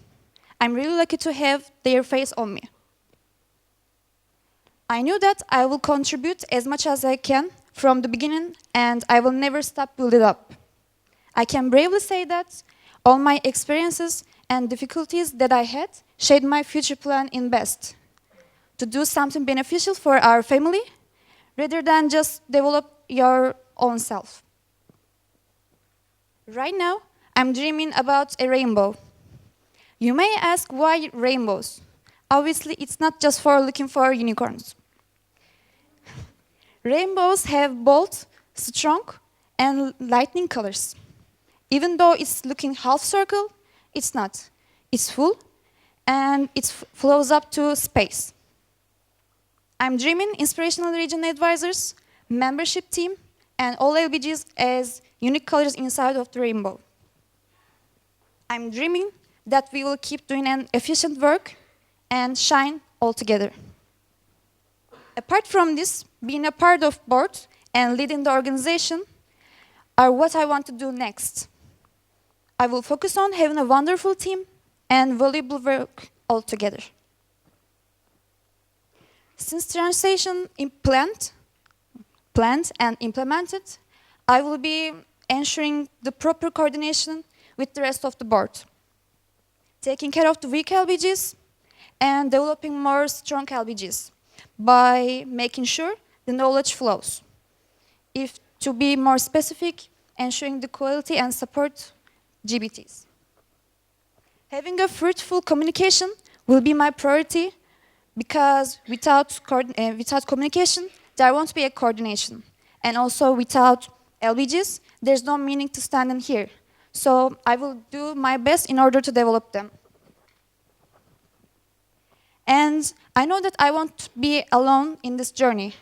[SPEAKER 4] I'm really lucky to have their face on me. I knew that I will contribute as much as I can from the beginning, and I will never stop building up. I can bravely say that all my experiences and difficulties that I had shaped my future plan in best. To do something beneficial for our family, rather than just develop your own self. Right now, I'm dreaming about a rainbow. You may ask why rainbows? Obviously, it's not just for looking for unicorns. Rainbows have bold, strong, and lightning colors. Even though it's looking half circle, it's not. It's full, and it flows up to space. I'm dreaming inspirational region advisors, membership team, and all LBGs as unique colors inside of the rainbow. I'm dreaming that we will keep doing an efficient work and shine all together. Apart from this, being a part of board and leading the organization are what I want to do next. I will focus on having a wonderful team and valuable work all together. Since translation planned and implemented, I will be ensuring the proper coordination with the rest of the board, taking care of the weak LBGs and developing more strong LBGs by making sure the knowledge flows. If to be more specific, ensuring the quality and support GBTs. Having a fruitful communication will be my priority because without communication, there won't be a coordination. And also without LBGs, there's no meaning to stand in here. So I will do my best in order to develop them. And I know that I won't be alone in this journey.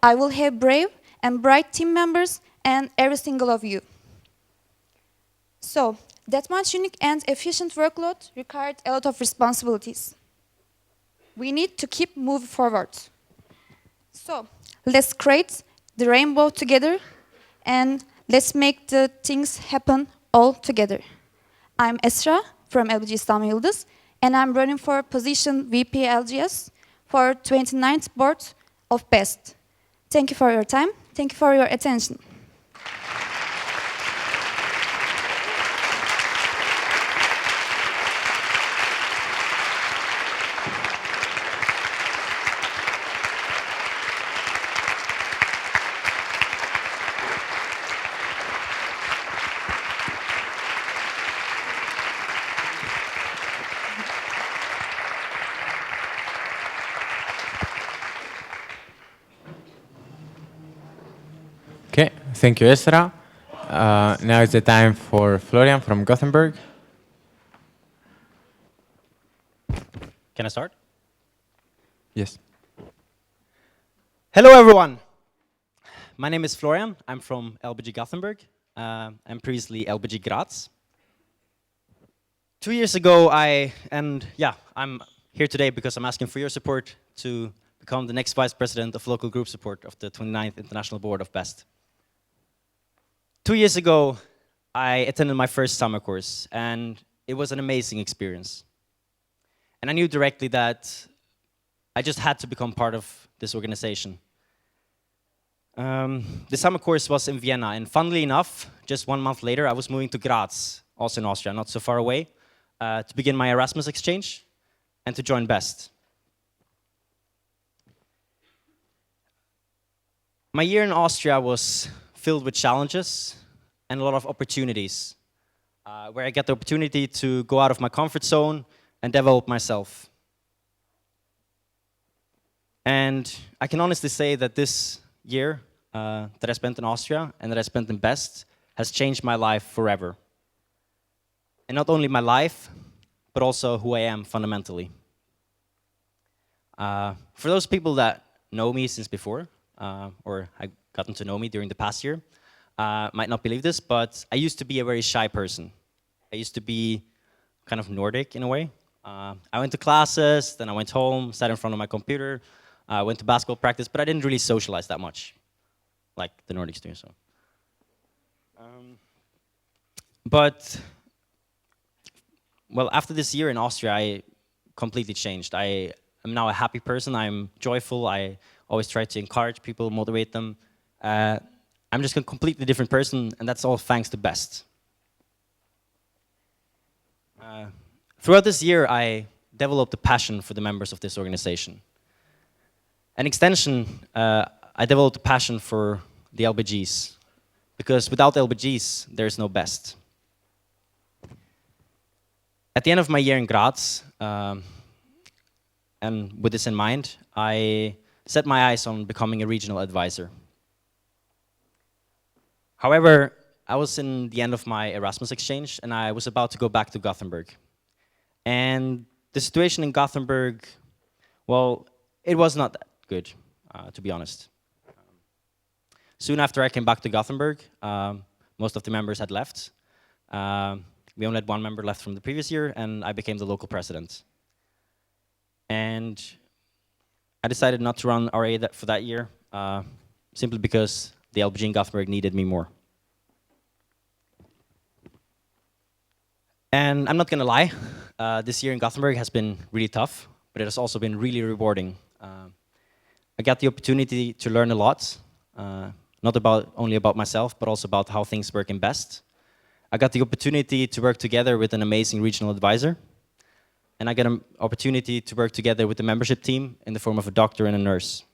[SPEAKER 4] I will have brave and bright team members and every single of you. So, that much unique and efficient workload required a lot of responsibilities. We need to keep moving forward. So, let's create the rainbow together and let's make the things happen all together. I'm Esra from LBG İstanbul Yıldız and I'm running for position VP LGS for 29th board of BEST. Thank you for your time. Thank you for your attention.
[SPEAKER 1] Okay, thank you, Esra. Now is the time for Florian from Gothenburg.
[SPEAKER 7] Can I start?
[SPEAKER 1] Yes.
[SPEAKER 7] Hello, everyone. My name is Florian. I'm from LBG Gothenburg. I'm previously LBG Graz. 2 years ago, I'm here today because I'm asking for your support to become the next vice president of local group support of the 29th International Board of BEST. 2 years ago, I attended my first summer course, and it was an amazing experience. And I knew directly that I just had to become part of this organization. The summer course was in Vienna, and funnily enough, just 1 month later, I was moving to Graz, also in Austria, not so far away, to begin my Erasmus exchange and to join BEST. My year in Austria was filled with challenges and a lot of opportunities, where I get the opportunity to go out of my comfort zone and develop myself. And I can honestly say that this year that I spent in Austria and that I spent in BEST has changed my life forever. And not only my life, but also who I am fundamentally. For those people that know me since before, or have gotten to know me during the past year, might not believe this, but I used to be a very shy person. I used to be kind of Nordic in a way. I went to classes, then I went home, sat in front of my computer, went to basketball practice, but I didn't really socialize that much, like the Nordics do. So, but well, after this year in Austria, I completely changed. I am now a happy person. I'm joyful. I always try to encourage people, motivate them. I'm just a completely different person, and that's all thanks to BEST. Throughout this year, I developed a passion for the members of this organization. An extension, I developed a passion for the LBGs, because without LBGs, there's no BEST. At the end of my year in Graz, and with this in mind, I set my eyes on becoming a regional advisor. However, I was in the end of my Erasmus exchange, and I was about to go back to Gothenburg. And the situation in Gothenburg, well, it was not that good, to be honest. Soon after I came back to Gothenburg, most of the members had left. We only had one member left from the previous year, and I became the local president. And I decided not to run RA for that year, simply because the LBG in Gothenburg needed me more. And I'm not gonna lie, this year in Gothenburg has been really tough, but it has also been really rewarding. I got the opportunity to learn a lot, not only about myself, but also about how things work in BEST. I got the opportunity to work together with an amazing regional advisor, and I got an opportunity to work together with the membership team in the form of a doctor and a nurse.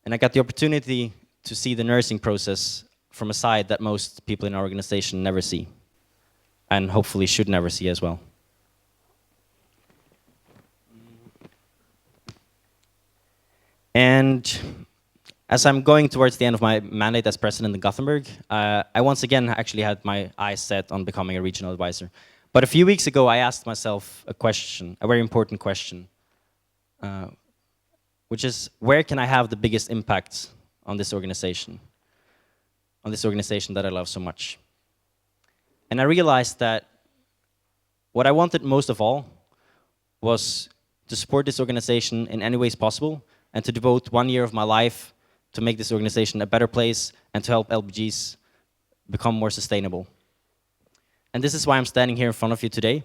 [SPEAKER 7] And I got the opportunity to see the nursing process from a side that most people in our organization never see, and hopefully should never see as well. And as I'm going towards the end of my mandate as president in Gothenburg, I once again actually had my eyes set on becoming a regional advisor. But a few weeks ago, I asked myself a question, a very important question, which is, where can I have the biggest impact on this organization that I love so much? And I realized that what I wanted most of all was to support this organization in any ways possible, and to devote 1 year of my life to make this organization a better place and to help LBGs become more sustainable. And this is why I'm standing here in front of you today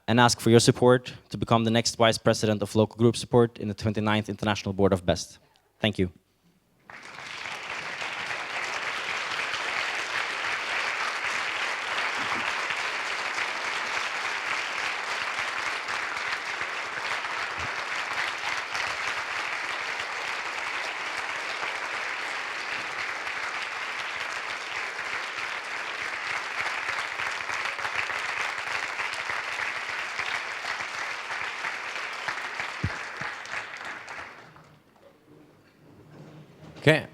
[SPEAKER 7] and ask for your support to become the next Vice President of Local Group Support in the 29th International Board of BEST. Thank you.
[SPEAKER 1] Okay,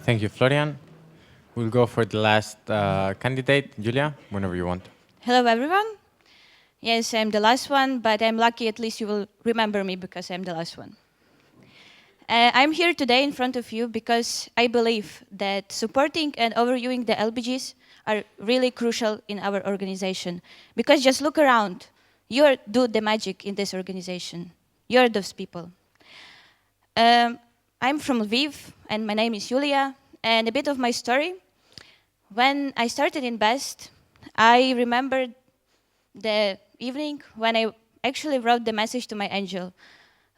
[SPEAKER 1] thank you, Florian. We'll go for the last candidate, Julia, whenever you want.
[SPEAKER 8] Hello, everyone. Yes, I'm the last one, but I'm lucky at least you will remember me because I'm the last one. I'm here today in front of you because I believe that supporting and overviewing the LBGs are really crucial in our organization. Because just look around, you do the magic in this organization. You're those people. I'm from Lviv, and my name is Julia, and a bit of my story. When I started in BEST, I remembered the evening when I actually wrote the message to my angel,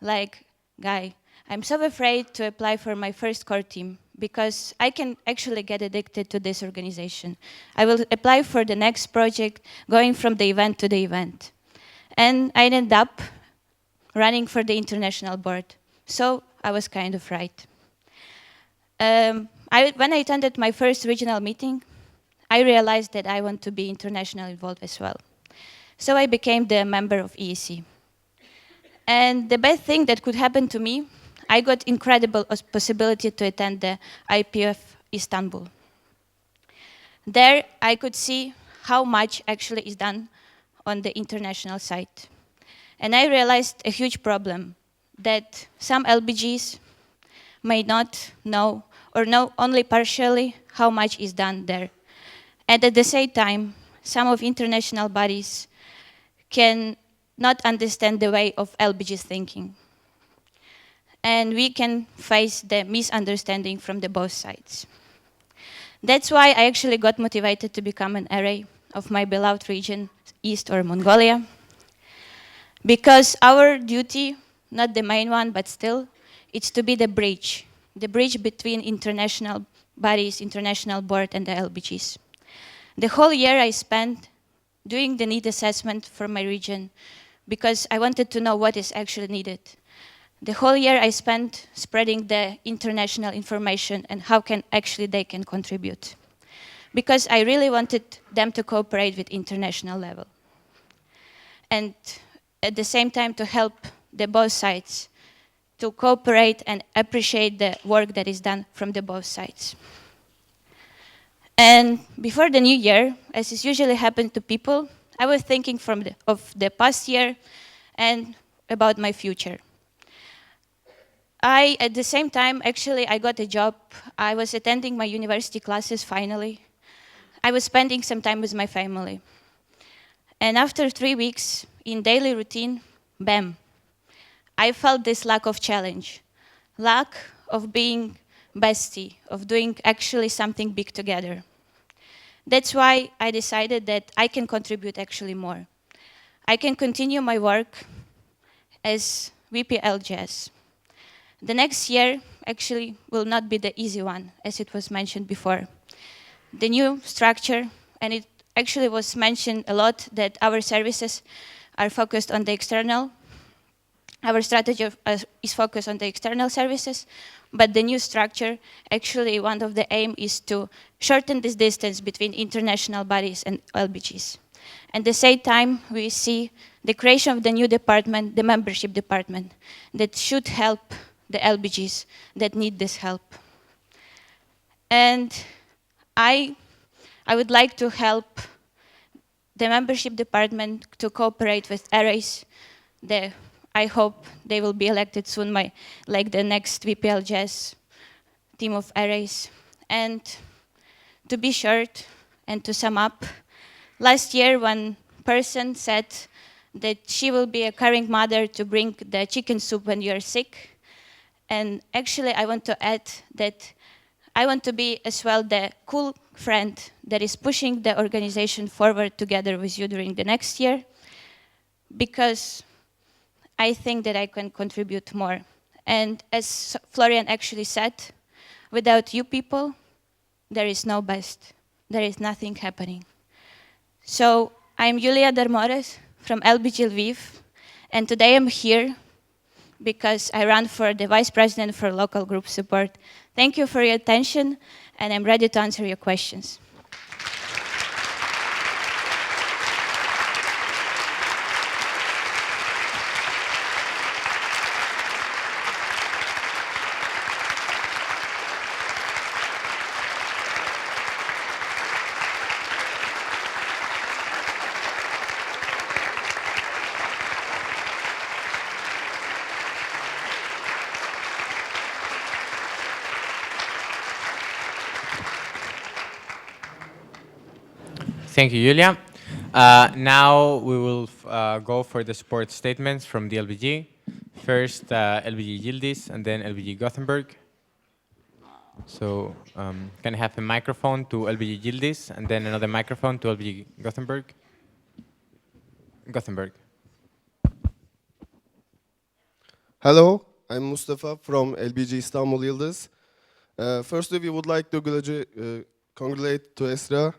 [SPEAKER 8] like, Guy, I'm so afraid to apply for my first core team because I can actually get addicted to this organization. I will apply for the next project, going from the event to the event. And I ended up running for the international board. So I was kind of right. When I attended my first regional meeting, I realized that I want to be internationally involved as well. So I became the member of EEC. And the best thing that could happen to me I got incredible possibility to attend the IPF Istanbul. There I could see how much actually is done on the international side. And I realized a huge problem, that some LBGs may not know or know only partially how much is done there. And at the same time, some of international bodies can not understand the way of LBG's thinking. And we can face the misunderstanding from the both sides. That's why I actually got motivated to become an RA of my beloved region, East or Mongolia. Because our duty, not the main one, but still, it's to be the bridge between international bodies, international board, and the LBGs. The whole year I spent doing the need assessment for my region because I wanted to know what is actually needed. The whole year I spent spreading the international information and how they can contribute. Because I really wanted them to cooperate with international level. And at the same time to help the both sides to cooperate and appreciate the work that is done from the both sides. And before the new year, as is usually happened to people, I was thinking of the past year and about my future. At the same time, actually, I got a job. I was attending my university classes finally. I was spending some time with my family. And after 3 weeks in daily routine, bam, I felt this lack of challenge, lack of being bestie, of doing actually something big together. That's why I decided that I can contribute actually more. I can continue my work as VP LGS. The next year actually will not be the easy one, as it was mentioned before. The new structure, and it actually was mentioned a lot that our services are focused on the external. Our strategy is focused on the external services, but the new structure, actually one of the aim is to shorten this distance between international bodies and LBGs. At the same time, we see the creation of the new department, the membership department, that should help the LBGs that need this help. And I would like to help the membership department to cooperate with RAs. I hope they will be elected soon, like the next VPLGS team of RAs. And to be short and to sum up, last year one person said that she will be a caring mother to bring the chicken soup when you're sick. And actually I want to add that I want to be as well the cool friend that is pushing the organization forward together with you during the next year, because I think that I can contribute more. And as Florian actually said, without you people, there is no best. There is nothing happening. So I'm Julia Darmores from LBG Lviv, and today I'm here because I run for the Vice President for Local Group Support. Thank you for your attention, and I'm ready to answer your questions.
[SPEAKER 1] Thank you, Julia. Now we will go for the support statements from the LBG. First, LBG Yildiz, and then LBG Gothenburg. So can I have a microphone to LBG Yildiz, and then another microphone to LBG Gothenburg? Gothenburg.
[SPEAKER 9] Hello, I'm Mustafa from LBG Istanbul Yıldız. Firstly, we would like to congratulate to Esra.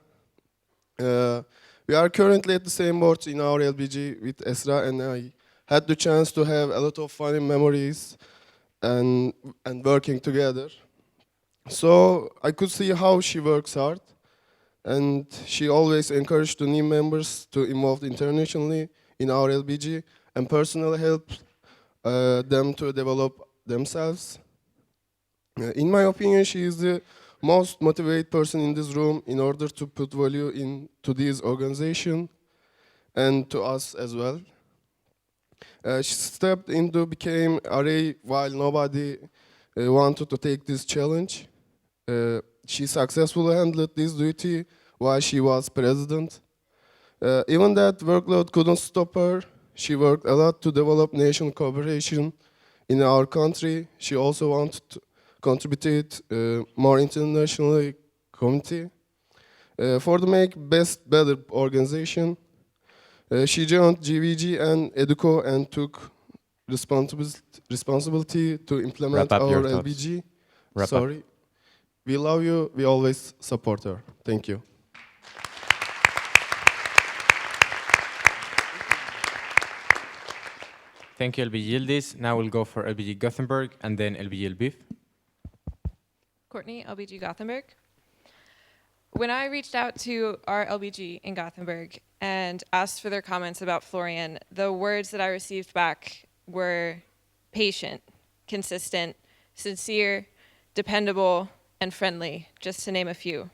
[SPEAKER 9] We are currently at the same board in our LBG with Esra, and I had the chance to have a lot of funny memories and working together. So I could see how she works hard, and she always encouraged the new members to involve internationally in our LBG and personally help them to develop themselves. In my opinion, she is the most motivated person in this room in order to put value into this organization and to us as well. She stepped into became RA while nobody wanted to take this challenge. She successfully handled this duty while she was president. Even that workload couldn't stop her. She worked a lot to develop national cooperation in our country. She also wanted to contribute more internationally community. For the make best better organization, she joined GVG and EDUCO and took responsibility to implement
[SPEAKER 1] Wrap up
[SPEAKER 9] our
[SPEAKER 1] your thoughts.
[SPEAKER 9] LBG.
[SPEAKER 1] Wrap up.
[SPEAKER 9] Sorry. We love you. We always support her. Thank you.
[SPEAKER 1] Thank you, LBG Yildiz. Now we'll go for LBG Gothenburg and then LBG Lviv.
[SPEAKER 16] Courtney, LBG Gothenburg. When I reached out to our LBG in Gothenburg and asked for their comments about Florian, the words that I received back were patient, consistent, sincere, dependable, and friendly, just to name a few.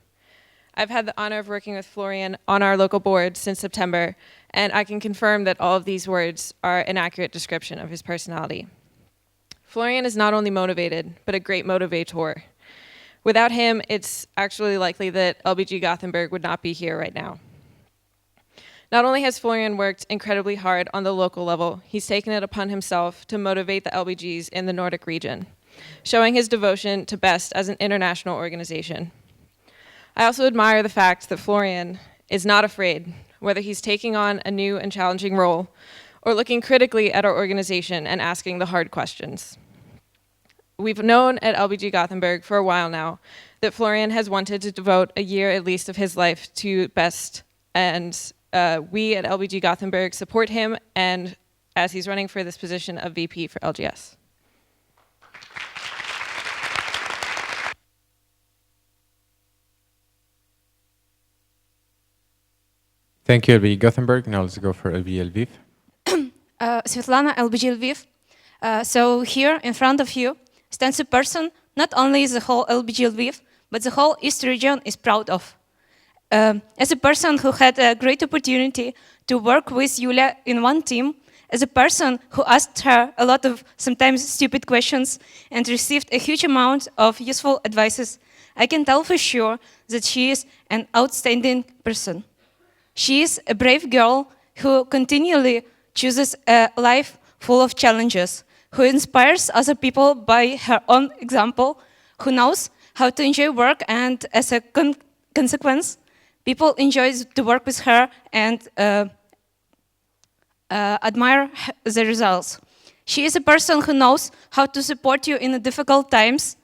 [SPEAKER 16] I've had the honor of working with Florian on our local board since September, and I can confirm that all of these words are an accurate description of his personality. Florian is not only motivated, but a great motivator. Without him, it's actually likely that LBG Gothenburg would not be here right now. Not only has Florian worked incredibly hard on the local level, he's taken it upon himself to motivate the LBGs in the Nordic region, showing his devotion to BEST as an international organization. I also admire the fact that Florian is not afraid, whether he's taking on a new and challenging role or looking critically at our organization and asking the hard questions. We've known at LBG Gothenburg for a while now that Florian has wanted to devote a year at least of his life to BEST, and we at LBG Gothenburg support him and as he's running for this position of VP for LGS.
[SPEAKER 1] Thank you, LBG Gothenburg. Now let's go for LBG Lviv.
[SPEAKER 19] Svetlana, LBG Lviv. So here in front of you stands a person not only the whole LBG Lviv, but the whole East region is proud of. As a person who had a great opportunity to work with Yulia in one team, as a person who asked her a lot of sometimes stupid questions and received a huge amount of useful advices, I can tell for sure that she is an outstanding person. She is a brave girl who continually chooses a life full of challenges, who inspires other people by her own example, who knows how to enjoy work, and as a consequence, people enjoy to work with her and admire the results. She is a person who knows how to support you in the difficult times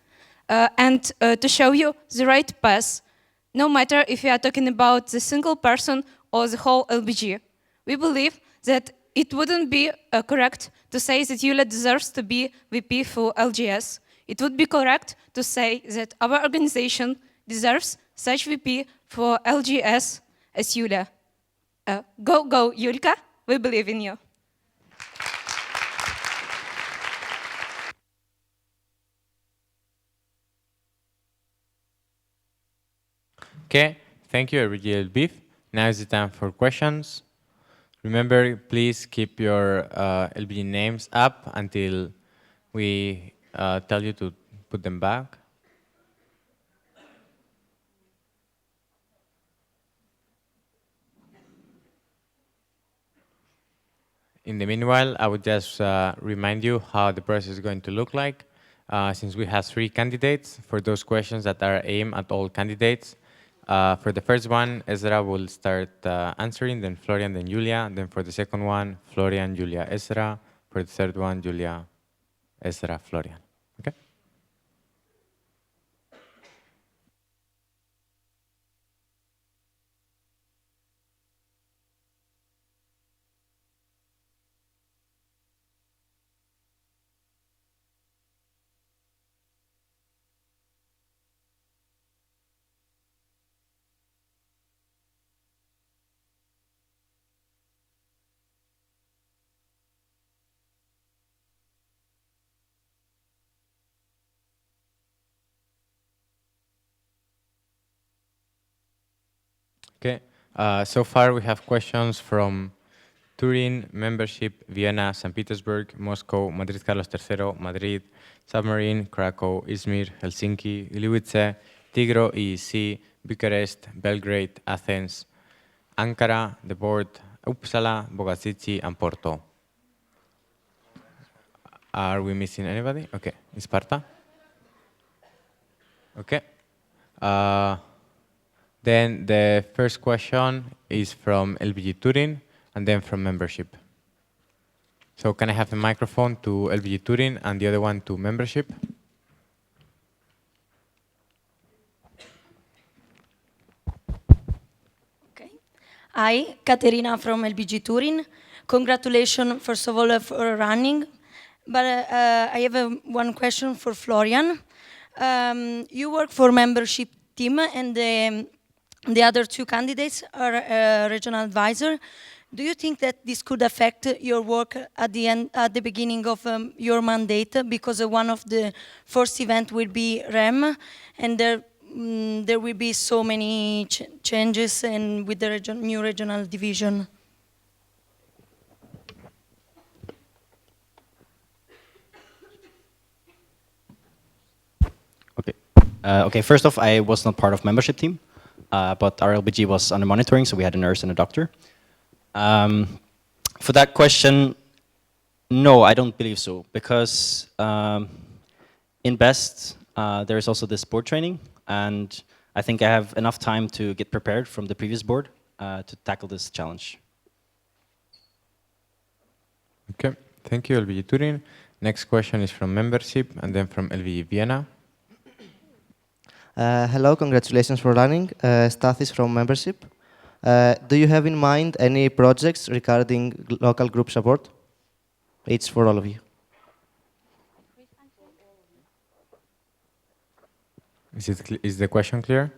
[SPEAKER 19] and to show you the right path, no matter if you are talking about the single person or the whole LBG. We believe that it wouldn't be correct to say that Yulia deserves to be VP for LGS. It would be correct to say that our organization deserves such VP for LGS as Yulia. Go, go, Yulka, we believe in you.
[SPEAKER 1] Okay, thank you, LBG Lviv. Now is the time for questions. Remember, please keep your LBG names up until we tell you to put them back. In the meanwhile, I would just remind you how the process is going to look like. Since we have 3 candidates, for those questions that are aimed at all candidates, for the first one, Ezra will start answering, then Florian, then Julia. Then for the second one, Florian, Julia, Ezra. For the third one, Julia, Ezra, Florian. Okay? So far, we have questions from Turin, membership, Vienna, St. Petersburg, Moscow, Madrid Carlos III, Madrid, Submarine, Krakow, Izmir, Helsinki, Gliwice, Tigro, EEC, Bucharest, Belgrade, Athens, Ankara, the board, Uppsala, Bogazici, and Porto. Are we missing anybody? Okay, Sparta? Okay. Then the first question is from LBG Turin and then from membership. So can I have the microphone to LBG Turin and the other one to membership?
[SPEAKER 11] Hi, Caterina from LBG Turin. Congratulations, first of all, for running. But I have one question for Florian. You work for membership team, and the other two candidates are regional advisor. Do you think that this could affect your work at the beginning of your mandate? Because one of the first event will be REM, and there will be so many changes and with the new regional division.
[SPEAKER 7] Okay, first off, I was not part of membership team, but our LBG was under monitoring, so we had a nurse and a doctor. For that question, no, I don't believe so, because in BEST, there is also this board training, and I think I have enough time to get prepared from the previous board to tackle this challenge.
[SPEAKER 1] Okay, thank you, LBG Turin. Next question is from membership and then from LBG Vienna.
[SPEAKER 12] Hello, congratulations for running. Stathis from membership. Do you have in mind any projects regarding local group support? It's for all of you.
[SPEAKER 1] Is the question clear?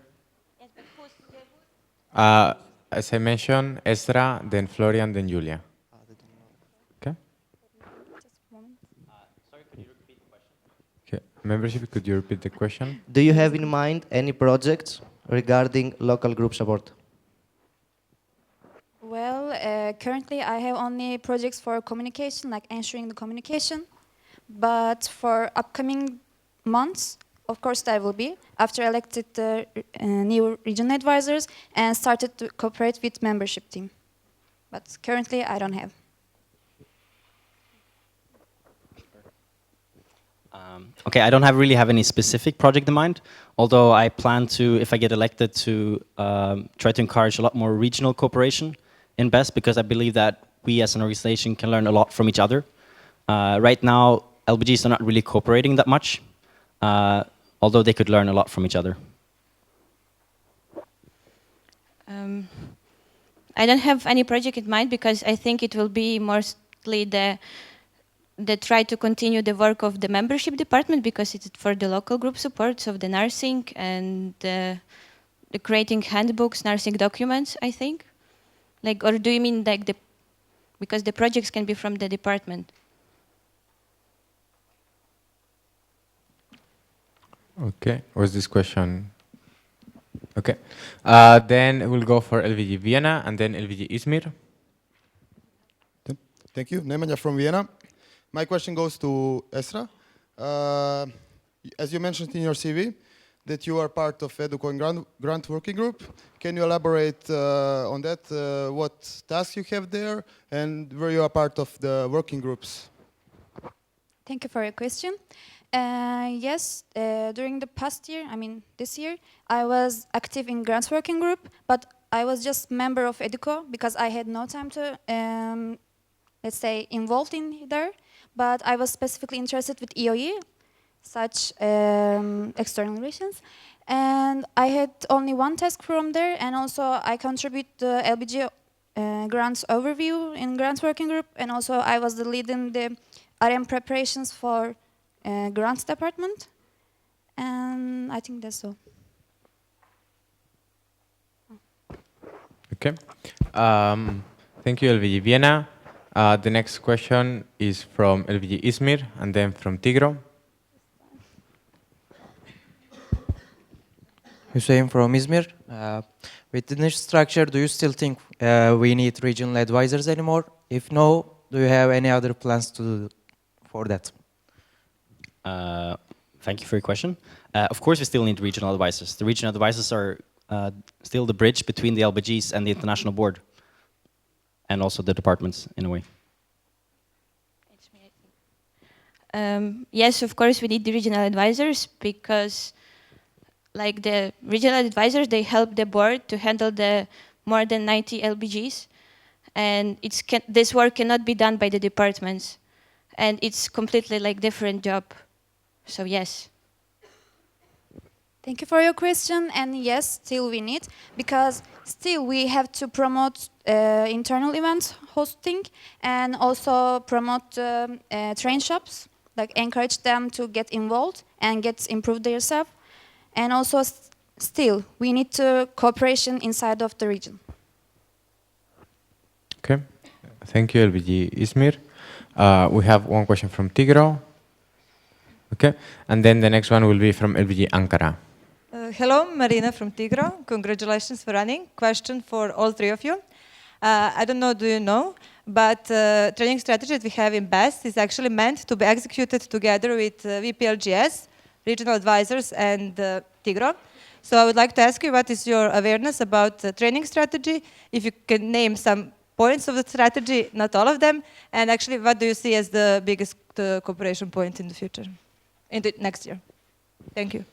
[SPEAKER 1] As I mentioned, Esra, then Florian, then Julia. Okay. Okay. Membership, could you repeat the question?
[SPEAKER 12] Do you have in mind any projects regarding local group support?
[SPEAKER 4] Well, currently I have only projects for communication, like ensuring the communication. But for upcoming months, of course there will be, after elected the new regional advisors and started to cooperate with membership team. But currently I don't have.
[SPEAKER 7] Okay, I don't really have any specific project in mind, although I plan to, if I get elected, to try to encourage a lot more regional cooperation in BEST, because I believe that we as an organization can learn a lot from each other. Right now, LBGs are not really cooperating that much, although they could learn a lot from each other.
[SPEAKER 8] I don't have any project in mind because I think it will be mostly the try to continue the work of the membership department, because it's for the local group supports of the nursing and the creating handbooks, nursing documents, I think. Like, or do you mean like because the projects can be from the department?
[SPEAKER 1] Okay, was this question? Okay, then we'll go for LVG Vienna and then LVG Izmir.
[SPEAKER 22] Thank you. Nemanja from Vienna. My question goes to Esra. As you mentioned in your CV, that you are part of EduCoin grant working group. Can you elaborate on that? What tasks you have there and where you are part of the working groups?
[SPEAKER 4] Thank you for your question. Yes, during the past year, I mean this year, I was active in grants working group, but I was just member of EduCo because I had no time to, let's say, involved in there. But I was specifically interested with EOE, such external relations. And I had only one task from there, and also I contribute the LBG grants overview in grants working group, and also I was the lead in the RM preparations for grants department. And I think that's all.
[SPEAKER 1] Okay. Thank you, LVG Vienna. The next question is from LVG Izmir and then from Tigro.
[SPEAKER 23] Hussein from Izmir.
[SPEAKER 13] With the new structure, do you still think we need regional advisors anymore? If no, do you have any other plans for that?
[SPEAKER 7] Thank you for your question. Of course, we still need regional advisors. The regional advisors are still the bridge between the LBGs and the international board, and also the departments in a way.
[SPEAKER 8] Yes, of course, we need the regional advisors because, like the regional advisors, they help the board to handle the more than 90 LBGs, and this work cannot be done by the departments, and it's completely like different job. So yes.
[SPEAKER 4] Thank you for your question. And yes, still we need, because still we have to promote internal event hosting and also promote train shops, like encourage them to get involved and improve themselves. And also still we need to cooperation inside of the region.
[SPEAKER 1] Okay, thank you, LBG Izmir. We have one question from Tigro. Okay, and then the next one will be from LBG Ankara.
[SPEAKER 14] Hello, Marina from Tigro. Congratulations for running. Question for all three of you. I don't know, do you know, but training strategy that we have in BEST is actually meant to be executed together with VPLGS, regional advisors, and Tigro. So I would like to ask you, what is your awareness about training strategy? If you can name some points of the strategy, not all of them, and actually what do you see as the biggest cooperation point in the future, in the next year? Thank you.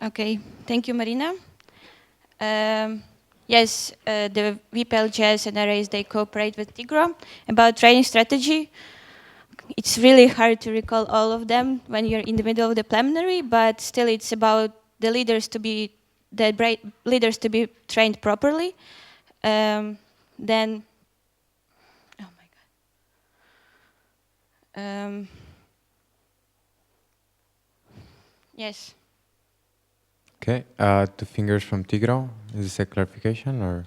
[SPEAKER 8] Okay, thank you, Marina. Yes, the VPLGS and RAs, they cooperate with Tigro about training strategy. It's really hard to recall all of them when you're in the middle of the preliminary, but still it's about the leaders to be trained properly. Then, oh my God. Yes.
[SPEAKER 1] Okay, 2 fingers from Tigro. Is this a clarification or?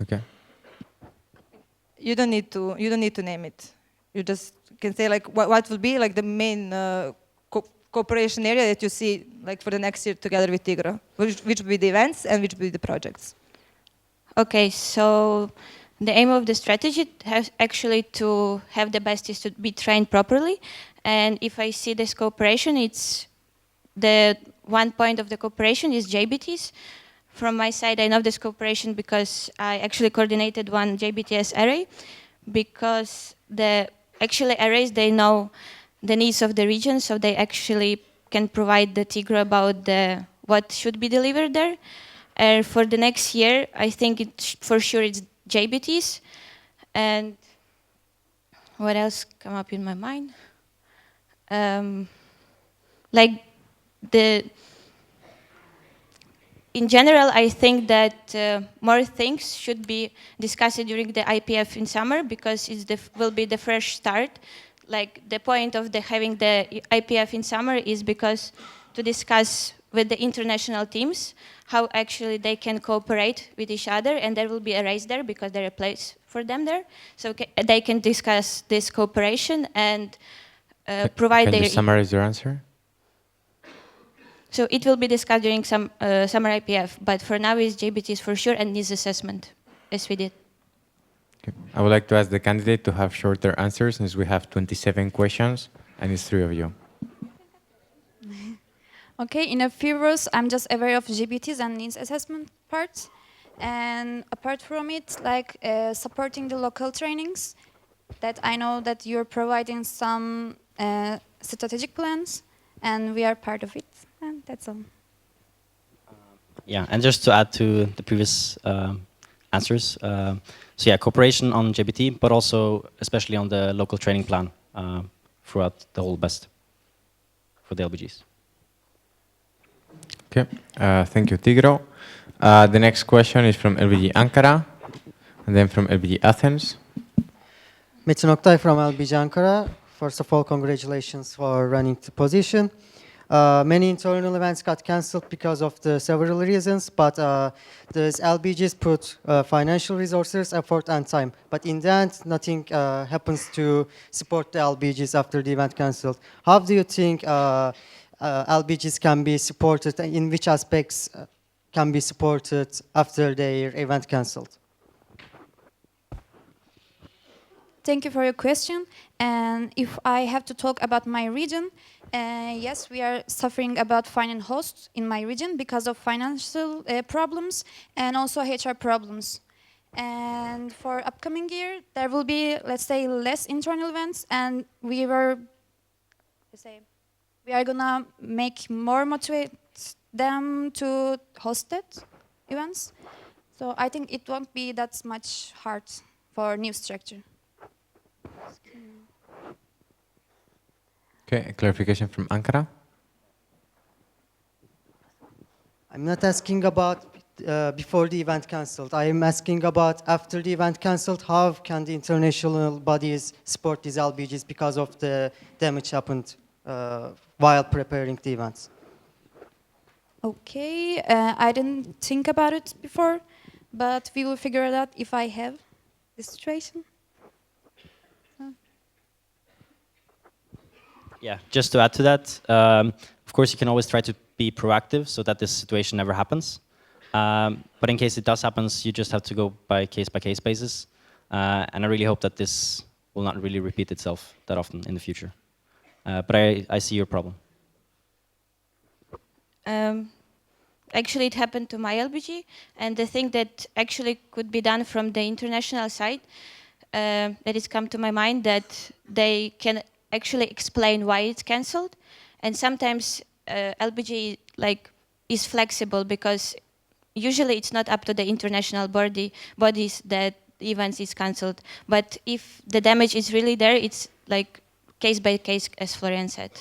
[SPEAKER 1] Okay.
[SPEAKER 14] You don't need to name it. You just can say like what will be like the main cooperation area that you see like for the next year together with Tigro. Which will be the events and which will be the projects.
[SPEAKER 8] Okay, so the aim of the strategy has actually to have the besties to be trained properly. And if I see this cooperation, it's the one point of the cooperation is JBTs. From my side, I know this cooperation because I actually coordinated one JBTS array, because the actually arrays, they know the needs of the region, so they actually can provide the Tigro about what should be delivered there. For the next year, I think for sure it's JBTs. And what else come up in my mind? In general, I think that more things should be discussed during the IPF in summer, because it will be the fresh start. Like the point of having the IPF in summer is because to discuss with the international teams how actually they can cooperate with each other, and there will be a race there because there is a place for them there, so they can discuss this cooperation and provide their.
[SPEAKER 1] Can you summarize your answer?
[SPEAKER 8] So it will be discussed during some summer IPF, but for now is JBTs for sure and needs assessment, as we did.
[SPEAKER 1] Okay. I would like to ask the candidate to have shorter answers, since we have 27 questions and it's 3 of you.
[SPEAKER 4] Okay, in a few words, I'm just aware of GBTs and needs assessment parts. And apart from it, like supporting the local trainings, that I know that you're providing some strategic plans, and we are part of it. And that's all.
[SPEAKER 7] Yeah, and just to add to the previous answers, so yeah, cooperation on JBT, but also especially on the local training plan throughout the whole BEST for the LBGs.
[SPEAKER 1] Okay, thank you, Tigro. The next question is from LBG Ankara, and then from LBG Athens.
[SPEAKER 23] Metin Oktay from LBG Ankara. First of all, congratulations for running the position. Many internal events got cancelled because of the several reasons, but those LBGs put financial resources, effort, and time. But in the end, nothing happens to support the LBGs after the event cancelled. How do you think LBGs can be supported? In which aspects can be supported after their event cancelled?
[SPEAKER 4] Thank you for your question. And if I have to talk about my region, yes, we are suffering about finding hosts in my region because of financial problems and also HR problems. And for upcoming year, there will be, let's say, less internal events, and we are gonna make more motivate them to host it events. So I think it won't be that much hard for new structure.
[SPEAKER 1] Okay, a clarification from Ankara.
[SPEAKER 23] I'm not asking about before the event cancelled. I am asking about after the event cancelled, how can the international bodies support these LBGs because of the damage happened while preparing the events?
[SPEAKER 4] Okay, I didn't think about it before, but we will figure it out if I have the situation.
[SPEAKER 7] Yeah, just to add to that, of course you can always try to be proactive so that this situation never happens. But in case it does happen, you just have to go by case basis. And I really hope that this will not really repeat itself that often in the future. But I see your problem.
[SPEAKER 8] Actually, it happened to my LBG, and the thing that actually could be done from the international side, that has come to my mind, that they can actually explain why it's cancelled, and sometimes LBG is flexible because usually it's not up to the international bodies that events is cancelled. But if the damage is really there, it's like case by case, as Florian said.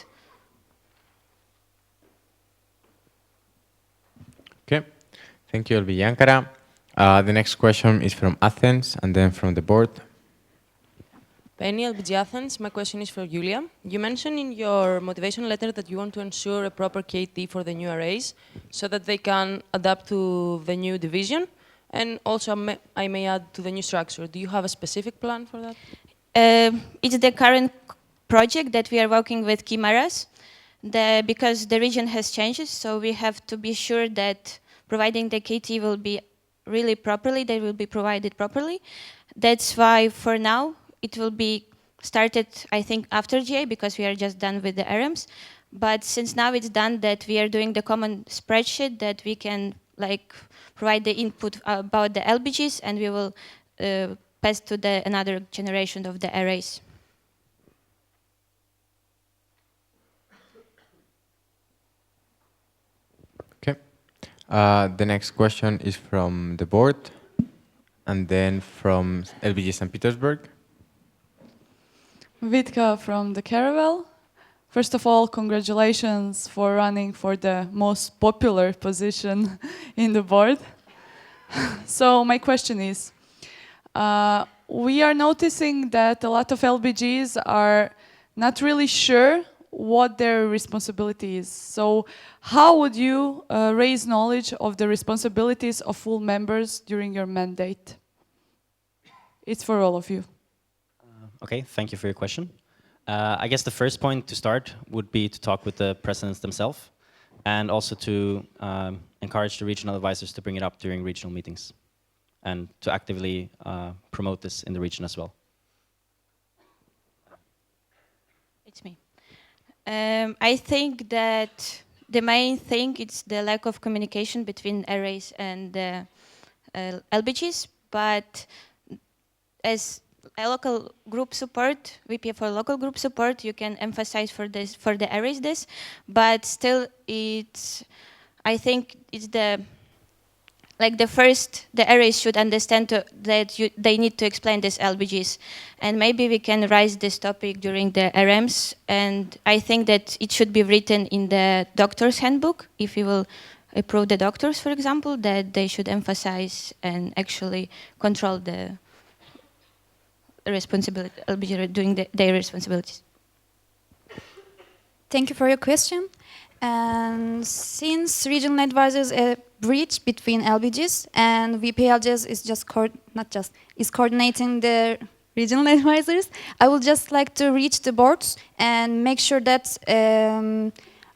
[SPEAKER 1] Okay, thank you, LB Ankara. The next question is from Athens and then from the board.
[SPEAKER 2] Penny, LBG Athens. My question is for Julia. You mentioned in your motivation letter that you want to ensure a proper KT for the new arrays so that they can adapt to the new division, and also I may add to the new structure. Do you have a specific plan for that?
[SPEAKER 8] It's the current project that we are working with chimeras, because the region has changed, so we have to be sure that providing the KT will be really properly, they will be provided properly. That's why for now it will be started, I think, after GA, because we are just done with the RMs. But since now it's done, that we are doing the common spreadsheet that we can provide the input about the LBGs, and we will pass to another generation of the arrays.
[SPEAKER 1] Okay. The next question is from the board and then from LBG St. Petersburg.
[SPEAKER 15] Vitka from the Caravel. First of all, congratulations for running for the most popular position in the board. So my question is, we are noticing that a lot of LBGs are not really sure what their responsibility is. So how would you raise knowledge of the responsibilities of full members during your mandate? It's for all of you.
[SPEAKER 7] Okay, thank you for your question. I guess the first point to start would be to talk with the presidents themselves, and also to encourage the regional advisors to bring it up during regional meetings, and to actively promote this in the region as well.
[SPEAKER 8] It's me. I think that the main thing is the lack of communication between arrays and the LBGs, but as a local group support, VP for local group support, you can emphasize for the arrays this, but still I think it's the arrays should understand that they need to explain this LBGs, and maybe we can raise this topic during the RMs, and I think that it should be written in the doctor's handbook, if you will approve the doctors, for example, that they should emphasize and actually control the responsibility, LBG doing their responsibilities.
[SPEAKER 4] Thank you for your question. And since regional advisors a bridge between LBGs and VPLGs is coordinating the regional advisors, I would just like to reach the boards and make sure that,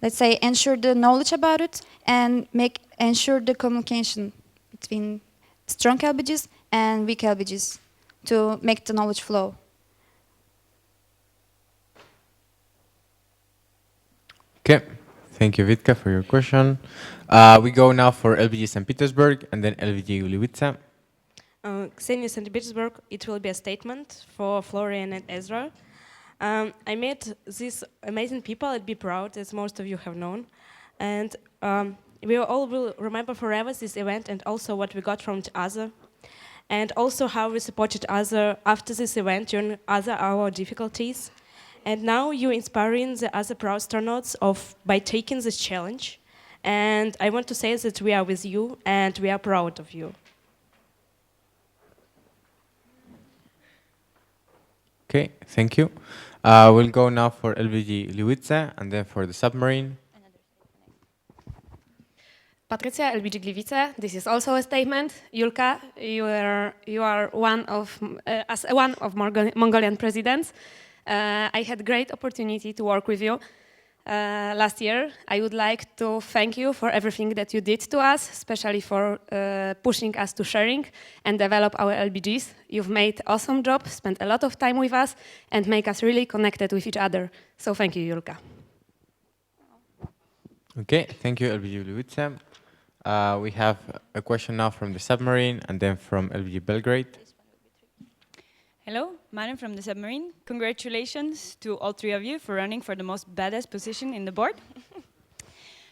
[SPEAKER 4] let's say, ensure the knowledge about it and make ensure the communication between strong LBGs and weak LBGs to make the knowledge flow.
[SPEAKER 1] Okay, thank you, Vitka, for your question. We go now for LBG St. Petersburg and then LBG Ulivica.
[SPEAKER 6] Xenia St. Petersburg, it will be a statement for Florian and Ezra. I met these amazing people at Be Proud, as most of you have known. And we all will remember forever this event and also what we got from each other. And also how we support each other after this event during our difficulties. And now you're inspiring the other proud astronauts by taking this challenge. And I want to say that we are with you and we are proud of you.
[SPEAKER 1] Okay, thank you. We'll go now for LBG Gliwice and then for the submarine.
[SPEAKER 18] Patricia, LBG Gliwice, this is also a statement. Julka, you are one of Mongolian presidents. I had great opportunity to work with you last year. I would like to thank you for everything that you did to us, especially for pushing us to sharing and develop our LBGs. You've made awesome job, spent a lot of time with us, and make us really connected with each other. So thank you, Julka.
[SPEAKER 1] Okay, thank you, LBG Gliwice. We have a question now from the submarine and then from LBG Belgrade.
[SPEAKER 21] Hello, Maren from the submarine. Congratulations to all three of you for running for the most badass position in the board.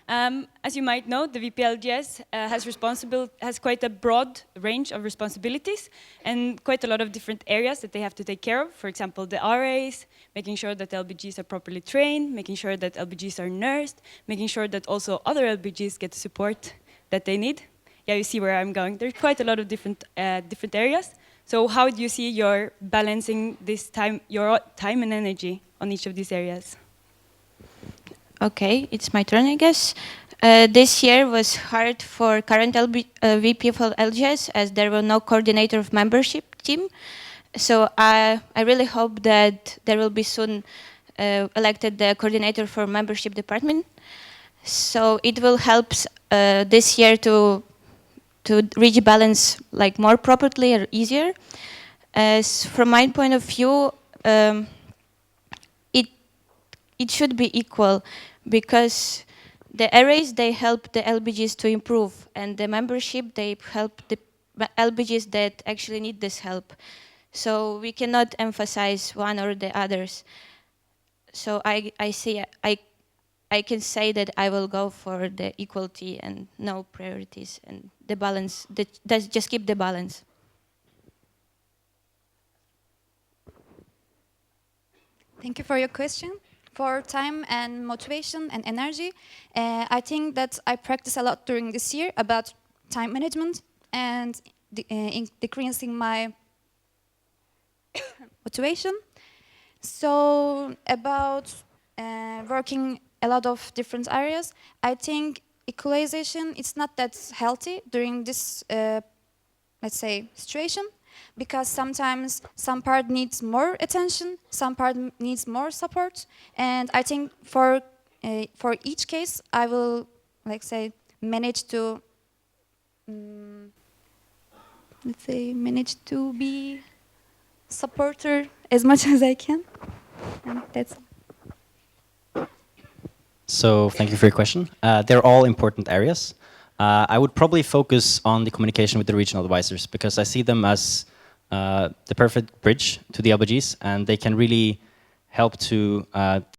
[SPEAKER 21] As you might know, the VPLGS has quite a broad range of responsibilities and quite a lot of different areas that they have to take care of. For example, the RAs, making sure that LBGs are properly trained, making sure that LBGs are nursed, making sure that also other LBGs get the support that they need. Yeah, you see where I'm going. There's quite a lot of different areas. So how do you see your balancing your time and energy on each of these areas?
[SPEAKER 8] Okay, it's my turn, I guess. This year was hard for current VP of LGS as there were no coordinator of membership team. So I really hope that there will be soon elected the coordinator for membership department. So it will help this year to reach balance like more properly or easier. As from my point of view, it should be equal because the arrays, they help the LBGs to improve and the membership, they help the LBGs that actually need this help. So we cannot emphasize one or the others. So I can say that I will go for the equality and no priorities and the balance, just keep the balance.
[SPEAKER 4] Thank you for your question. For time and motivation and energy, I think that I practiced a lot during this year about time management and decreasing my motivation. So about working a lot of different areas, I think equalization is not that healthy during this, let's say, situation. Because sometimes some part needs more attention, some part needs more support, and I think for each case I will, like say, manage to, let's say, manage to be supporter as much as I can, and that's all.
[SPEAKER 7] So thank you for your question. They're all important areas. I would probably focus on the communication with the regional advisors because I see them as the perfect bridge to the LBGs and they can really help to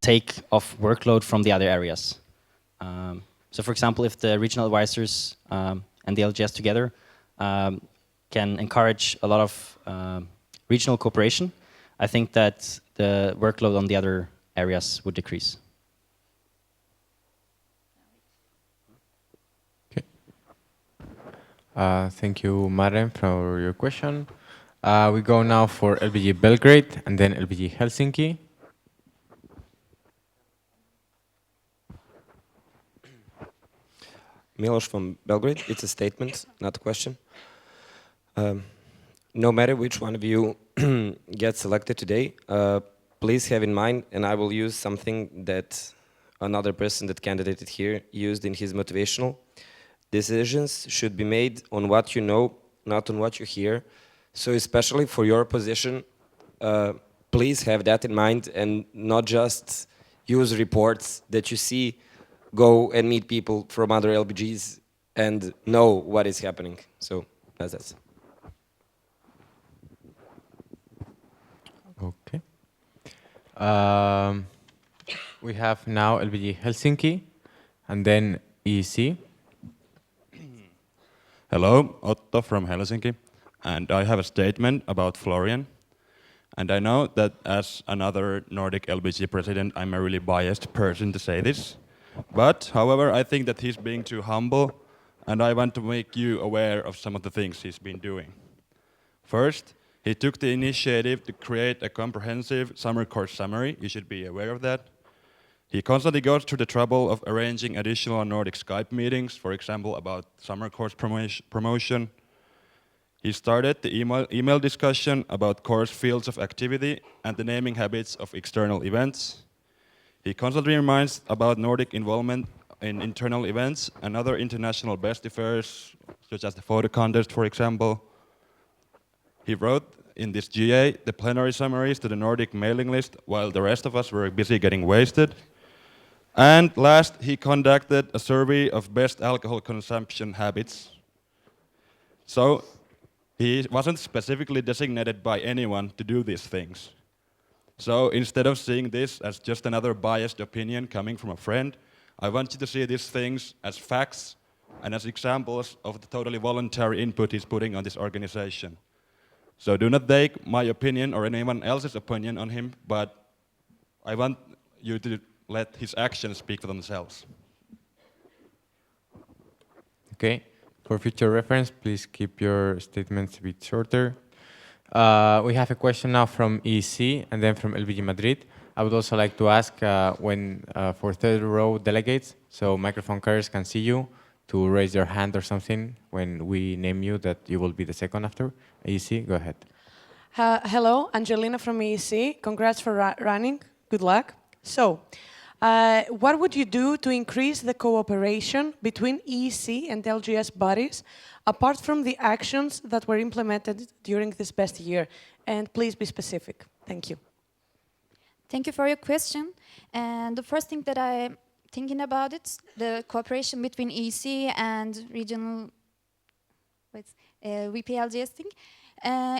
[SPEAKER 7] take off workload from the other areas. So for example, if the regional advisors and the LGS together can encourage a lot of regional cooperation, I think that the workload on the other areas would decrease.
[SPEAKER 1] Thank you, Maren, for your question. We go now for LBG Belgrade and then LBG Helsinki.
[SPEAKER 24] Milos from Belgrade. It's a statement, not a question. No matter which one of you gets selected today, please have in mind, and I will use something that another person that candidated here used in his motivational, Decisions should be made on what you know, not on what you hear. So especially for your position, please have that in mind and not just use reports that you see, go and meet people from other LBGs and know what is happening. So that's it.
[SPEAKER 1] Okay. We have now LBG Helsinki and then EC.
[SPEAKER 3] Hello, Otto from Helsinki, and I have a statement about Florian. And I know that as another Nordic LBG president, I'm a really biased person to say this. But, however, I think that he's being too humble, and I want to make you aware of some of the things he's been doing. First, he took the initiative to create a comprehensive summer course summary. You should be aware of that. He constantly goes through the trouble of arranging additional Nordic Skype meetings, for example, about summer course promotion. He started the email discussion about course fields of activity and the naming habits of external events. He constantly reminds about Nordic involvement in internal events and other international best affairs, such as the photo contest, for example. He wrote in this GA the plenary summaries to the Nordic mailing list while the rest of us were busy getting wasted. And last, he conducted a survey of best alcohol consumption habits. So he wasn't specifically designated by anyone to do these things. So instead of seeing this as just another biased opinion coming from a friend, I want you to see these things as facts and as examples of the totally voluntary input he's putting on this organization. So do not take my opinion or anyone else's opinion on him, but I want you to let his actions speak for themselves.
[SPEAKER 1] Okay. For future reference, please keep your statements a bit shorter. We have a question now from EC and then from LBG Madrid. I would also like to ask for third row delegates, so microphone carriers can see you, to raise your hand or something when we name you, that you will be the second after. EC, go ahead.
[SPEAKER 5] Hello, Angelina from EEC. Congrats for running. Good luck. So, what would you do to increase the cooperation between EEC and LGS bodies, apart from the actions that were implemented during this past year? And please be specific. Thank you.
[SPEAKER 4] Thank you for your question. And the first thing that I'm thinking about is the cooperation between EEC and regional VPLGS thing.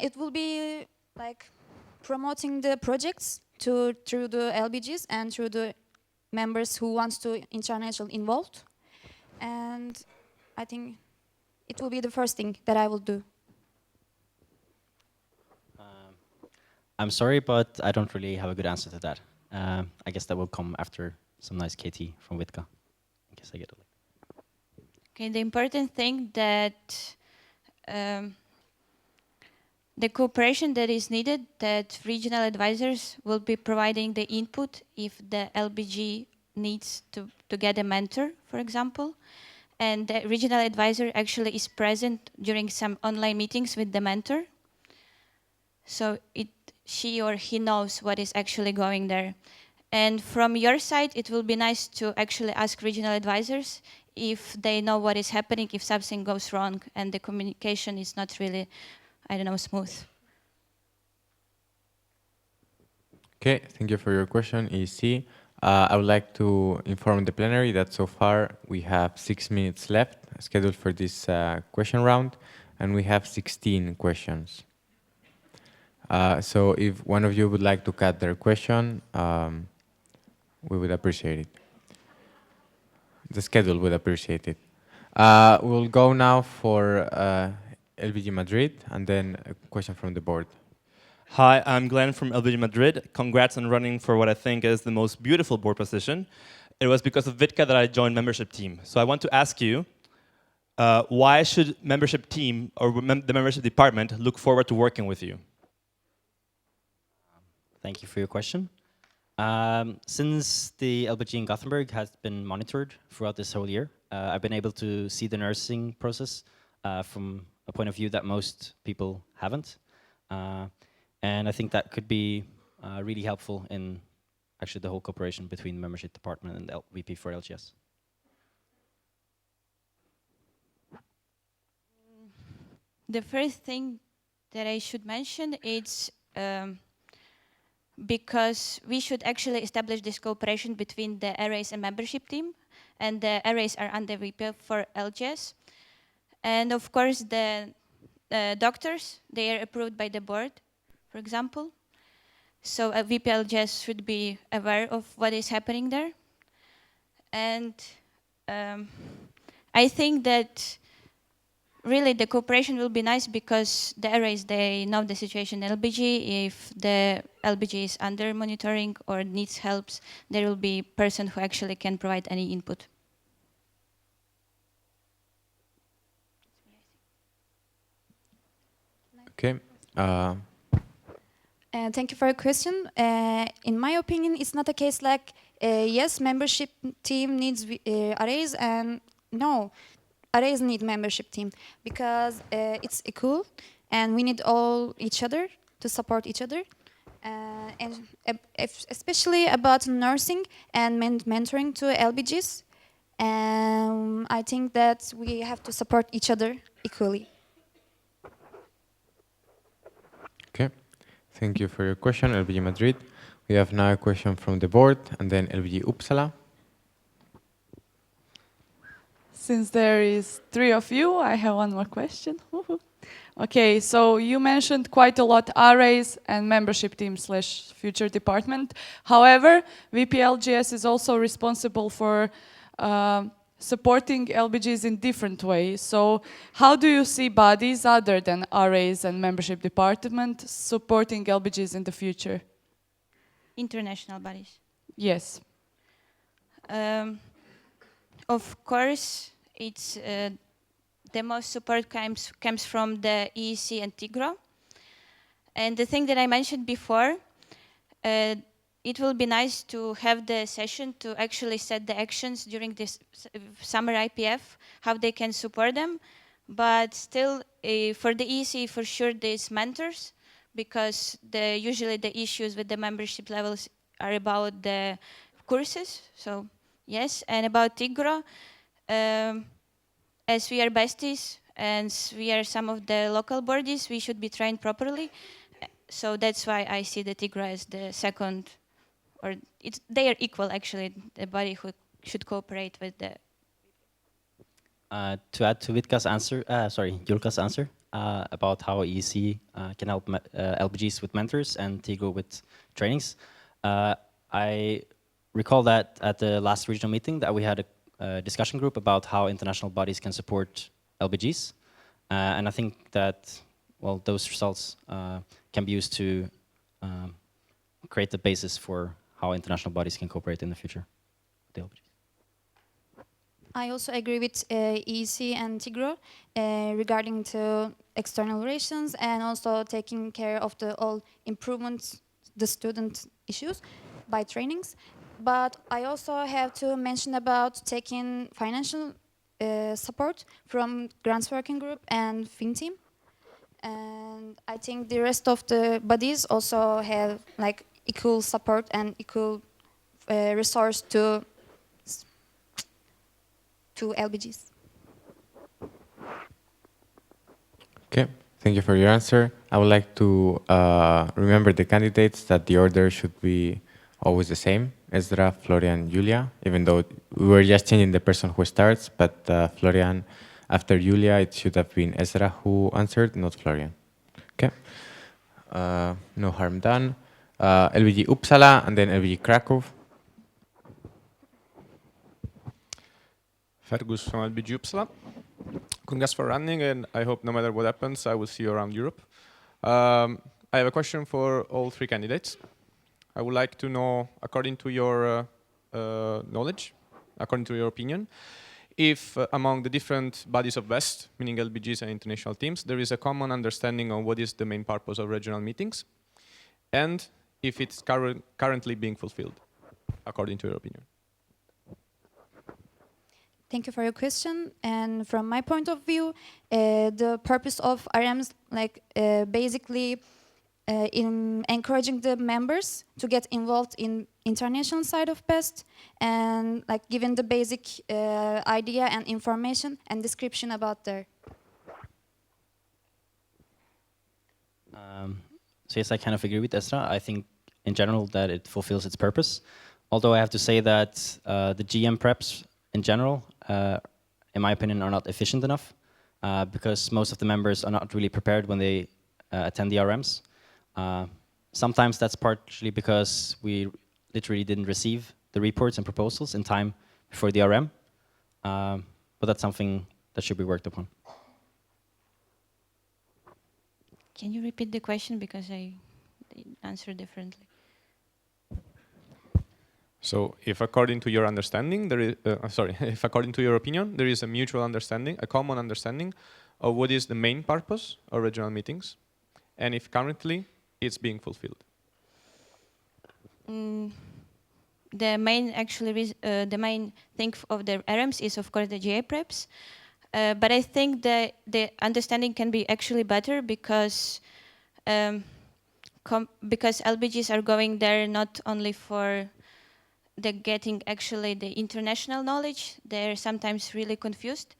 [SPEAKER 4] It will be like promoting the projects through the LBGs and through the members who wants to international involved. And I think it will be the first thing that I will do.
[SPEAKER 7] I'm sorry, but I don't really have a good answer to that. I guess that will come after some nice KT from Witka. I guess I get it.
[SPEAKER 8] Okay, the important thing that the cooperation that is needed, that regional advisors will be providing the input if the LBG needs to get a mentor, for example. And the regional advisor actually is present during some online meetings with the mentor. So she or he knows what is actually going there. And from your side, it will be nice to actually ask regional advisors if they know what is happening, if something goes wrong and the communication is not really, I don't know, smooth.
[SPEAKER 1] Okay, thank you for your question, EC. I would like to inform the plenary that so far we have 6 minutes left scheduled for this question round, and we have 16 questions. So if one of you would like to cut their question, we would appreciate it. The schedule would appreciate it. We'll go now for LBG Madrid, and then a question from the board.
[SPEAKER 17] Hi, I'm Glenn from LBG Madrid. Congrats on running for what I think is the most beautiful board position. It was because of Witka that I joined membership team. So I want to ask you, why should membership team or the membership department look forward to working with you?
[SPEAKER 7] Thank you for your question. Since the LBG in Gothenburg has been monitored throughout this whole year, I've been able to see the nursing process from a point of view that most people haven't. And I think that could be really helpful in actually the whole cooperation between the membership department and the VP for LGS.
[SPEAKER 8] The first thing that I should mention is because we should actually establish this cooperation between the arrays and membership team, and the arrays are under VP for LGS. And of course, the doctors, they are approved by the board, for example. So a VP LGS should be aware of what is happening there. And I think that really the cooperation will be nice because the arrays, they know the situation in LBG. If the LBG is under monitoring or needs helps, there will be a person who actually can provide any input.
[SPEAKER 1] Okay.
[SPEAKER 4] Thank you for your question. In my opinion, it's not a case like, yes, membership team needs arrays, and no, arrays need membership team, because it's equal, and we need all each other to support each other. And especially about nursing and mentoring to LBGs, I think that we have to support each other equally.
[SPEAKER 1] Okay. Thank you for your question, LBG Madrid. We have now a question from the board, and then LBG Uppsala.
[SPEAKER 15] Since there is 3 of you, I have one more question. Okay, so you mentioned quite a lot arrays and membership team / future department. However, VPLGS is also responsible for supporting LBGs in different ways. So how do you see bodies other than arrays and membership department supporting LBGs in the future?
[SPEAKER 8] International bodies.
[SPEAKER 15] Yes.
[SPEAKER 8] Of course, it's the most support comes from the EEC and TIGRO. And the thing that I mentioned before, it will be nice to have the session to actually set the actions during this summer IPF, how they can support them. But still, for the EEC, for sure, there's mentors, because usually the issues with the membership levels are about the courses. So yes, and about TIGRO, as we are besties and we are some of the local bodies, we should be trained properly. So that's why I see the TIGRO as the second, or they are equal actually, the body who should cooperate with the.
[SPEAKER 7] To add to Vitka's answer, Julka's answer about how EEC can help LBGs with mentors and TIGRO with trainings. I recall that at the last regional meeting that we had a discussion group about how international bodies can support LBGs. And I think that, well, those results can be used to create the basis for how international bodies can cooperate in the future with the LBGs.
[SPEAKER 4] I also agree with EEC and TIGRO regarding to external relations and also taking care of all improvements, the student issues by trainings. But I also have to mention about taking financial support from grants working group and fin team. And I think the rest of the bodies also have like equal support and equal resource to LBGs.
[SPEAKER 1] Okay, thank you for your answer. I would like to remember the candidates that the order should be always the same: Ezra, Florian, Julia, even though we were just changing the person who starts, but Florian, after Julia, it should have been Ezra who answered, not Florian. Okay, no harm done. LBG Uppsala and then LBG Krakow.
[SPEAKER 9] Fergus from LBG Uppsala. Congrats for running, and I hope no matter what happens, I will see you around Europe. I have a question for all 3 candidates. I would like to know, according to your knowledge, according to your opinion, if among the different bodies of West, meaning LBGs and international teams, there is a common understanding on what is the main purpose of regional meetings, and if it's currently being fulfilled, according to your opinion.
[SPEAKER 4] Thank you for your question. And from my point of view, the purpose of RMs, basically in encouraging the members to get involved in international side of BEST, and giving the basic idea and information and description about there.
[SPEAKER 7] So yes, I kind of agree with Esra. I think in general that it fulfills its purpose. Although I have to say that the GM preps in general, in my opinion, are not efficient enough because most of the members are not really prepared when they attend the RMs. Sometimes that's partially because we literally didn't receive the reports and proposals in time before the RM, but that's something that should be worked upon.
[SPEAKER 8] Can you repeat the question because I answered differently?
[SPEAKER 9] So, if according to your understanding, there is, if according to your opinion, there is a mutual understanding, a common understanding of what is the main purpose of regional meetings, and if currently it's being fulfilled.
[SPEAKER 8] The main the main thing of the RMs is of course the GA preps, but I think the understanding can be actually better because because LBGs are going there not only for the getting actually the international knowledge, they're sometimes really confused.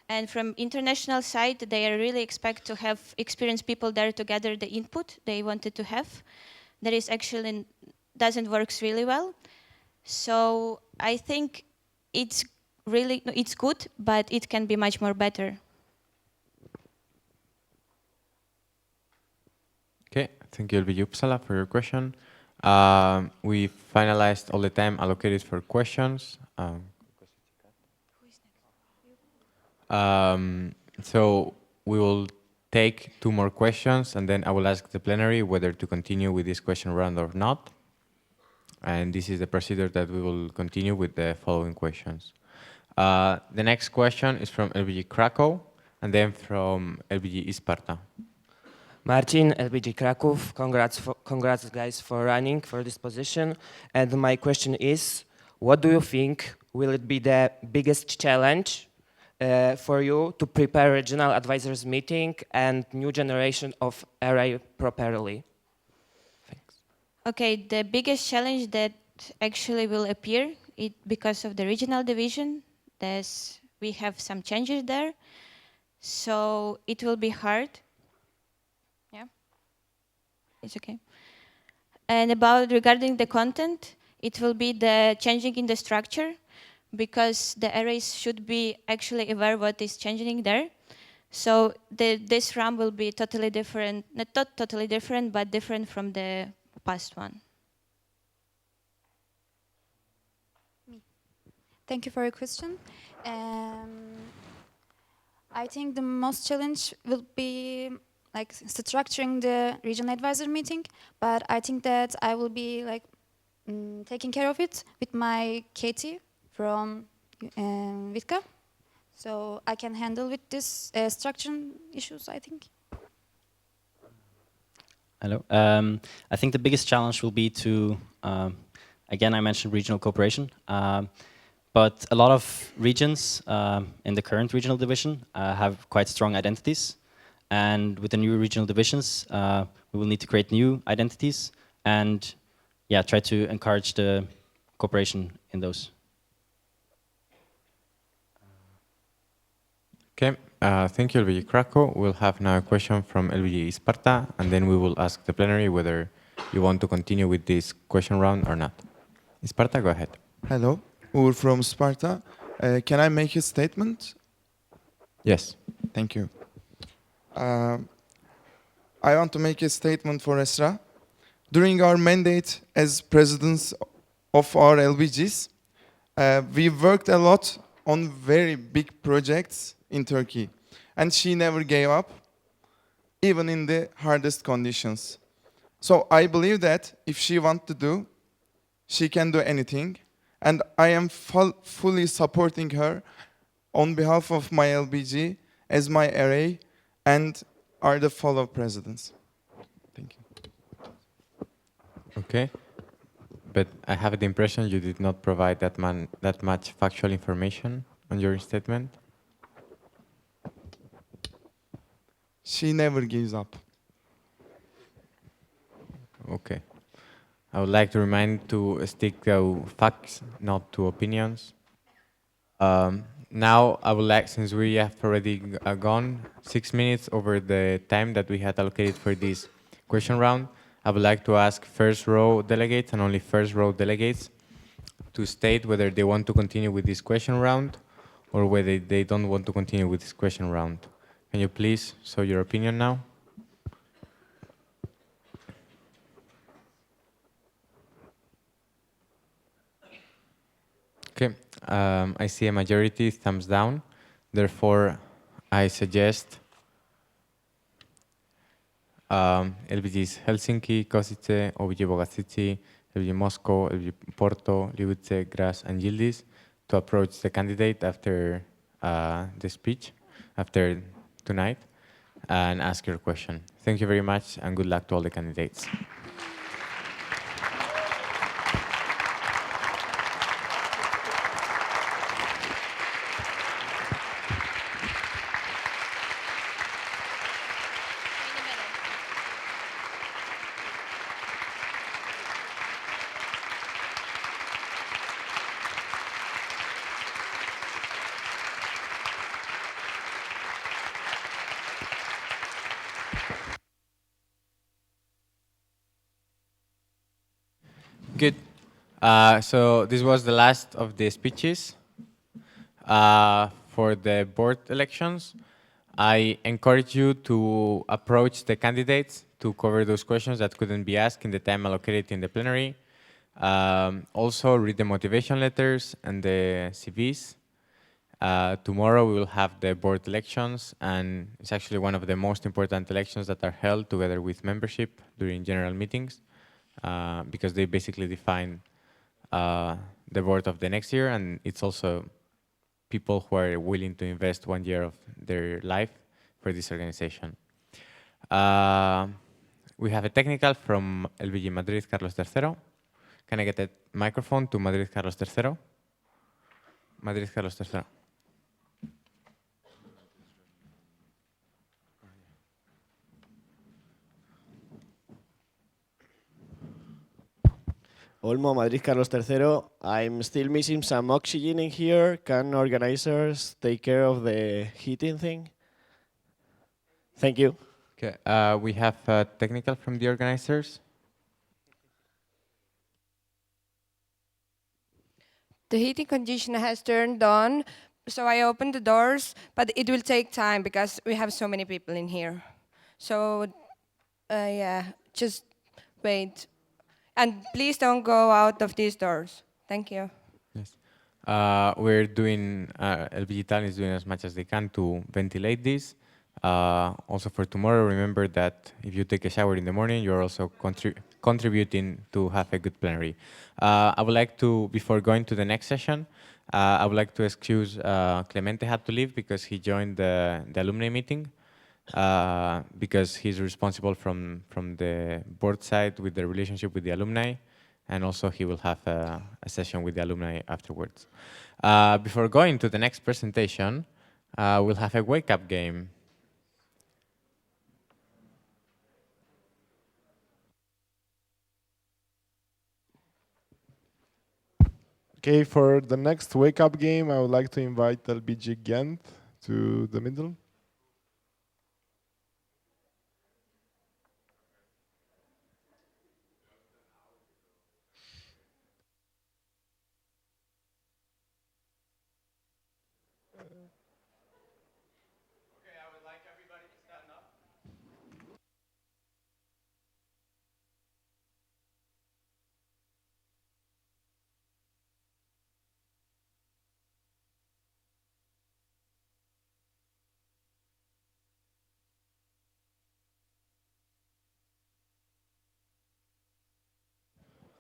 [SPEAKER 8] And from international side, they are really expect to have experienced people there to gather the input they wanted to have. That is actually doesn't works really well. So I think it's good, but it can be much more better.
[SPEAKER 1] Okay, thank you, LBG Uppsala, for your question. We finalized all the time allocated for questions. So we will take 2 more questions, and then I will ask the plenary whether to continue with this question round or not. And this is the procedure that we will continue with the following questions. The next question is from LBG Krakow, and then from LBG Isparta.
[SPEAKER 10] Martin, LBG Krakow, congrats guys for running for this position. And my question is, what do you think will it be the biggest challenge for you to prepare regional advisors meeting and new generation of array properly? Thanks.
[SPEAKER 8] Okay, the biggest challenge that actually will appear because of the regional division, we have some changes there, so it will be hard. Yeah, it's okay. And regarding the content, it will be the changing in the structure, because the arrays should be actually aware what is changing there. So this RAM will be totally different, not totally different, but different from the past one.
[SPEAKER 4] Thank you for your question. I think the most challenge will be like structuring the regional advisor meeting, but I think that I will be like taking care of it with my KT from Vitka. So I can handle with this structuring issues, I think.
[SPEAKER 7] Hello. I think the biggest challenge will be to, again, I mentioned regional cooperation, but a lot of regions in the current regional division have quite strong identities. And with the new regional divisions, we will need to create new identities and try to encourage the cooperation in those.
[SPEAKER 1] Okay, thank you, LBG Krakow. We'll have now a question from LBG Isparta, and then we will ask the plenary whether you want to continue with this question round or not. Isparta, go ahead.
[SPEAKER 16] Hello, Uğur from Sparta. Can I make a statement?
[SPEAKER 1] Yes.
[SPEAKER 16] Thank you. I want to make a statement for Esra. During our mandate as presidents of our LBGs, we worked a lot on very big projects in Turkey. And she never gave up, even in the hardest conditions. So I believe that if she wants to do, she can do anything. And I am fully supporting her on behalf of my LBG as my array and are the fellow presidents. Thank you.
[SPEAKER 1] Okay. But I have the impression you did not provide that much factual information on your statement.
[SPEAKER 16] She never gives up.
[SPEAKER 1] Okay. I would like to remind to stick to facts, not to opinions. Now, I would like, since we have already gone 6 minutes over the time that we had allocated for this question round, I would like to ask first row delegates and only first row delegates to state whether they want to continue with this question round or whether they don't want to continue with this question round. Can you please show your opinion now? Okay, I see a majority thumbs down. Therefore, I suggest LBG's Helsinki, Kosice, OBG Bogazici, LBG Moscow, LBG Porto, Liuce, Gras, and Yildiz to approach the candidate after the speech, after tonight, and ask your question. Thank you very much, and good luck to all the candidates. Good. So this was the last of the speeches for the board elections. I encourage you to approach the candidates to cover those questions that couldn't be asked in the time allocated in the plenary. Also, read the motivation letters and the CVs. Tomorrow we will have the board elections, and it's actually one of the most important elections that are held together with membership during general meetings, because they basically define the board of the next year, and it's also people who are willing to invest 1 year of their life for this organization. We have a technical from LBG Madrid, Carlos III. Can I get a microphone to Madrid, Carlos III? Madrid, Carlos III.
[SPEAKER 11] Olmo, Madrid, Carlos III. I'm still missing some oxygen in here. Can organizers take care of the heating thing? Thank you.
[SPEAKER 1] Okay, we have a technical from the organizers.
[SPEAKER 12] The heating conditioner has turned on, so I opened the doors, but it will take time because we have so many people in here. So, yeah, just wait. And please don't go out of these doors. Thank you.
[SPEAKER 1] Yes. We're doing, LBG Tallinn is doing as much as they can to ventilate this. Also for tomorrow, remember that if you take a shower in the morning, you're also contributing to have a good plenary. I would like to, before going to the next session, I would like to excuse Clemente had to leave because he joined the alumni meeting. Because he's responsible from the board side with the relationship with the alumni, and also he will have a session with the alumni afterwards. Before going to the next presentation, we'll have a wake-up game.
[SPEAKER 19] Okay, for the next wake-up game, I would like to invite LBG Ghent to the middle.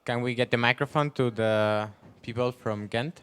[SPEAKER 1] Can we get the microphone to the people from Ghent?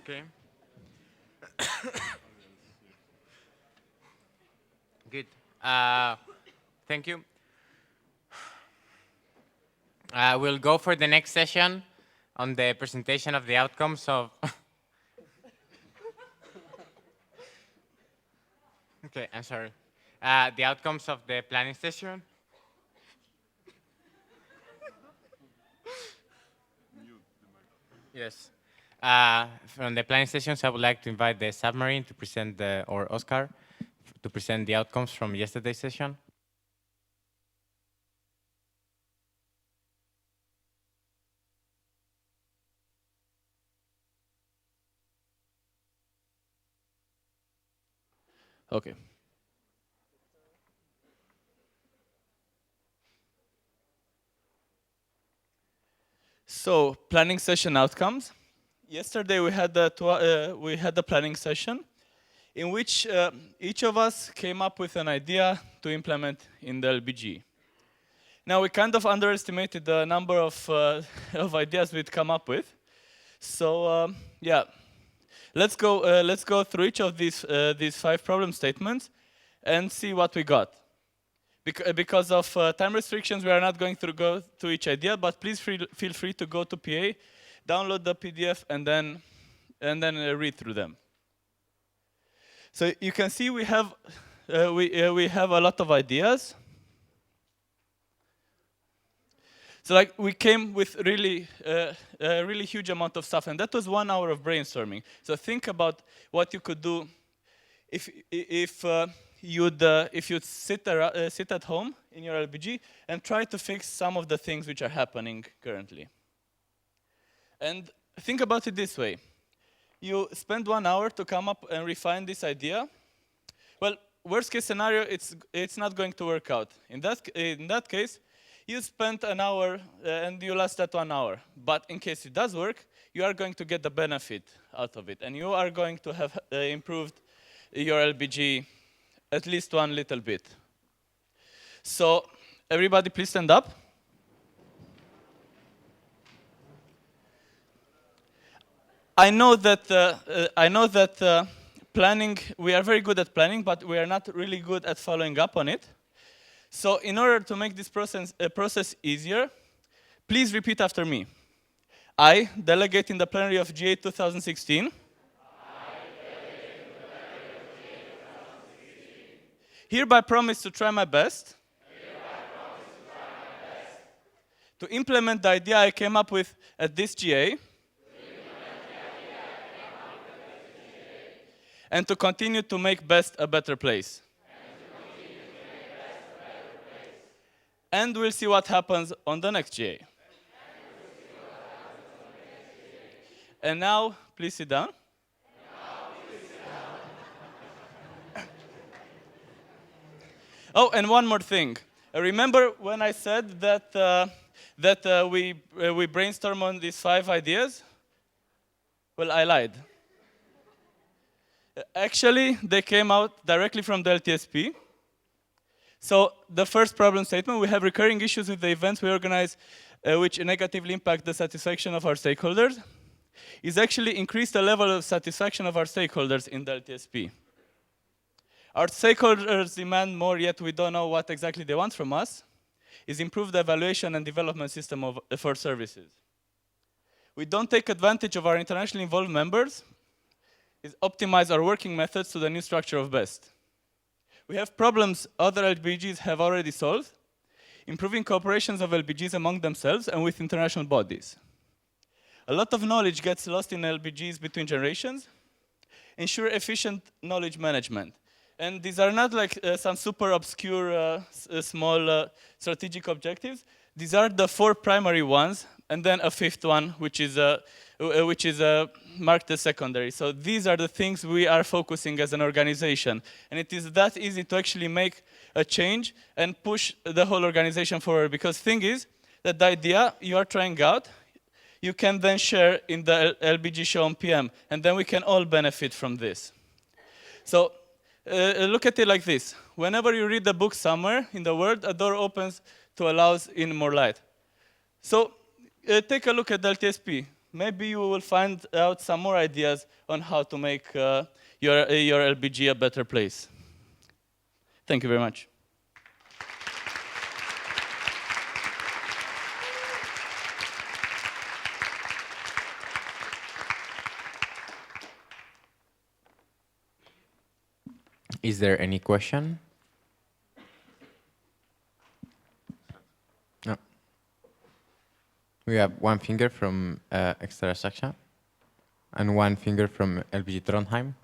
[SPEAKER 1] Okay. Good. Thank you. We'll go for the next session on the presentation of the outcomes of... Okay, I'm sorry. The outcomes of the planning session. Yes. From the planning sessions, I would like to invite the submarine to present or Oscar, to present the outcomes from yesterday's session.
[SPEAKER 17] Okay. So, planning session outcomes. Yesterday we had the planning session in which each of us came up with an idea to implement in the LBG. Now we kind of underestimated the number of ideas we'd come up with. So yeah, let's go through each of these 5 problem statements and see what we got. Because of time restrictions, we are not going to go to each idea, but please feel free to go to PA, download the PDF, and then read through them. So you can see we have a lot of ideas. So like we came with really a really huge amount of stuff, and that was 1 hour of brainstorming. So think about what you could do if you'd sit at home in your LBG and try to fix some of the things which are happening currently. And think about it this way. You spend 1 hour to come up and refine this idea. Well, worst case scenario, it's not going to work out. In that case, you spent an hour and you lost that 1 hour. But in case it does work, you are going to get the benefit out of it. And you are going to have improved your LBG at least 1 little bit. So everybody please stand up. I know that planning, we are very good at planning, but we are not really good at following up on it. So in order to make this process easier, please repeat after me. I, delegate in the plenary of GA 2016, hereby promise to try my best to implement the idea I came up with at this GA and to continue to make BEST a better place. And we'll see what happens on the next GA. And now, please sit down. Oh, and one more thing. Remember when I said that we brainstorm on these 5 ideas? Well, I lied. Actually, they came out directly from the LTSP. So the first problem statement, we have recurring issues with the events we organize which negatively impact the satisfaction of our stakeholders, is actually increase the level of satisfaction of our stakeholders in the LTSP. Our stakeholders demand more, yet we don't know what exactly they want from us, is improve the evaluation and development system for services. We don't take advantage of our internationally involved members, is optimize our working methods to the new structure of BEST. We have problems other LBGs have already solved, improving cooperations of LBGs among themselves and with international bodies. A lot of knowledge gets lost in LBGs between generations, ensure efficient knowledge management. And these are not like some super obscure, small strategic objectives. These are the 4 primary ones, and then a 5th one, which is marked as secondary. So these are the things we are focusing as an organization. And it is that easy to actually make a change and push the whole organization forward. Because the thing is that the idea you are trying out, you can then share in the LBG show on PM, and then we can all benefit from this. So look at it like this. Whenever you read the book somewhere in the world, a door opens to allow in more light. So take a look at the LTSP.
[SPEAKER 13] maybe you will find out some more ideas on how to make your LBG a better place. Thank you very much.
[SPEAKER 1] Is there any question? No. We have one finger from Extra Saxa and one finger from LBG Trondheim.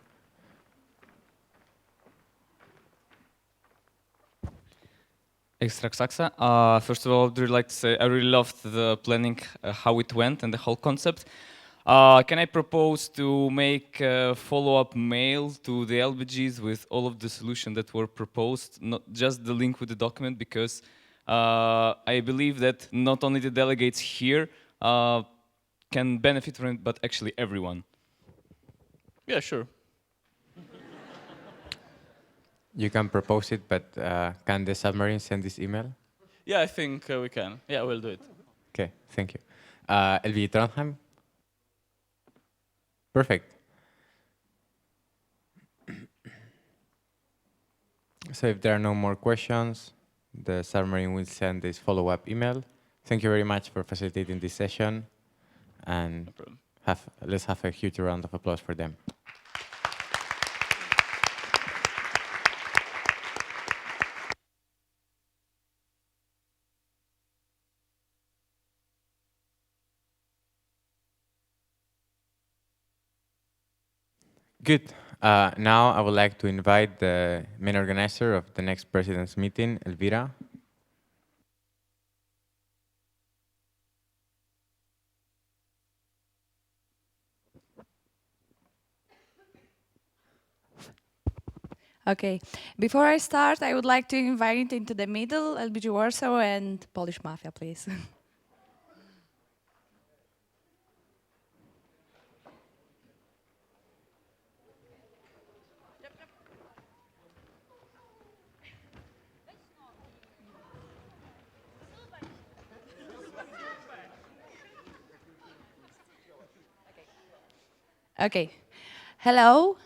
[SPEAKER 14] Extra Saxa. First of all, I'd really like to say I really loved the planning, how it went, and the whole concept. Can I propose to make a follow-up mail to the LBGs with all of the solutions that were proposed, not just the link with the document, because I believe that not only the delegates here can benefit from it, but actually everyone.
[SPEAKER 13] Yeah, sure.
[SPEAKER 1] You can propose it, but can the submarine send this email?
[SPEAKER 13] Yeah, I think we can. Yeah, we'll do it.
[SPEAKER 1] Okay, thank you. LBG Trondheim? Perfect. So if there are no more questions, the submarine will send this follow-up email. Thank you very much for facilitating this session, and let's have a huge round of applause for them. Good. Now I would like to invite the main organizer of the next president's meeting, Elvira.
[SPEAKER 20] Okay. Before I start, I would like to invite into the middle LBG Warsaw and Polish Mafia, please. Okay. Hello.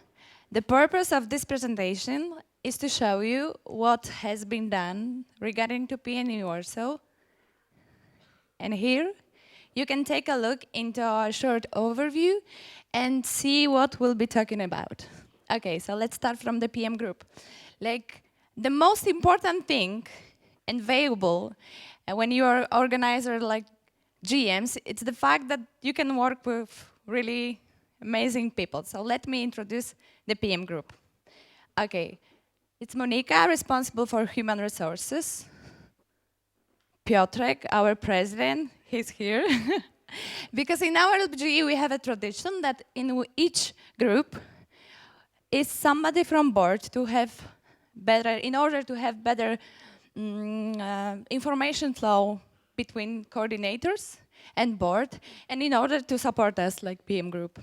[SPEAKER 20] The purpose of this presentation is to show you what has been done regarding to PN in Warsaw. And here you can take a look into a short overview and see what we'll be talking about. Okay, so let's start from the PM group. Like, the most important thing and valuable when you are organizer like GMs, it's the fact that you can work with really amazing people. So let me introduce the PM group. Okay, it's Monika, responsible for human resources. Piotrek, our president, he's here. Because in our LBG we have a tradition that in each group is somebody from board to have better, in order to have better information flow between coordinators and board, and in order to support us like PM group.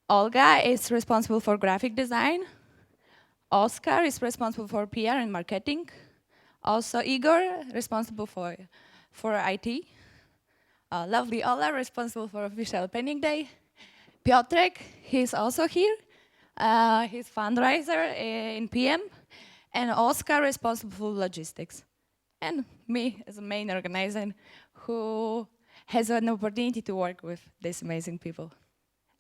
[SPEAKER 20] Olga is responsible for graphic design. Oscar is responsible for PR and marketing. Also Igor, responsible for IT. Lovely Ola, responsible for official opening day. Piotrek, he's also here. He's fundraiser in PM. And Oscar, responsible for logistics. And me as a main organizer who has an opportunity to work with these amazing people.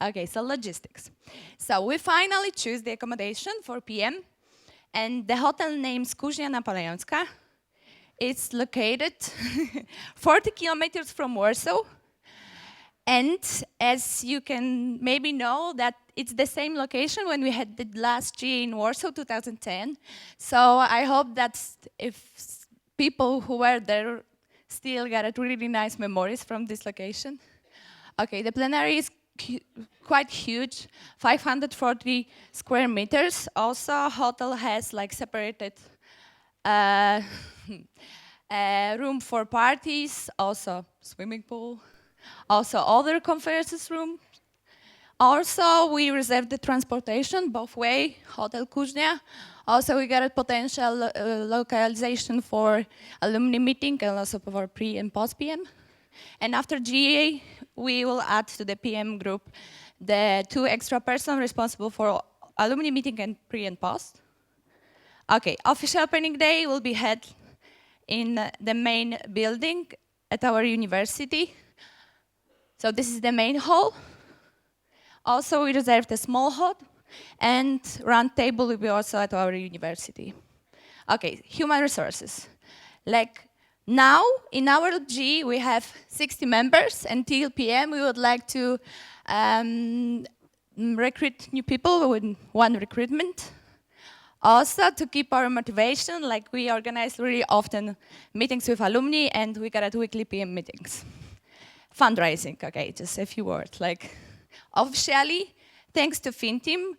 [SPEAKER 20] Okay, so logistics. So we finally choose the accommodation for PM, and the hotel name's Kuźnia Napoleonska. It's located 40 kilometers from Warsaw, and as you can maybe know that it's the same location when we had the last GA in Warsaw, 2010. So I hope that if people who were there still got really nice memories from this location. Okay, the plenary is quite huge, 540 square meters. Also, hotel has like separated room for parties, also swimming pool, also other conferences room. Also, we reserve the transportation both way, Hotel Kuźnia. Also, we got a potential localization for alumni meeting and also for pre and post PM. And after GA, we will add to the PM group the 2 extra persons responsible for alumni meeting and pre and post. Okay, official opening day will be held in the main building at our university. So this is the main hall. Also, we reserved a small hall, and round table will be also at our university. Okay, human resources. Like now, in our LG, we have 60 members. Until PM, we would like to recruit new people with 1 recruitment. Also, to keep our motivation, like we organize really often meetings with alumni, and we got weekly PM meetings. Fundraising, okay, just a few words. Like, officially, thanks to FinTeam,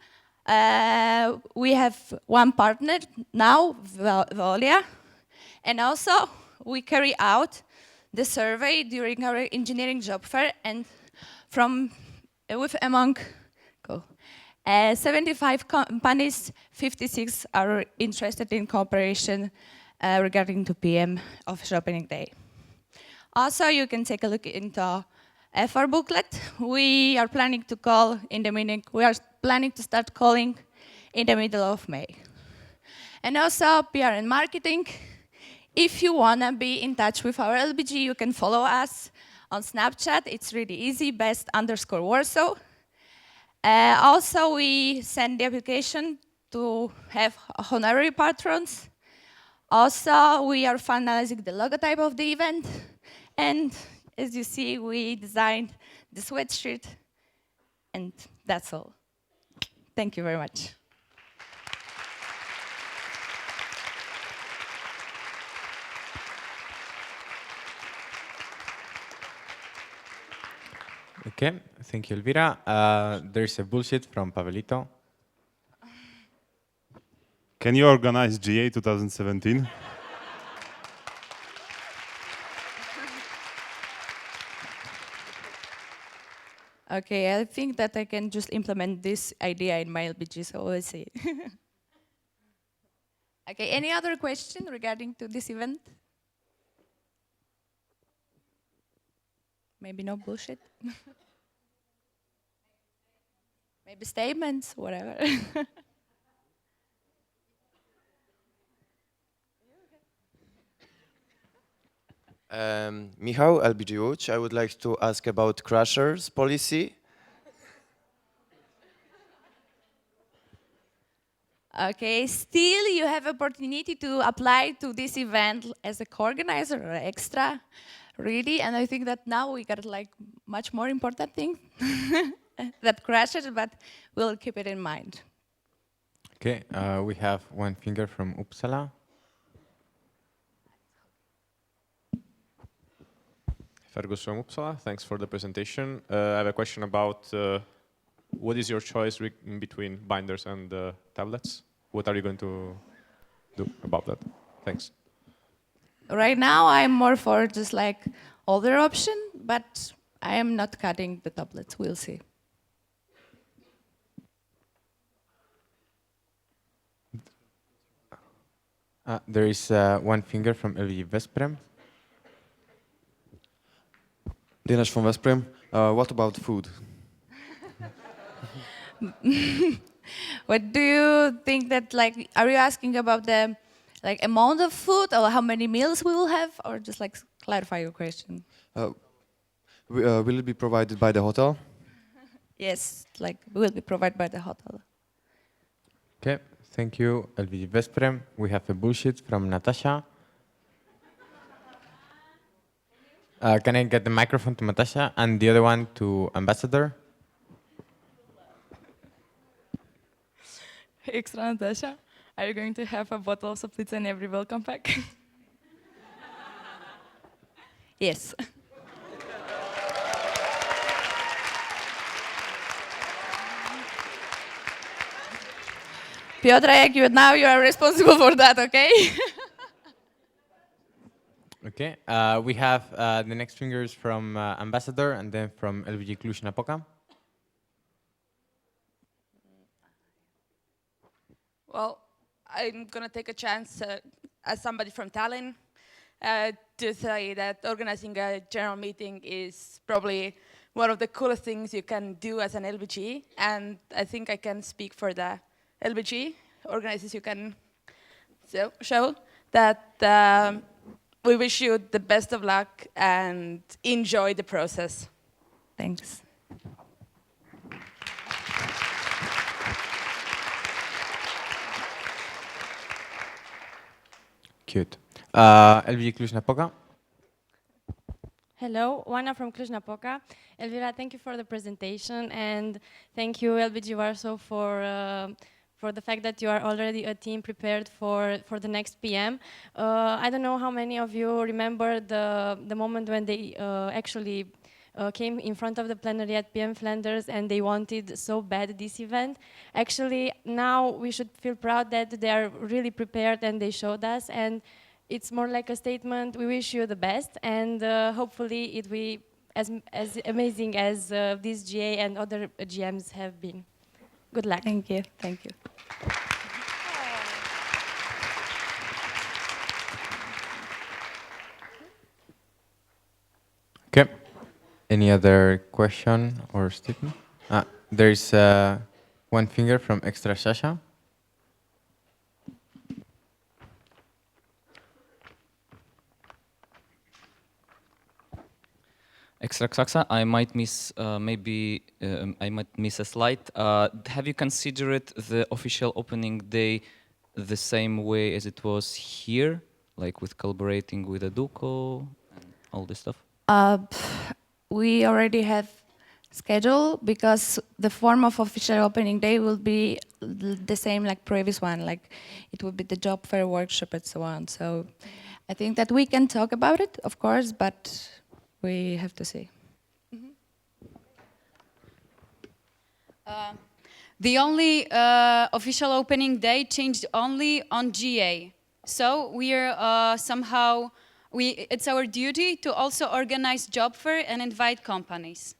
[SPEAKER 20] we have 1 partner now, Veolia, and also we carry out the survey during our engineering job fair, and among 75 companies, 56 are interested in cooperation regarding to PM official opening day. Also, you can take a look into FR booklet. We are planning to call in the meeting. We are planning to start calling in the middle of May. And also PR and marketing. If you wanna be in touch with our LBG, you can follow us on Snapchat. It's really easy, best_Warsaw. Also, we send the application to have honorary patrons. Also, we are finalizing the logotype of the event. And as you see, we designed the sweatshirt. And that's all. Thank you very much.
[SPEAKER 1] Okay, thank you, Elvira. There's a bullshit from Pavelito.
[SPEAKER 2] Can you organize GA 2017?
[SPEAKER 20] Okay, I think that I can just implement this idea in my LBG, so we'll see. Okay, any other question regarding to this event? Maybe no bullshit? Maybe statements, whatever.
[SPEAKER 6] Michał, LBG Łódź. I would like to ask about Crashers policy.
[SPEAKER 20] Okay, still you have opportunity to apply to this event as a co-organizer or extra, really, and I think that now we got like much more important thing that crashes, but we'll keep it in mind.
[SPEAKER 1] Okay, we have 1 finger from Uppsala.
[SPEAKER 9] Fergus from Uppsala, thanks for the presentation. I have a question about what is your choice in between binders and tablets? What are you going to do about that? Thanks.
[SPEAKER 20] Right now, I'm more for just like older option, but I am not cutting the tablets. We'll see.
[SPEAKER 1] There is 1 finger from LV Vesprem.
[SPEAKER 22] Dinesh from Vesprem. What about food?
[SPEAKER 20] What do you think that, like, are you asking about the like amount of food or how many meals we will have, or just like clarify your question?
[SPEAKER 22] Will it be provided by the hotel?
[SPEAKER 20] Yes, like will be provided by the hotel.
[SPEAKER 1] Okay, thank you, LVG Vesprem. We have a bullshit from Natasha. Can I get the microphone to Natasha and the other one to Ambassador?
[SPEAKER 15] Extra Natasha, are you going to have a bottle of Soplica in every welcome pack?
[SPEAKER 20] Yes. Piotr, now you are responsible for that, okay?
[SPEAKER 1] Okay, we have the next fingers from Ambassador and then from LVG Cluj-Napoca.
[SPEAKER 23] Well, I'm going to take a chance as somebody from Tallinn.
[SPEAKER 20] to say that organizing a general meeting is probably one of the coolest things you can do as an LBG, and I think I can speak for the LBG organizers. You can show that we wish you the best of luck and enjoy the process. Thanks.
[SPEAKER 1] Cute. LBG Cluj-Napoca.
[SPEAKER 18] Hello, Juana from Cluj-Napoca. Elvira, thank you for the presentation, and thank you, LBG Warsaw, for the fact that you are already a team prepared for the next PM. I don't know how many of you remember the moment when they actually came in front of the plenary at PM Flanders and they wanted so bad this event. Actually, now we should feel proud that they are really prepared and they showed us, and it's more like a statement. We wish you the best, and hopefully it will be as amazing as this GA and other GMs have been. Good luck.
[SPEAKER 20] Thank you. Thank you.
[SPEAKER 1] Okay. Any other question or statement? There is one finger from Extra Sasha.
[SPEAKER 14] Extra Xaxa, I might miss I might miss a slide. Have you considered the official opening day the same way as it was here, like with collaborating with Educo and all this stuff?
[SPEAKER 20] We already have schedule because the form of official opening day will be the same like previous one, like it will be the job fair workshop and so on. So I think that we can talk about it, of course, but we have to see.
[SPEAKER 21] The only official opening day changed only on GA. So we are somehow, it's our duty to also organize job fair and invite companies.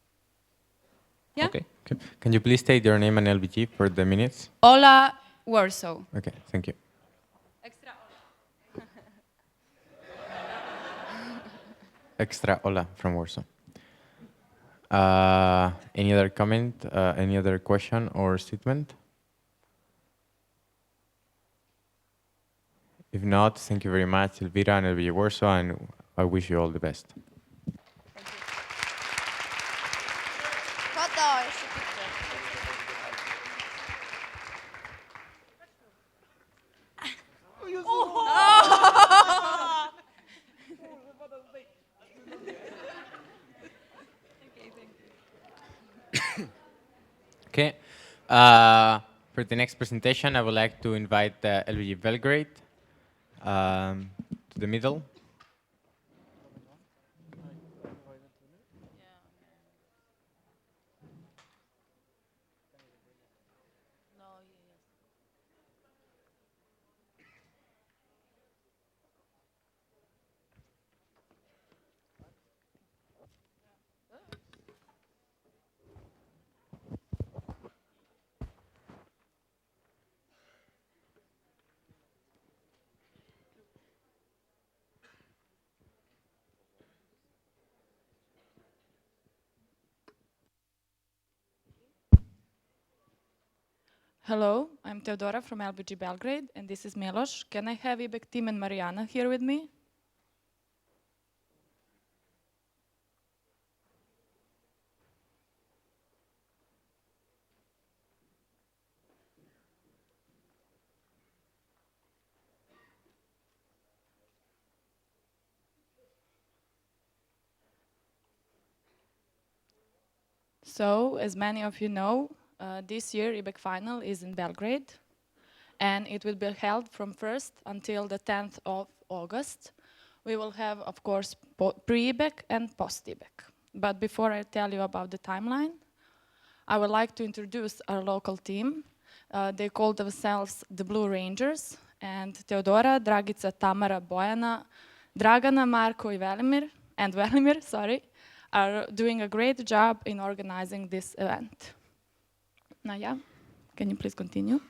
[SPEAKER 21] Yeah?
[SPEAKER 1] Okay. Can you please state your name and LBG for the minutes?
[SPEAKER 21] Ola Warsaw.
[SPEAKER 1] Okay, thank you. Extra Ola from Warsaw. Any other comment, any other question or statement? If not, thank you very much, Elvira and LBG Warsaw, and I wish you all the best. Okay. For the next presentation, I would like to invite LBG Belgrade to the middle.
[SPEAKER 15] Hello, I'm Teodora from LBG Belgrade, and this is Milos. Can I have Ibek Tim and Mariana here with me? So, as many of you know, this year IBEC final is in Belgrade, and it will be held from 1st until the 10th of August. We will have, of course, pre-IBEC and post-IBEC. But before I tell you about the timeline, I would like to introduce our local team. They call themselves the Blue Rangers, and Teodora, Dragica, Tamara, Bojana, Dragana, Marko, and Velimir, are doing a great job in organizing this event. Naya, can you please continue?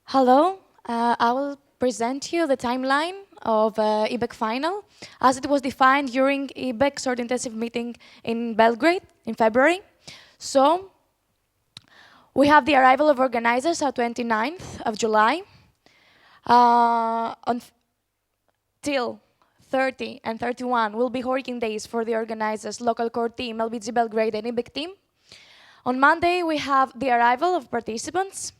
[SPEAKER 18] Hello,
[SPEAKER 3] I will present you the timeline of EBEC final as it was defined during EBEC short intensive meeting in Belgrade in February. So we have the arrival of organizers at 29th of July. Till 30 and 31 will be working days for the organizers, local core team, LBG Belgrade and EBEC team. On Monday, we have the arrival of participants.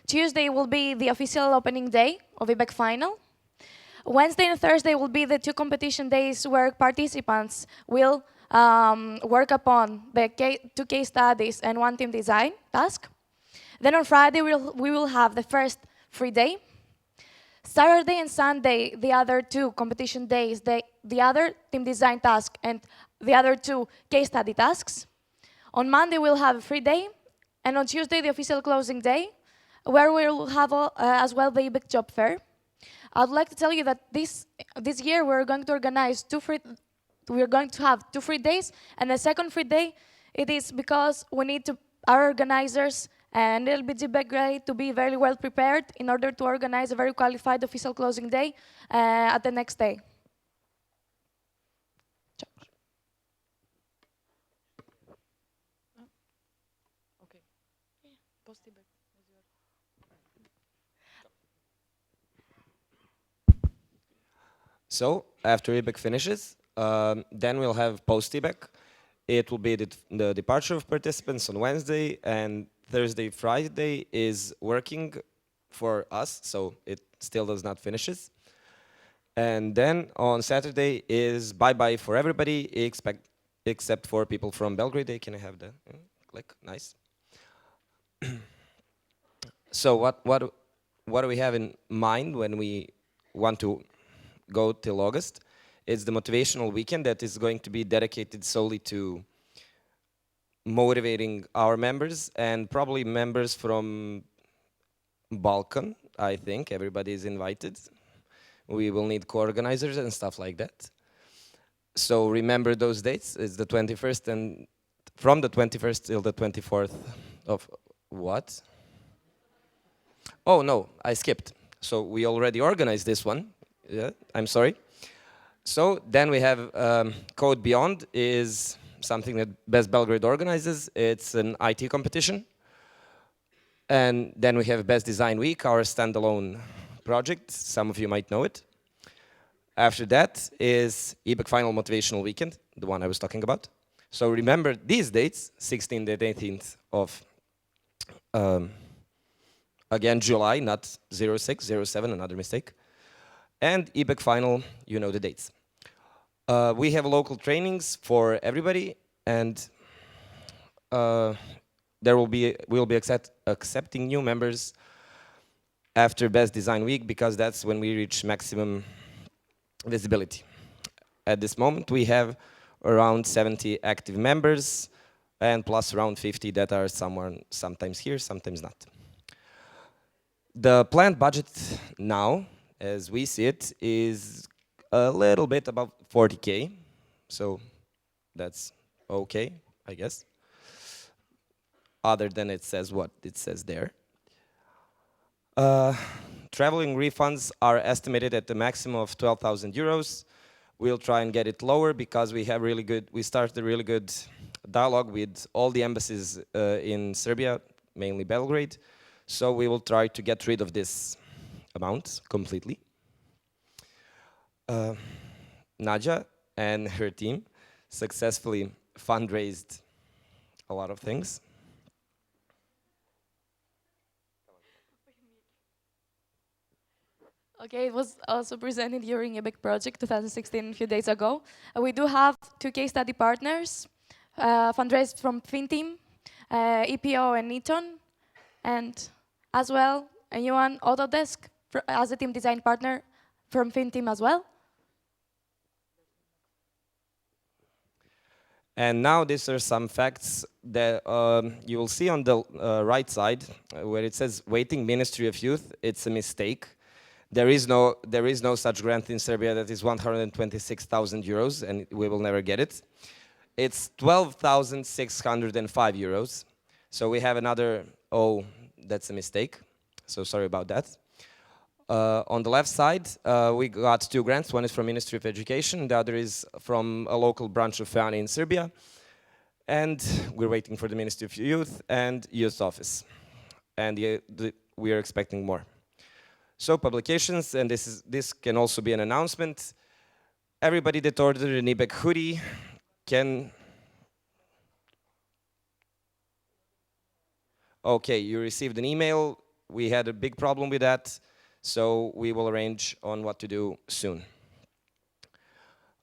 [SPEAKER 3] Tuesday will be the official opening day of EBEC final. Wednesday and Thursday will be the two competition days where participants will work upon the two case studies and one team design task. Then on Friday, we will have the first free day. Saturday and Sunday, the other two competition days, the other team design task and the other two case study tasks. On Monday, we'll have a free day. And on Tuesday, the official closing day, where we'll have as well the EBEC job fair. I'd like to tell you that this year we're going to organize we're going to have 2 free days, and the second free day, it is because we need our organizers and LBG Belgrade to be very well prepared in order to organize a very qualified official closing day at the next day.
[SPEAKER 5] So after EBEC finishes, then we'll have post-EBEC. It will be the departure of participants on Wednesday, and Thursday, Friday is working for us, so it still does not finishes. And then on Saturday is bye-bye for everybody, except for people from Belgrade. Can I have the click? Nice. So what do we have in mind when we want to go till August? It's the motivational weekend that is going to be dedicated solely to motivating our members and probably members from Balkan. I think everybody is invited. We will need co-organizers and stuff like that. So remember those dates. It's the 21st and from the 21st till the 24th of what? Oh no, I skipped. So we already organized this one. Yeah, I'm sorry. So then we have Code Beyond is something that Best Belgrade organizes. It's an IT competition. And then we have Best Design Week, our standalone project. Some of you might know it. After that is EBEC Final Motivational Weekend, the one I was talking about. So remember these dates, 16th and 18th of, again, July, not 06, 07, another mistake. And EBEC Final, you know the dates. We have local trainings for everybody, and we'll be accepting new members after Best Design Week, because that's when we reach maximum visibility. At this moment, we have around 70 active members, and plus around 50 that are sometimes here, sometimes not. The planned budget now, as we see it, is a little bit above 40K, so that's okay, I guess. Other than it says what it says there. Traveling refunds are estimated at the maximum of 12,000 euros. We'll try and get it lower because we started a really good dialogue with all the embassies in Serbia, mainly Belgrade. So we will try to get rid of this amount completely. Nadia and her team successfully fundraised a lot of things.
[SPEAKER 3] Okay, it was also presented during EBEC Project 2016 a few days ago. We do have 2 case study partners, fundraised from FinTeam, EPO and Eton, and as well a new one, Autodesk, as a team design partner from FinTeam as well.
[SPEAKER 5] And now these are some facts that you will see on the right side, where it says waiting Ministry of Youth. It's a mistake. There is no such grant in Serbia that is 126,000 euros, and we will never get it. It's 12,605 euros. So we have another That's a mistake. So sorry about that. On the left side, we got 2 grants. One is from Ministry of Education. The other is from a local branch of FEANI in Serbia. And we're waiting for the Ministry of Youth and Youth Office. And we are expecting more. So publications, and this can also be an announcement. Everybody that ordered an eBay hoodie can... Okay, you received an email. We had a big problem with that, so we will arrange on what to do soon.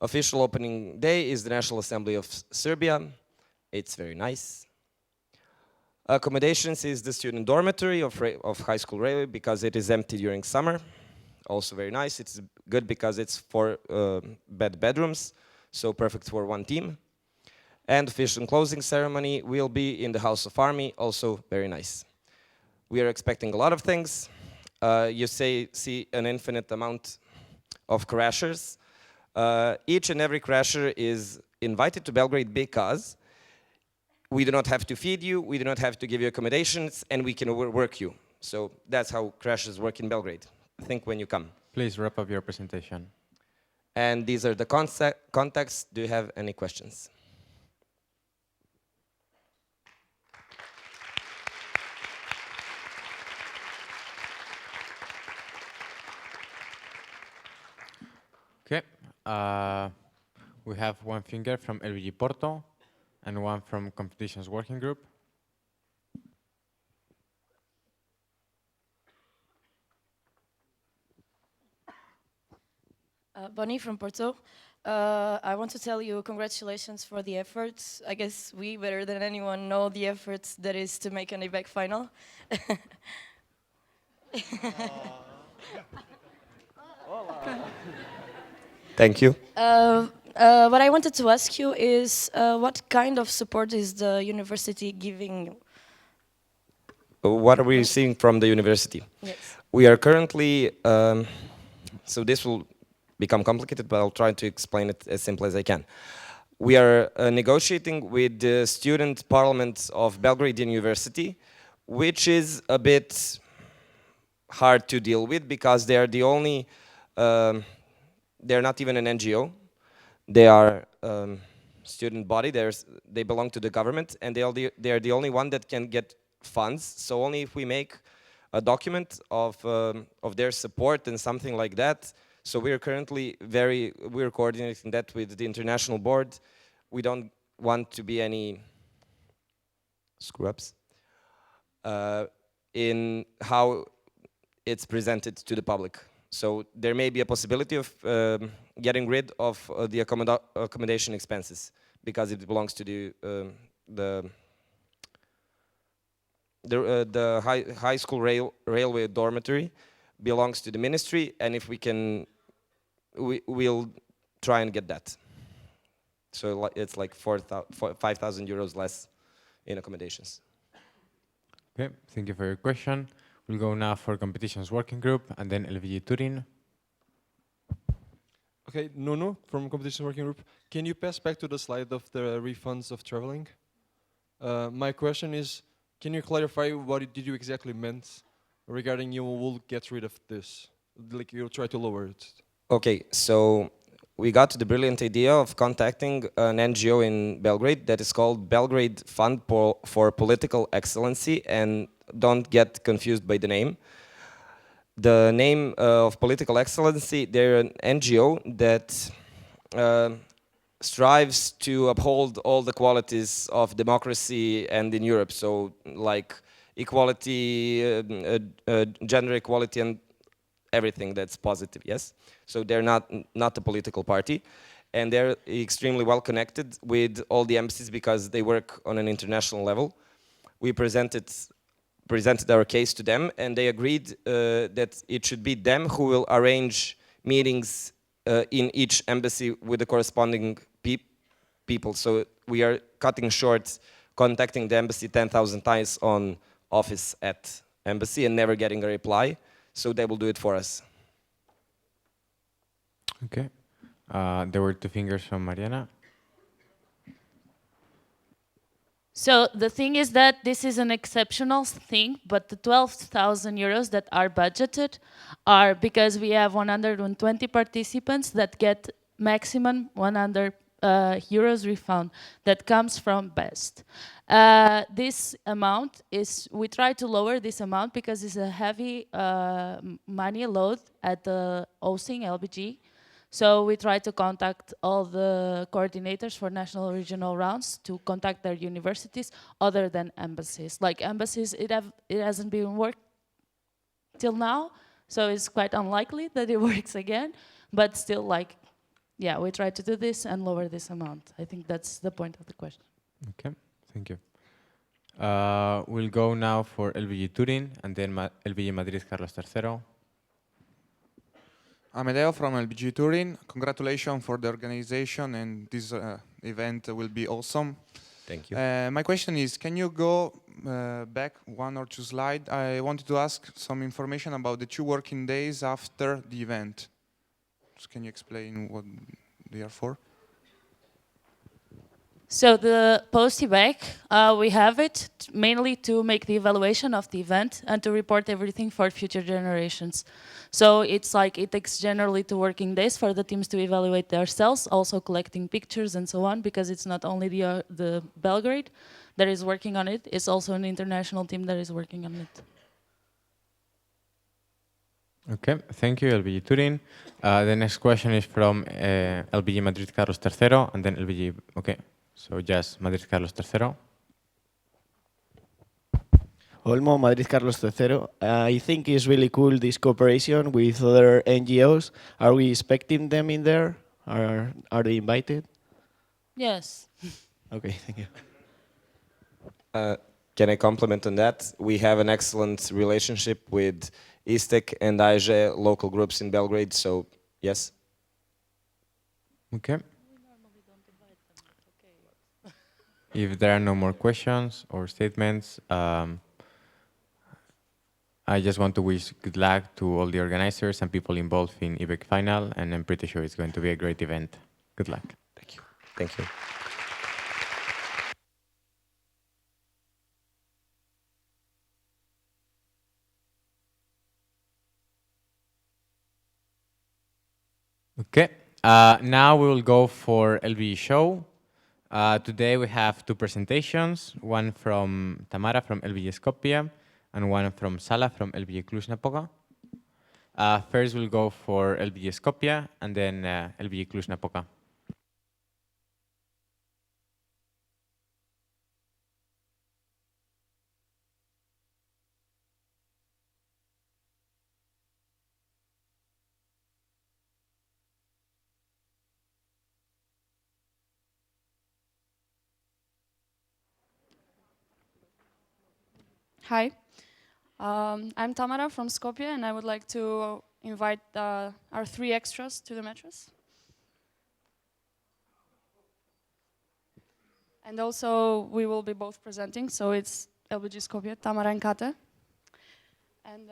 [SPEAKER 5] Official opening day is the National Assembly of Serbia. It's very nice. Accommodations is the student dormitory of High School Railway because it is empty during summer. Also very nice. It's good because it's 4 bedrooms, so perfect for 1 team. And official closing ceremony will be in the House of Army, also very nice. We are expecting a lot of things. You see an infinite amount of crashers. Each and every crasher is invited to Belgrade because we do not have to feed you, we do not have to give you accommodations, and we can work you. So that's how crashers work in Belgrade. Think when you come.
[SPEAKER 1] Please wrap up your presentation.
[SPEAKER 5] And these are the contacts. Do you have any questions?
[SPEAKER 1] Okay. We have 1 finger from LBG Porto and 1 from Competitions Working Group.
[SPEAKER 8] Bonnie from Porto. I want to tell you congratulations for the efforts. I guess we, better than anyone, know the efforts that is to make an ABAC final.
[SPEAKER 5] Thank you.
[SPEAKER 8] What I wanted to ask you is, what kind of support is the university giving you?
[SPEAKER 5] What are we receiving from the university?
[SPEAKER 8] Yes.
[SPEAKER 5] We are currently, so this will become complicated, but I'll try to explain it as simple as I can. We are negotiating with the student parliament of Belgrade University, which is a bit hard to deal with because they are the only, they're not even an NGO. They are student body, they belong to the government, and they are the only one that can get funds. So only if we make a document of their support and something like that. So we're currently we're coordinating that with the international board. We don't want to be any screw-ups in how it's presented to the public. So there may be a possibility of getting rid of the accommodation expenses because it belongs to the high school railway dormitory belongs to the ministry, and if we can, we'll try and get that. So it's like 5,000 euros less in accommodations.
[SPEAKER 1] Okay, thank you for your question. We'll go now for Competitions Working Group and then LVG Turin.
[SPEAKER 10] Okay, Nuno from Competitions Working Group. Can you pass back to the slide of the refunds of traveling? My question is, can you clarify what did you exactly meant regarding you will get rid of this? Like you'll try to lower it.
[SPEAKER 5] Okay, so we got the brilliant idea of contacting an NGO in Belgrade that is called Belgrade Fund for Political Excellency, and don't get confused by the name. The name of Political Excellency, they're an NGO that strives to uphold all the qualities of democracy and in Europe, so like equality, gender equality, and everything that's positive, yes? So they're not a political party, and they're extremely well connected with all the embassies because they work on an international level. We presented our case to them, and they agreed that it should be them who will arrange meetings in each embassy with the corresponding people. So we are cutting short contacting the embassy 10,000 times on office at embassy and never getting a reply. So they will do it for us.
[SPEAKER 1] Okay. There were 2 fingers from Mariana.
[SPEAKER 4] So the thing is that this is an exceptional thing, but the 12,000 euros that are budgeted are because we have 120 participants that get maximum 100 euros refund that comes from BEST. This amount is, we try to lower this amount because it's a heavy money load at the hosting LBG. So we try to contact all the coordinators for national regional rounds to contact their universities other than embassies. Like embassies, it hasn't been worked till now, so it's quite unlikely that it works again. But still, like, yeah, we try to do this and lower this amount. I think that's the point of the question.
[SPEAKER 1] Okay, thank you. We'll go now for LBG Turin and then LBG Madrid Carlos III.
[SPEAKER 7] Amedeo from LBG Turin. Congratulations for the organization, and this event will be awesome.
[SPEAKER 5] Thank you.
[SPEAKER 7] My question is, can you go back one or two slides? I wanted to ask some information about the 2 working days after the event. So can you explain what they are for?
[SPEAKER 4] So the post-evac, we have it mainly to make the evaluation of the event and to report everything for future generations. So it's like it takes generally 2 working days for the teams to evaluate themselves, also collecting pictures and so on, because it's not only the Belgrade that is working on it, it's also an international team that is working on it.
[SPEAKER 1] Okay, thank you, LBG Turin. The next question is from LBG Madrid Carlos III and then LBG, okay. So just Madrid Carlos III.
[SPEAKER 11] Olmo, Madrid Carlos III. I think it's really cool, this cooperation with other NGOs. Are we expecting them in there? Are they invited?
[SPEAKER 4] Yes.
[SPEAKER 11] Okay, thank you.
[SPEAKER 5] Can I comment on that? We have an excellent relationship with ISTEC and AIGE local groups in Belgrade, so yes.
[SPEAKER 1] Okay. If there are no more questions or statements, I just want to wish good luck to all the organizers and people involved in IBEC Final, and I'm pretty sure it's going to be a great event. Good luck.
[SPEAKER 5] Thank you. Thank you.
[SPEAKER 1] Okay, now we will go for LBE show. Today we have 2 presentations, one from Tamara from LBE Skopje and one from Sala from LBE Cluj-Napoca. First we'll go for LBE Skopje and then LBE Cluj-Napoca.
[SPEAKER 23] Hi, I'm Tamara from Skopje, and I would like to invite our 3 extras to the matches. And also, we will be both presenting, so it's LBG Skopje, Tamara and Kate. And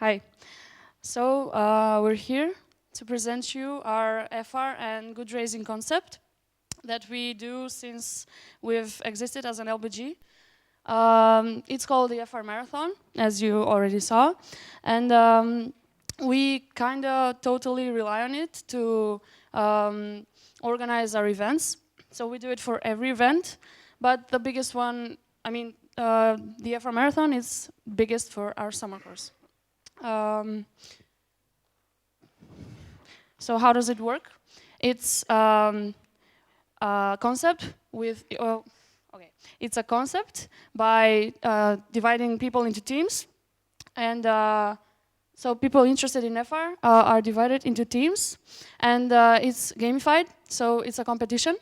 [SPEAKER 23] Hi. So we're here to present you our FR and good raising concept that we do since we've existed as an LBG. It's called the FR Marathon, as you already saw. And we kind of totally rely on it to organize our events. So we do it for every event. But the biggest one, the FR Marathon is biggest for our summer course. So how does it work? It's a concept with, it's a concept by dividing people into teams. And so people interested in FR are divided into teams. And it's gamified, so it's a competition.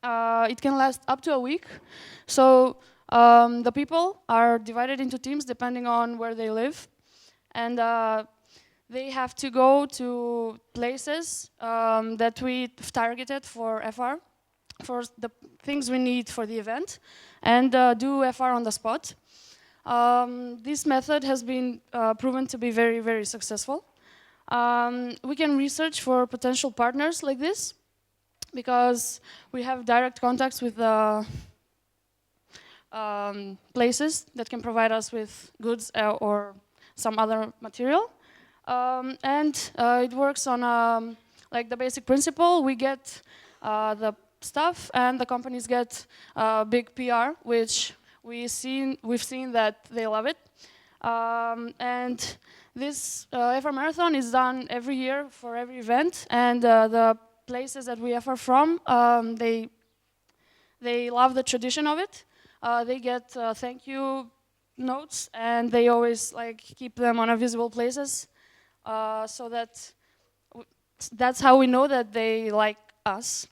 [SPEAKER 23] It can last up to a week. So the people are divided into teams depending on where they live. And they have to go to places that we've targeted for FR, for the things we need for the event, and do FR on the spot. This method has been proven to be very, very successful. We can research for potential partners like this, because we have direct contacts with the places that can provide us with goods or some other material. It works on like the basic principle. We get the stuff, and the companies get big PR, which we've seen that they love it. And this FR Marathon is done every year for every event, and the places that we FR from, they love the tradition of it. They get thank you notes, and they always keep them on visible places, so that's how we know that they like us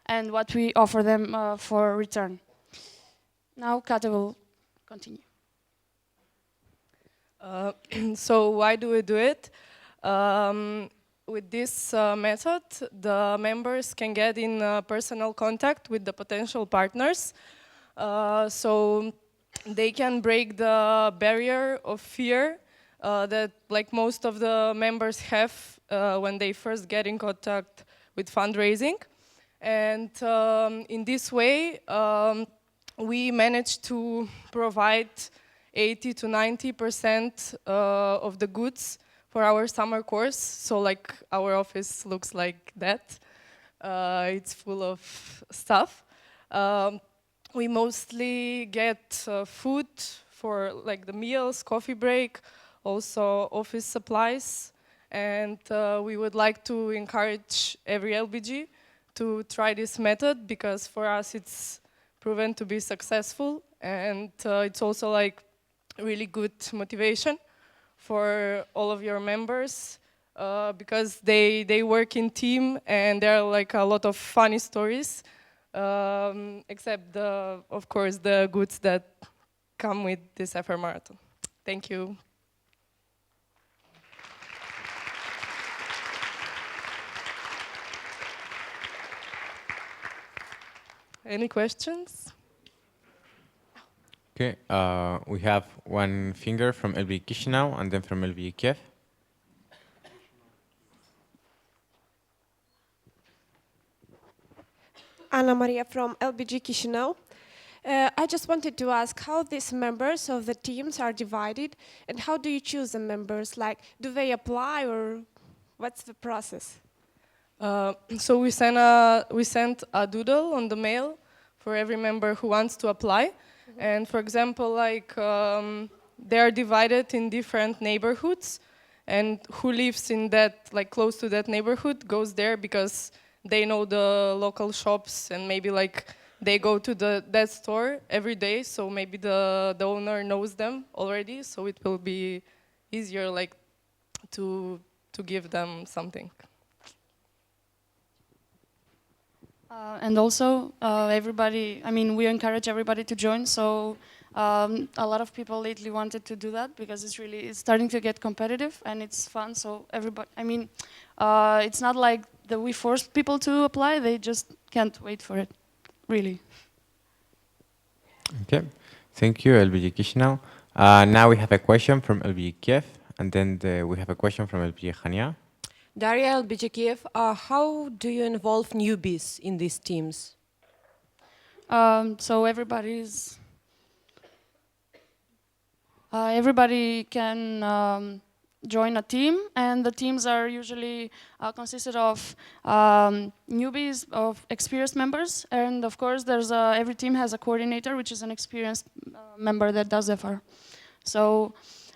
[SPEAKER 23] and what we offer them for return. Now Kate will continue.
[SPEAKER 8] So why do we do it? With this method, the members can get in personal contact with the potential partners, so they can break the barrier of fear that most of the members have when they first get in contact with fundraising. And in this way, we managed to provide 80 to 90% of the goods for our summer course. So our office looks like that. It's full of stuff. We mostly get food for the meals, coffee break, also office supplies. And we would like to encourage every LBG to try this method, because for us it's proven to be successful, and it's also really good motivation for all of your members, because they work in team, and there are a lot of funny stories, except of course the goods that come with this FR Marathon. Thank you. Any questions?
[SPEAKER 1] Okay, we have one finger from LB Chisinau and then from LB Kiev.
[SPEAKER 12] Anna Maria from LBG Chisinau. I just wanted to ask how these members of the teams are divided, and how do you choose the members? Do they apply, or what's the process?
[SPEAKER 8] So we sent a doodle on the mail for every member who wants to apply. And for example, they are divided in different neighborhoods, and who lives in that, close to that neighborhood, goes there because they know the local shops, and maybe they go to that store every day, so maybe the owner knows them already, so it will be easier to give them something.
[SPEAKER 23] And also, everybody, we encourage everybody to join, so a lot of people lately wanted to do that, because it's starting to get competitive, and it's fun, so everybody, it's not like that we force people to apply, they just can't wait for it, really.
[SPEAKER 1] Okay, thank you, LBG Chisinau. Now we have a question from LBG Kiev, And then we have a question from LPG Hania.
[SPEAKER 16] Daria, LBJ Kiev, how do you involve newbies in these teams?
[SPEAKER 23] So everybody can join a team, and the teams are usually consisted of newbies, of experienced members, and of course there's every team has a coordinator, which is an experienced member that does FR. So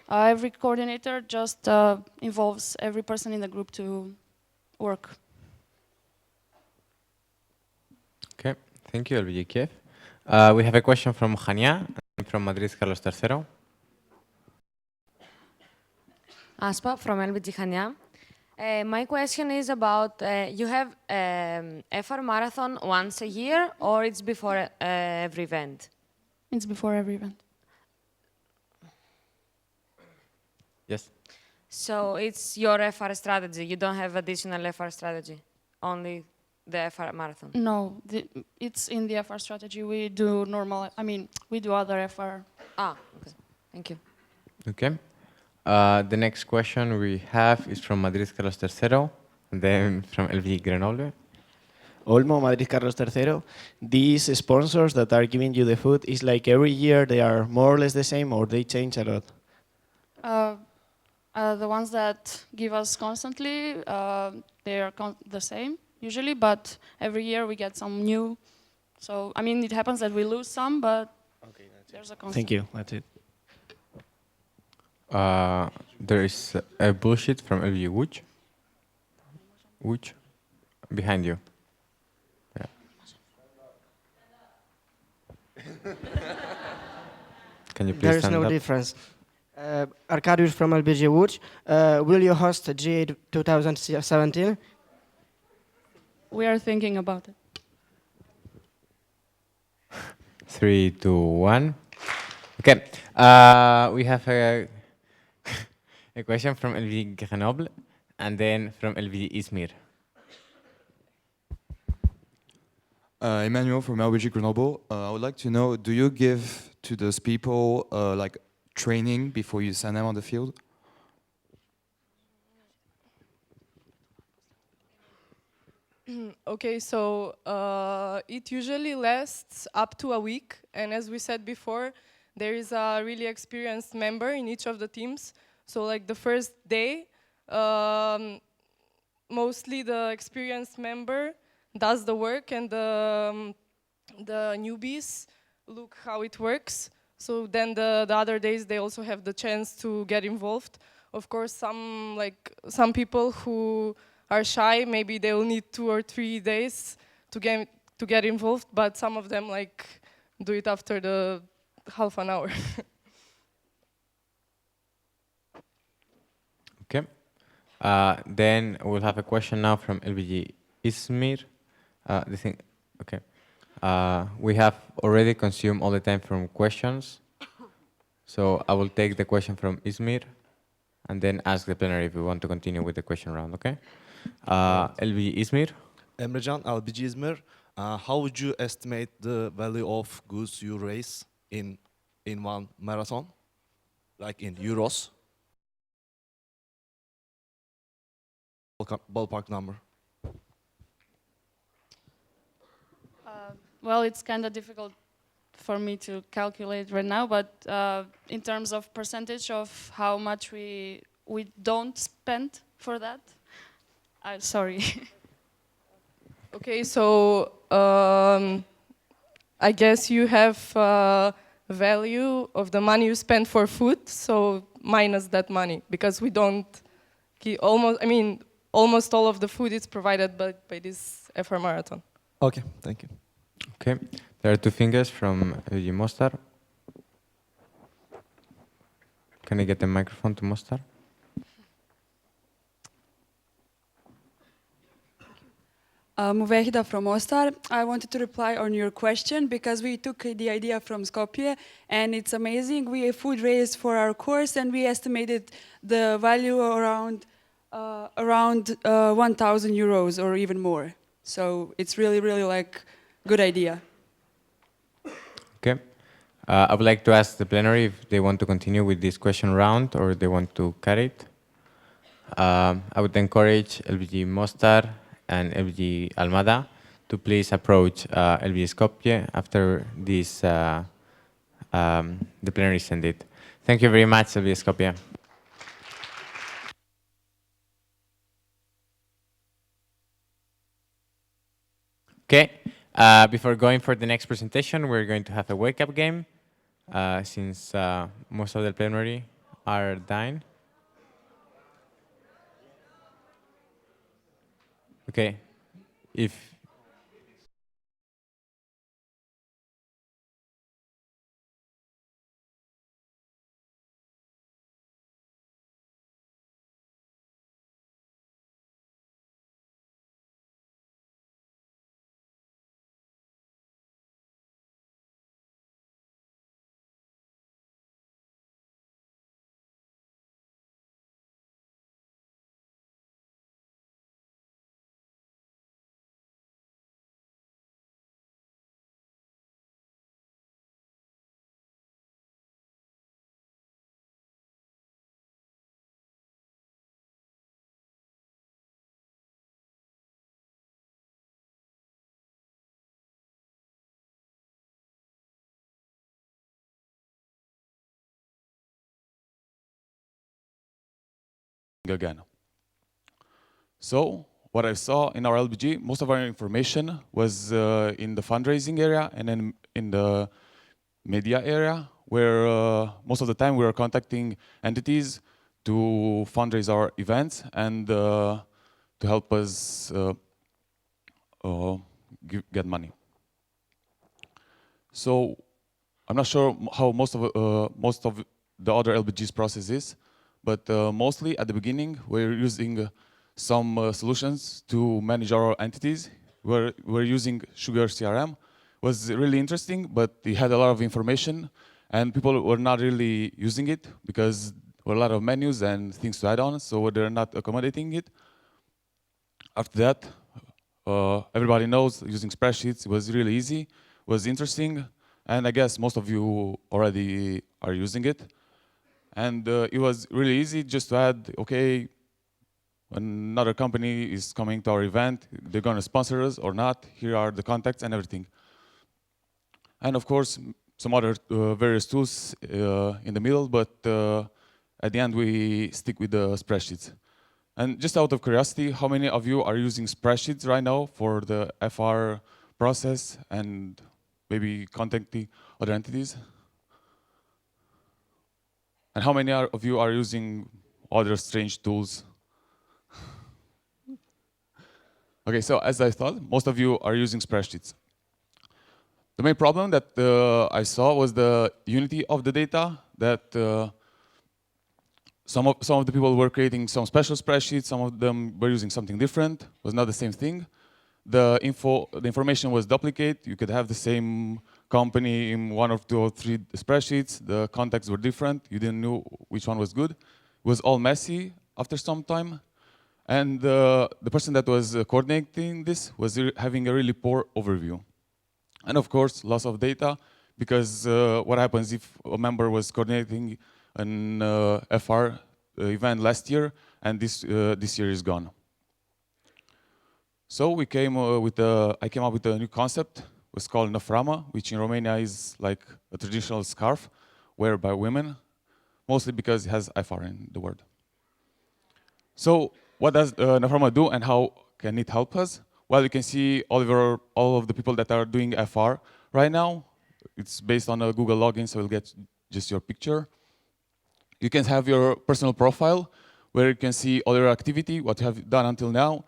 [SPEAKER 23] every coordinator just involves every person in the group to work.
[SPEAKER 1] Okay, thank you, LBJ Kiev. We have a question from Hania, from Madrid, Carlos III.
[SPEAKER 17] Aspa from LBG Hania. My question is about, you have FR marathon once a year, or it's before every event?
[SPEAKER 23] It's before every event.
[SPEAKER 1] Yes.
[SPEAKER 17] So it's your FR strategy, you don't have additional FR strategy, only the FR marathon?
[SPEAKER 23] No, it's in the FR strategy. We do we do other FR.
[SPEAKER 17] Ah, okay, thank you.
[SPEAKER 1] Okay. The next question we have is from Madrid, Carlos III, and then from LV Grenoble.
[SPEAKER 11] Olmo, Madrid, Carlos III. These sponsors that are giving you the food, is like every year they are more or less the same, or they change a lot?
[SPEAKER 23] The ones that give us constantly, they are the same usually, but every year we get some new. So, it happens that we lose some, but there's a constant.
[SPEAKER 11] Thank you, that's it.
[SPEAKER 1] There is a bullshit from LV Wuch. Wuch, behind you. Yeah. Can you please
[SPEAKER 19] There is
[SPEAKER 1] stand
[SPEAKER 19] no
[SPEAKER 1] up?
[SPEAKER 19] difference. Arkadiusz from LBG Łódź. Will you host GA 2017?
[SPEAKER 23] We are thinking about it.
[SPEAKER 1] 3, 2, 1. Okay. We have a question from LV Grenoble and then from LV Izmir.
[SPEAKER 24] Emmanuel from LBG Grenoble. I would like to know, do you give to those people like training before you send them on the field?
[SPEAKER 8] Okay, so it usually lasts up to a week, and as we said before, there is a really experienced member in each of the teams. So like the first day, mostly the experienced member does the work, and the newbies look how it works. So then the other days they also have the chance to get involved. Of course, some people who are shy, maybe they will need 2 or 3 days to get involved, but some of them do it after the half an hour.
[SPEAKER 1] Okay. Then we'll have a question now from LBG Izmir. Okay. We have already consumed all the time from questions. So I will take the question from Izmir and then ask the plenary if we want to continue with the question round, okay? LBG Izmir.
[SPEAKER 25] Emrecan, LBG Izmir. How would you estimate the value of goods you raise in one marathon, like in euros? Ballpark number.
[SPEAKER 23] Well, it's kind of difficult for me to calculate right now, but in terms of percentage of how much we don't spend for that, sorry.
[SPEAKER 8] Okay, so I guess you have value of the money you spend for food, so minus that money, because we don't almost all of the food is provided by this FR Marathon.
[SPEAKER 25] Okay, thank you.
[SPEAKER 1] Okay, there are 2 fingers from LG Mostar. Can I get the microphone to Mostar?
[SPEAKER 26] Muvehida from Mostar. I wanted to reply on your question because we took the idea from Skopje and it's amazing. We food raised for our course and we estimated the value around 1,000 euros or even more. So it's really, really good idea.
[SPEAKER 1] Okay. I would like to ask the plenary if they want to continue with this question round or they want to cut it. I would encourage LBG Mostar and LBG Almada to please approach LBG Skopje after this the plenary send it. Thank you very much, LBG Skopje. Okay, before going for the next presentation, we're going to have a wake-up game since most of the plenary are dying. Okay, if
[SPEAKER 2] again. So what I saw in our LBG, most of our information was in the fundraising area and then in the media area, where most of the time we were contacting entities to fundraise our events and to help us get money. So I'm not sure how most of the other LBG's process is, but mostly at the beginning we're using some solutions to manage our entities. We're using Sugar CRM. Was really interesting, but it had a lot of information, and people were not really using it because there were a lot of menus and things to add on, so they're not accommodating it. After that, everybody knows using spreadsheets was really easy, was interesting, and I guess most of you already are using it. And it was really easy just to add, okay, another company is coming to our event, they're going to sponsor us or not, here are the contacts and everything. And of course, some other various tools in the middle, but at the end we stick with the spreadsheets. And just out of curiosity, how many of you are using spreadsheets right now for the FR process and maybe contacting other entities? And how many of you are using other strange tools? Okay, so as I thought, most of you are using spreadsheets. The main problem that I saw was the unity of the data, that some of the people were creating some special spreadsheets, some of them were using something different, was not the same thing. The information was duplicate. You could have the same company in 1 or 2 or 3 spreadsheets. The contacts were different. You didn't know which one was good. It was all messy after some time. And the person that was coordinating this was having a really poor overview. And of course, loss of data, because what happens if a member was coordinating an FR event last year and this year is gone. So I came up with a new concept. It was called Naframa, which in Romania is like a traditional scarf worn by women, mostly because it has FR in the word. So what does Naframa do and how can it help us? Well, you can see all of the people that are doing FR right now. It's based on a Google login, so you'll get just your picture. You can have your personal profile, where you can see all your activity, what you have done until now,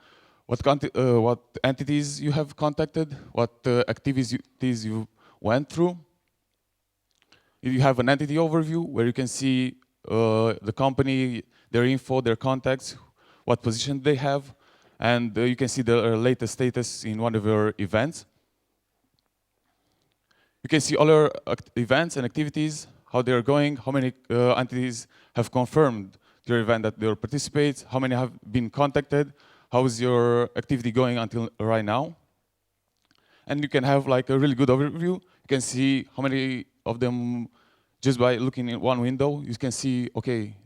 [SPEAKER 2] what entities you have contacted, what activities you went through. You have an entity overview, where you can see the company, their info, their contacts, what position they have, and you can see the latest status in one of your events. You can see all your events and activities, how they are going, how many entities have confirmed their event that they will participate, how many have been contacted, how is your activity going until right now. And you can have like a really good overview. You can see how many of them, just by looking in one window, you can see, okay,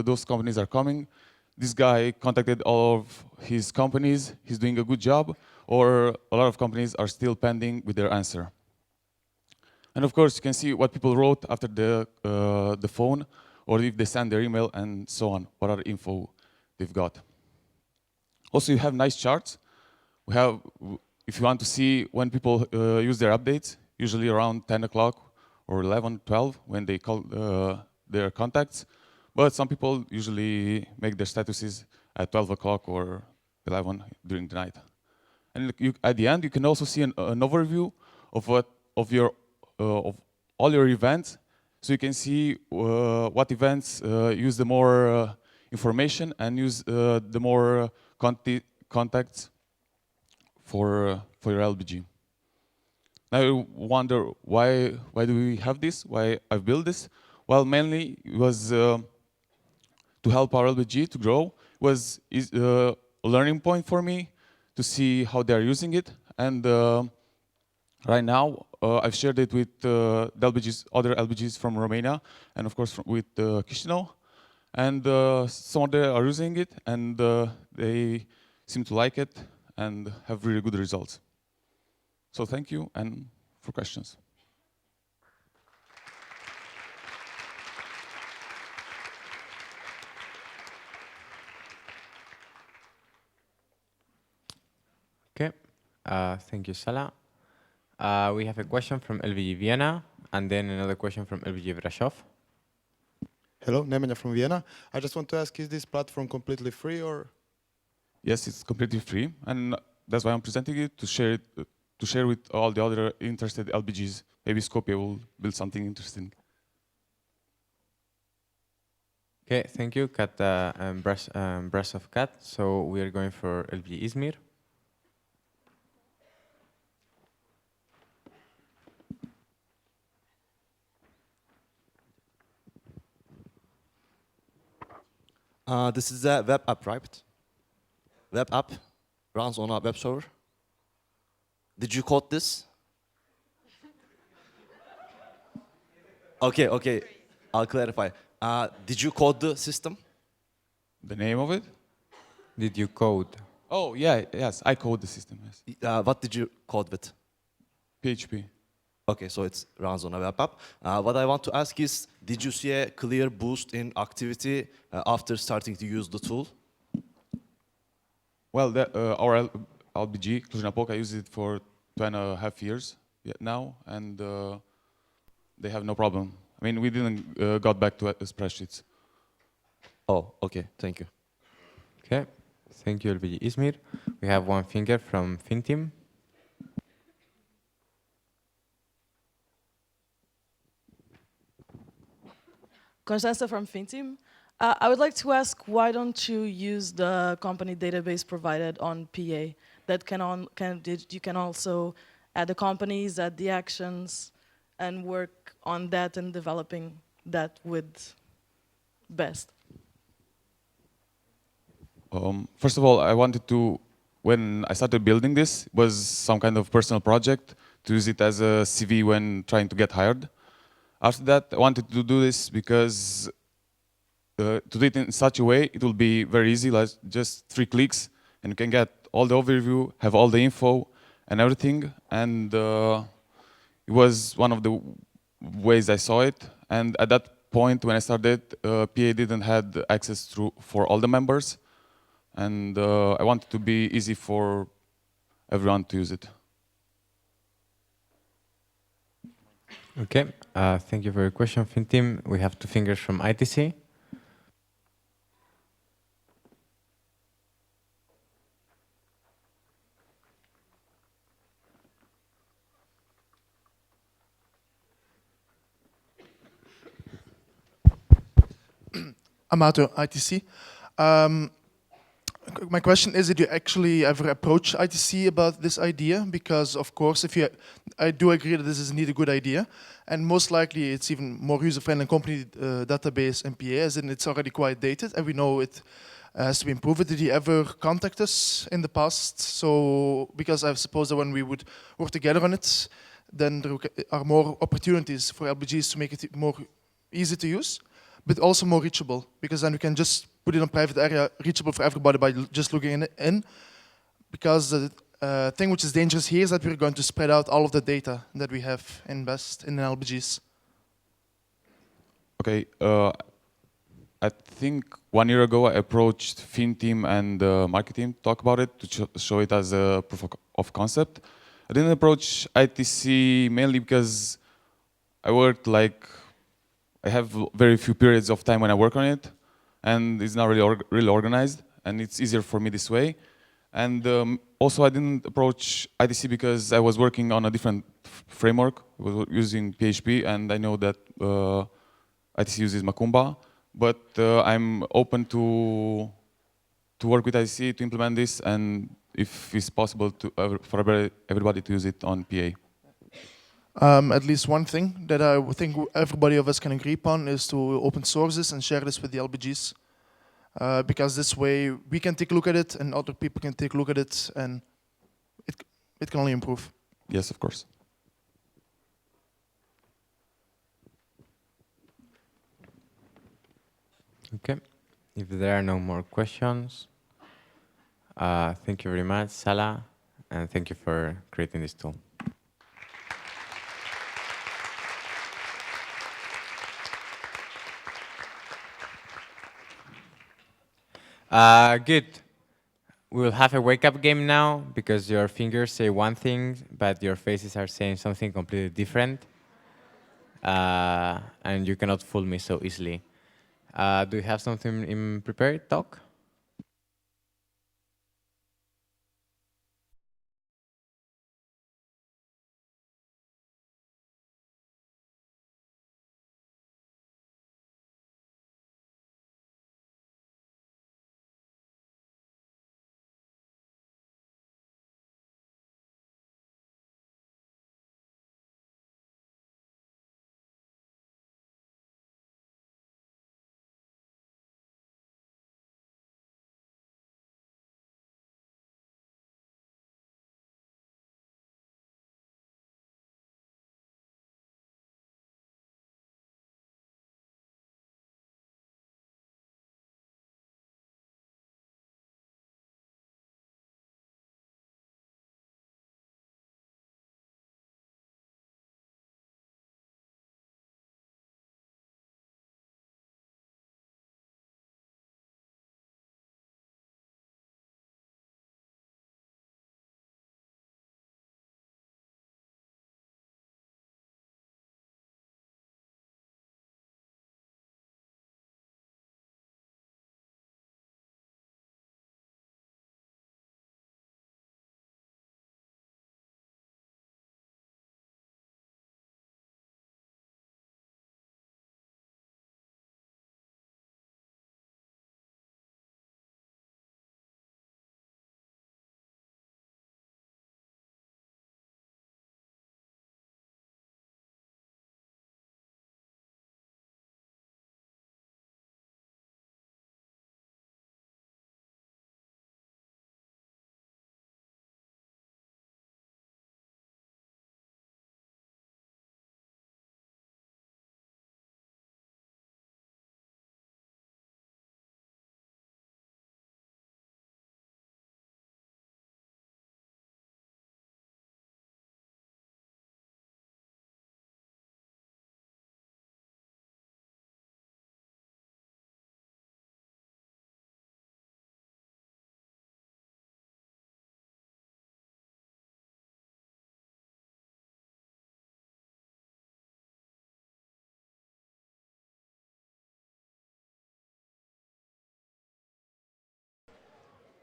[SPEAKER 2] those companies are coming. This guy contacted all of his companies. He's doing a good job, or a lot of companies are still pending with their answer. And of course, you can see what people wrote after the phone, or if they send their email, and so on, what other info they've got. Also, you have nice charts. We have, if you want to see when people use their updates, usually around 10 o'clock or 11, 12, when they call their contacts. But some people usually make their statuses at 12 o'clock or 11 during the night. And at the end, you can also see an overview of all your events. So you can see what events use the more information and use the more contacts for your LBG. Now you wonder why do we have this? Why I've built this? Well, mainly it was to help our LBG to grow. It was a learning point for me to see how they're using it. And right now, I've shared it with the LBGs, other LBGs from Romania, and of course with Chisinau. And some of them are using it, and they seem to like it and have really good results. So thank you, and for questions.
[SPEAKER 1] Okay, thank you, Sala. We have a question from LBG Vienna, and then another question from LBG Brasov.
[SPEAKER 6] Hello, Nemanja from Vienna. I just want to ask, is this platform completely free or?
[SPEAKER 2] Yes, it's completely free, and that's why I'm presenting it, to share with all the other interested LBGs. Maybe Skopje will build something interesting.
[SPEAKER 1] Okay, thank you, Kat and Brasov Kat. So we are going for LBG Izmir.
[SPEAKER 25] This is a web app, right? Web app runs on a web server. Did you code this? Okay, I'll clarify. Did you code the system?
[SPEAKER 2] The name of it?
[SPEAKER 1] Did you code?
[SPEAKER 2] Oh, yeah, yes, I code the system, yes.
[SPEAKER 25] What did you code with?
[SPEAKER 2] PHP.
[SPEAKER 25] Okay, so it runs on a web app. What I want to ask is, did you see a clear boost in activity after starting to use the tool?
[SPEAKER 2] Well, our LBG, Cluj-Napoca, used it for 2.5 years now, and they have no problem. I mean, we didn't got back to spreadsheets.
[SPEAKER 25] Oh, okay, thank you.
[SPEAKER 1] Okay, thank you, LBG Izmir. We have one finger from FinTeam.
[SPEAKER 9] Constanza from FinTeam. I would like to ask, why don't you use the company database provided on PA? That you can also add the companies, add the actions, and work on that and developing that with best.
[SPEAKER 2] First of all, I wanted to, when I started building this, it was some kind of personal project to use it as a CV when trying to get hired. After that, I wanted to do this because to do it in such a way, it will be very easy, like just 3 clicks, and you can get all the overview, have all the info and everything. And it was one of the ways I saw it. And at that point, when I started, PA didn't have access for all the members. And I wanted to be easy for everyone to use it.
[SPEAKER 1] Okay, thank you for your question, FinTeam. We have 2 fingers from ITC.
[SPEAKER 13] Amato, ITC. My question is, did you actually ever approach ITC about this idea? Because of course, I do agree that this is indeed a good idea, and most likely it's even more user-friendly than company database MPA, and it's already quite dated, and we know it has to be improved. Did you ever contact us in the past? So, because I suppose that when we would work together on it, then there are more opportunities for LBGs to make it more easy to use, but also more reachable, because then we can just put it in a private area, reachable for everybody by just looking in. Because the thing which is dangerous here is that we're going to spread out all of the data that we have invest in LBGs.
[SPEAKER 2] Okay, I think 1 year ago I approached Fin team and market team to talk about it, to show it as a proof of concept. I didn't approach ITC mainly because I worked I have very few periods of time when I work on it, and it's not really organized, and it's easier for me this way. And also I didn't approach ITC because I was working on a different framework, I was using PHP, and I know that ITC uses Macumba, but I'm open to work with ITC to implement this, and if it's possible for everybody to use it on PA.
[SPEAKER 13] At least one thing that I would think everybody of us can agree upon is to open source this and share this with the LBGs. Because this way we can take a look at it and other people can take a look at it, and it can only improve.
[SPEAKER 2] Yes, of course.
[SPEAKER 1] Okay, if there are no more questions, thank you very much, Sala, and thank you for creating this tool. Good. We will have a wake-up game now, because your fingers say one thing, but your faces are saying something completely different. And you cannot fool me so easily. Do you have something in prepared talk?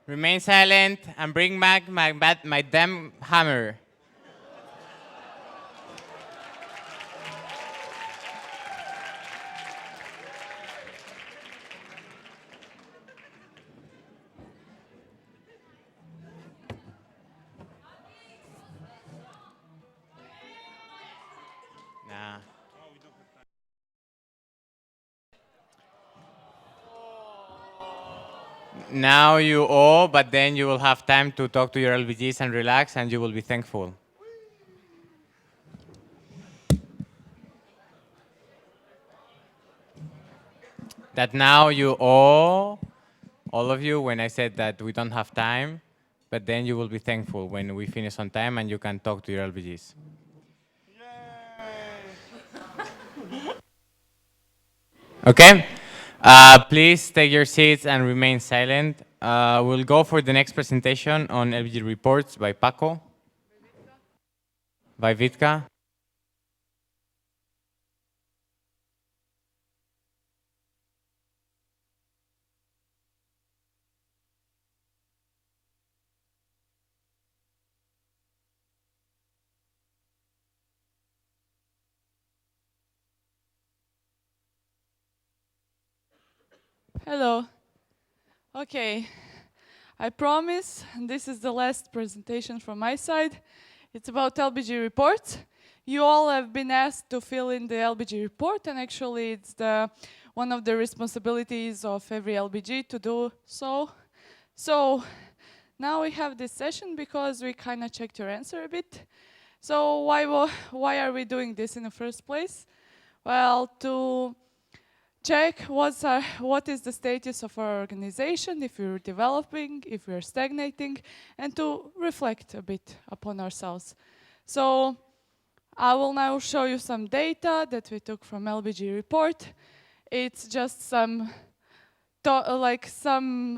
[SPEAKER 1] Remain silent and bring back my damn hammer. Nah. Now you owe, but then you will have time to talk to your LBGs and relax, and you will be thankful. that now you all of you, when I said that we don't have time, but then you will be thankful when we finish on time and you can talk to your LBGs. Okay, please take your seats and remain silent. We'll go for the next presentation on LBG reports by Paco, by Vitka.
[SPEAKER 23] Hello. Okay, I promise this is the last presentation from my side. It's about LBG reports. You all have been asked to fill in the LBG report, and actually it's one of the responsibilities of every LBG to do so. So now we have this session because we kind of checked your answer a bit. So why are we doing this in the first place? Well, to check what is the status of our organization, if we're developing, if we're stagnating, and to reflect a bit upon ourselves. So I will now show you some data that we took from LBG report. It's just some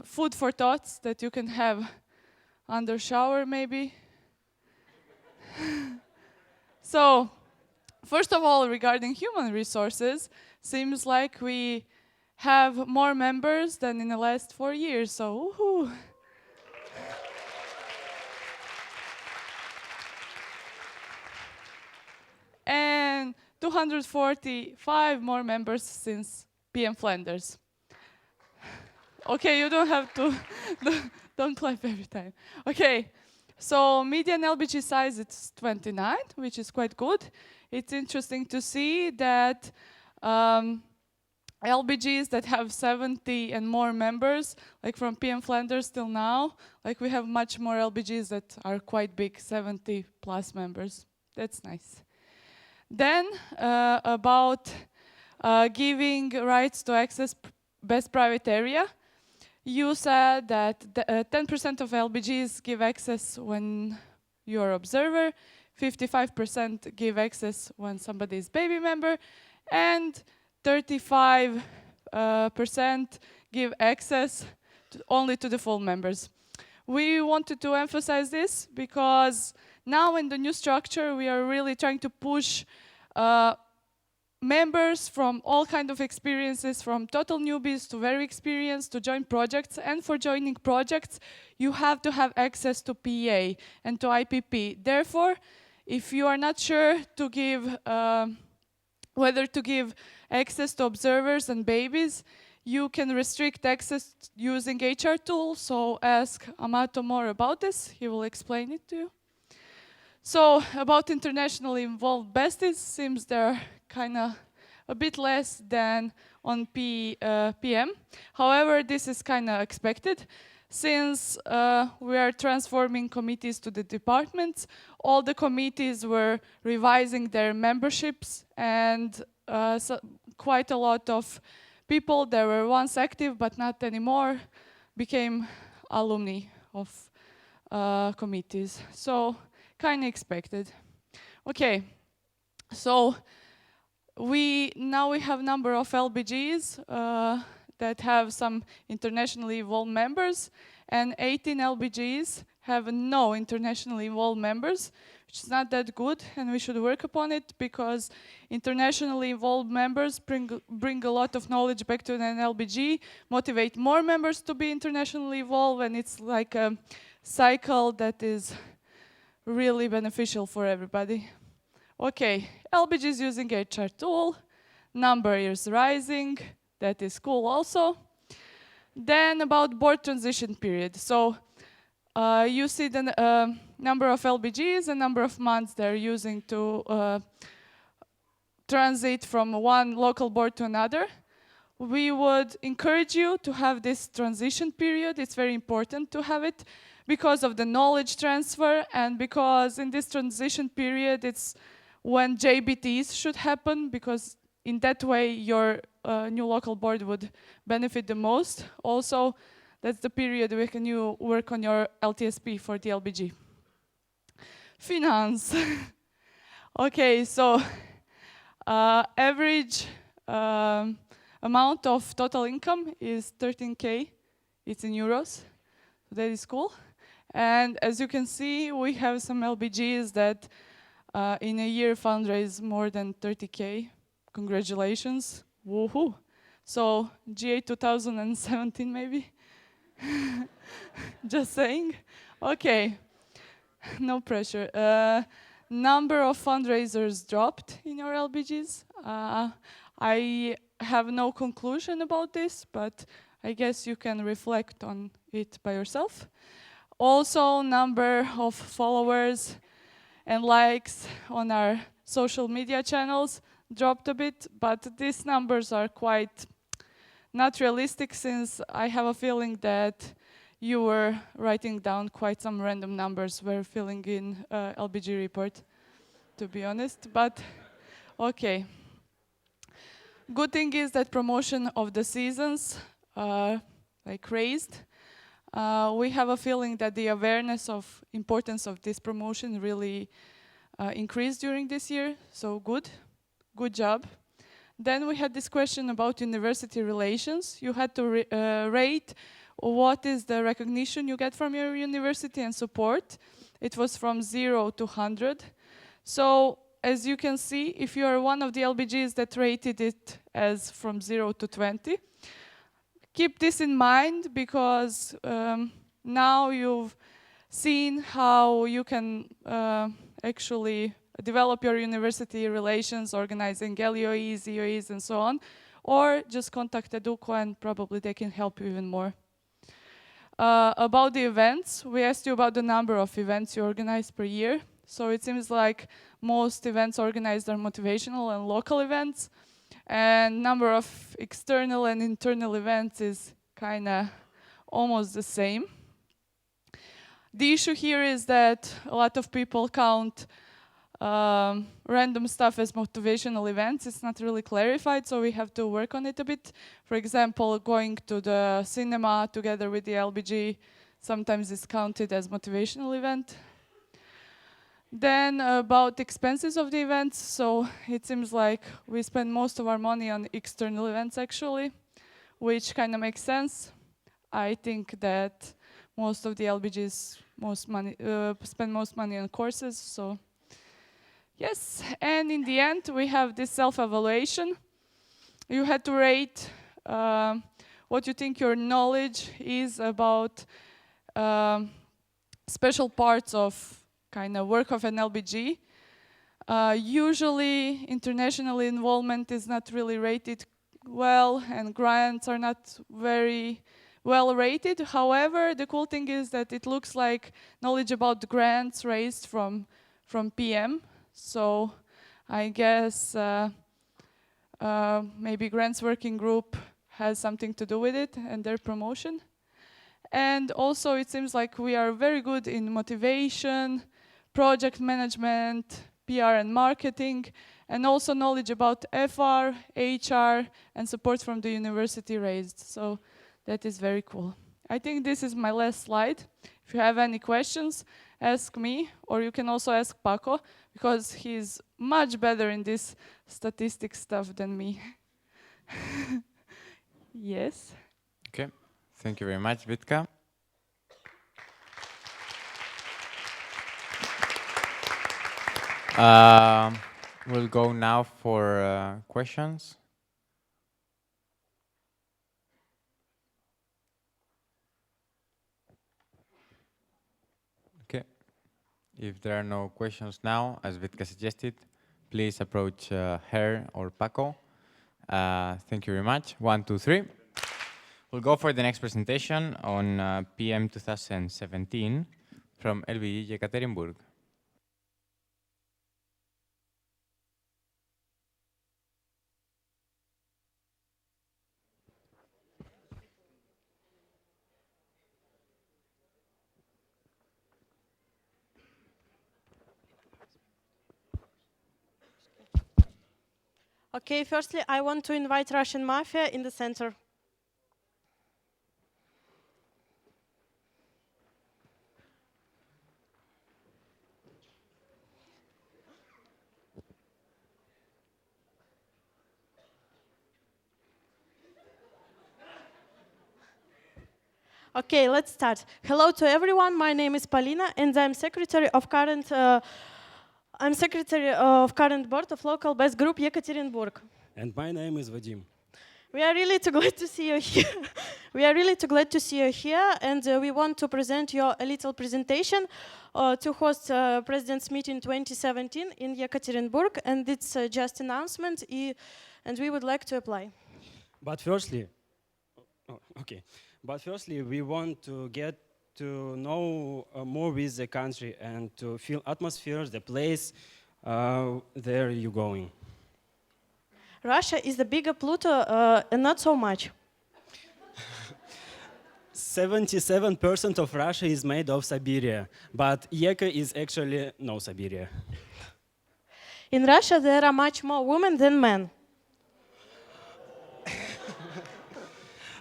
[SPEAKER 23] food for thoughts that you can have under shower maybe. So first of all, regarding human resources, seems like we have more members than in the last 4 years, so woohoo! And 245 more members since PM Flanders. Okay, you don't have to, don't clap every time. Okay, so median LBG size is 29, which is quite good. It's interesting to see that LBGs that have 70 and more members, like from PM Flanders till now, like we have much more LBGs that are quite big, 70 plus members. That's nice. Then about giving rights to access best private area. You said that 10% of LBGs give access when you're observer, 55% give access when somebody is baby member, and 35% give access only to the full members. We wanted to emphasize this because now in the new structure we are really trying to push members from all kinds of experiences, from total newbies to very experienced, to join projects. And for joining projects, you have to have access to PEA and to IPP. Therefore, if you are not sure to give whether to give access to observers and babies, you can restrict access using HR tools. So ask Amato more about this. He will explain it to you. So about internationally involved besties, seems they're kind of a bit less than on PM. However, this is kind of expected. Since we are transforming committees to the departments, all the committees were revising their memberships, and so quite a lot of people that were once active but not anymore became alumni of committees. So kind of expected. Okay, so now we have number of LBGs that have some internationally involved members, and 18 LBGs have no internationally involved members, which is not that good, and we should work upon it because internationally involved members bring a lot of knowledge back to an LBG, motivate more members to be internationally involved, and it's like a cycle that is really beneficial for everybody. Okay, LBG is using HR tool, number is rising, that is cool also. Then about board transition period. So you see the number of LBGs and number of months they're using to transit from one local board to another. We would encourage you to have this transition period. It's very important to have it because of the knowledge transfer, and because in this transition period it's when JBTs should happen, because in that way your new local board would benefit the most. Also, that's the period where can you work on your LTSP for the LBG. Finance. Okay, so average amount of total income is 13K. It's in euros. That is cool. And as you can see, we have some LBGs that in a year fundraise more than 30K. Congratulations. Woohoo. So GA 2017 maybe? Just saying. Okay. No pressure. Number of fundraisers dropped in your LBGs. I have no conclusion about this, but I guess you can reflect on it by yourself. Also, number of followers and likes on our social media channels dropped a bit, but these numbers are quite not realistic, since I have a feeling that you were writing down quite some random numbers when filling in LBG report, to be honest, but okay. Good thing is that promotion of the seasons like raised. We have a feeling that the awareness of importance of this promotion really increased during this year, so good job. Then we had this question about university relations. You had to rate what is the recognition you get from your university and support. It was from 0 to 100. So as you can see, if you are one of the LBGs that rated it as from 0 to 20, keep this in mind, because now you've seen how you can actually develop your university relations, organizing LEOEs, EOEs, and so on, or just contact Educo and probably they can help you even more. About the events, we asked you about the number of events you organize per year. So it seems like most events organized are motivational and local events, and number of external and internal events is kind of almost the same. The issue here is that a lot of people count random stuff as motivational events. It's not really clarified, so we have to work on it a bit. For example, going to the cinema together with the LBG sometimes is counted as motivational event. Then about expenses of the events, so it seems like we spend most of our money on external events actually, which kind of makes sense. I think that most of the LBGs spend most money on courses, so yes. And in the end, we have this self-evaluation. You had to rate what you think your knowledge is about special parts of kind of work of an LBG. Usually, international involvement is not really rated well, and grants are not very well rated. However, the cool thing is that it looks like knowledge about the grants raised from PM. So I guess maybe grants working group has something to do with it and their promotion. And also it seems like we are very good in motivation, project management, PR and marketing, and also knowledge about FR, HR, and support from the university raised. So that is very cool. I think this is my last slide. If you have any questions, ask me, or you can also ask Paco, because he's much better in this statistic stuff than me. Yes.
[SPEAKER 1] Okay, thank you very much, Vitka. We'll go now for questions. Okay, if there are no questions now, as Vitka suggested, please approach her or Paco. Thank you very much. 1, 2, 3. We'll go for the next presentation on PM 2017 from LBG Yekaterinburg.
[SPEAKER 14] Okay, firstly, I want to invite Russian Mafia in the center. Okay, let's start. Hello to everyone. My name is Polina, and I'm secretary of current board of local best group Yekaterinburg.
[SPEAKER 15] And my name is Vadim.
[SPEAKER 14] We are really too glad to see you here. We are really too glad to see you here, and we want to present you a little presentation to host President's Meeting 2017 in Yekaterinburg, and it's just announcement, and we would like to apply.
[SPEAKER 15] But firstly, we want to get to know more with the country and to feel atmosphere, the place there you're going.
[SPEAKER 14] Russia is the bigger Pluto, and not so much.
[SPEAKER 15] 77% of Russia is made of Siberia, but Yeka is actually no Siberia.
[SPEAKER 14] In Russia, there are much more women than men.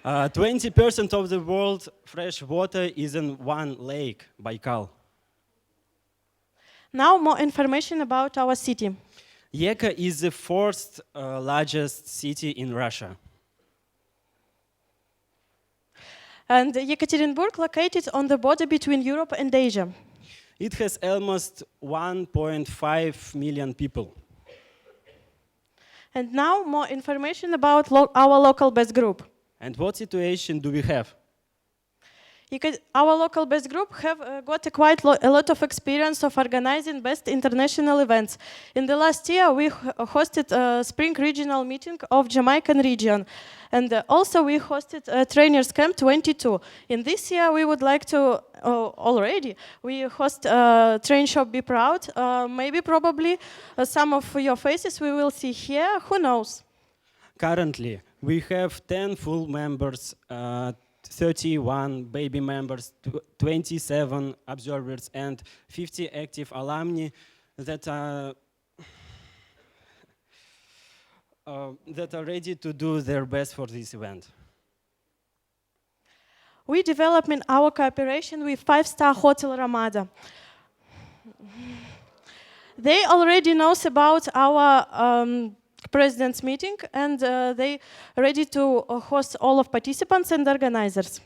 [SPEAKER 15] 20% of the world fresh water is in one lake, Baikal.
[SPEAKER 14] Now more information about our city.
[SPEAKER 15] Yeka is the fourth largest city in Russia.
[SPEAKER 14] And Yekaterinburg located on the border between Europe and Asia.
[SPEAKER 15] It has almost 1.5 million people.
[SPEAKER 14] And now more information about our local best group.
[SPEAKER 15] And what situation do we have?
[SPEAKER 14] Our local best group have got a lot of experience of organizing best international events. In the last year, we hosted a spring regional meeting of Jamaican region. And also we hosted Trainers Camp 22. In this year, we would like to, we host Train Shop Be Proud. Probably some of your faces we will see here. Who knows?
[SPEAKER 15] Currently, we have 10 full members, 31 baby members, 27 observers, and 50 active alumni that are ready to do their best for this event.
[SPEAKER 14] We developing our cooperation with 5-star Hotel Ramada. They already knows about our President's meeting, and they ready to host all of participants and organizers.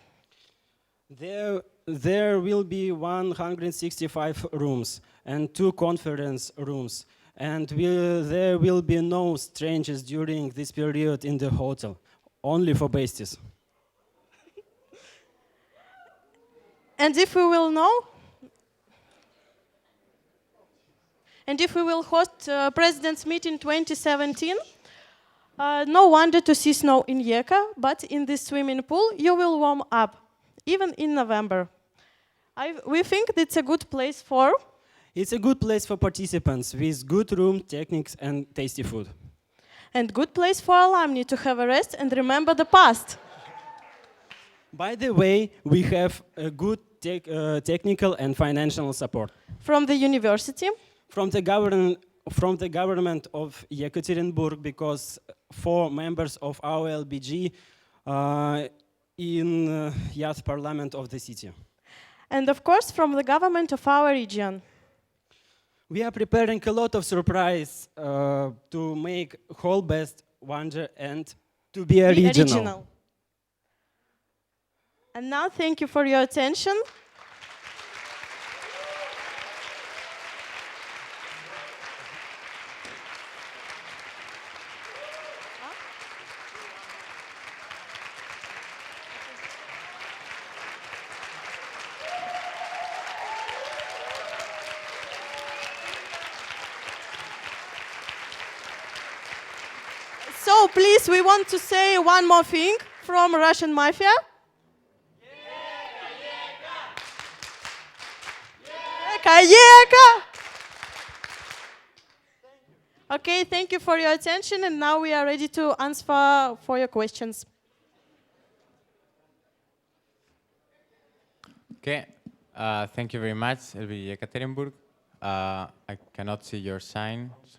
[SPEAKER 15] There will be 165 rooms and 2 conference rooms, and there will be no strangers during this period in the hotel, only for besties.
[SPEAKER 14] And if we will host President's Meeting 2017, no wonder to see snow in Yeka, but in this swimming pool you will warm up, even in November. We think it's a good place for...
[SPEAKER 15] It's a good place for participants with good room, techniques and tasty food.
[SPEAKER 14] And good place for alumni to have a rest and remember the past.
[SPEAKER 15] By the way, we have a good technical and financial support.
[SPEAKER 14] From the university?
[SPEAKER 15] From the government of Yekaterinburg, because 4 members of our LBG in youth parliament of the city.
[SPEAKER 14] And of course from the government of our region.
[SPEAKER 15] We are preparing a lot of surprise to make whole best wonder and to be original.
[SPEAKER 14] And now thank you for your attention. So please, we want to say one more thing from Russian Mafia. Yeka! Okay, thank you for your attention, and now we are ready to answer for your questions.
[SPEAKER 1] Okay, thank you very much, LB Yekaterinburg. I cannot see your sign. So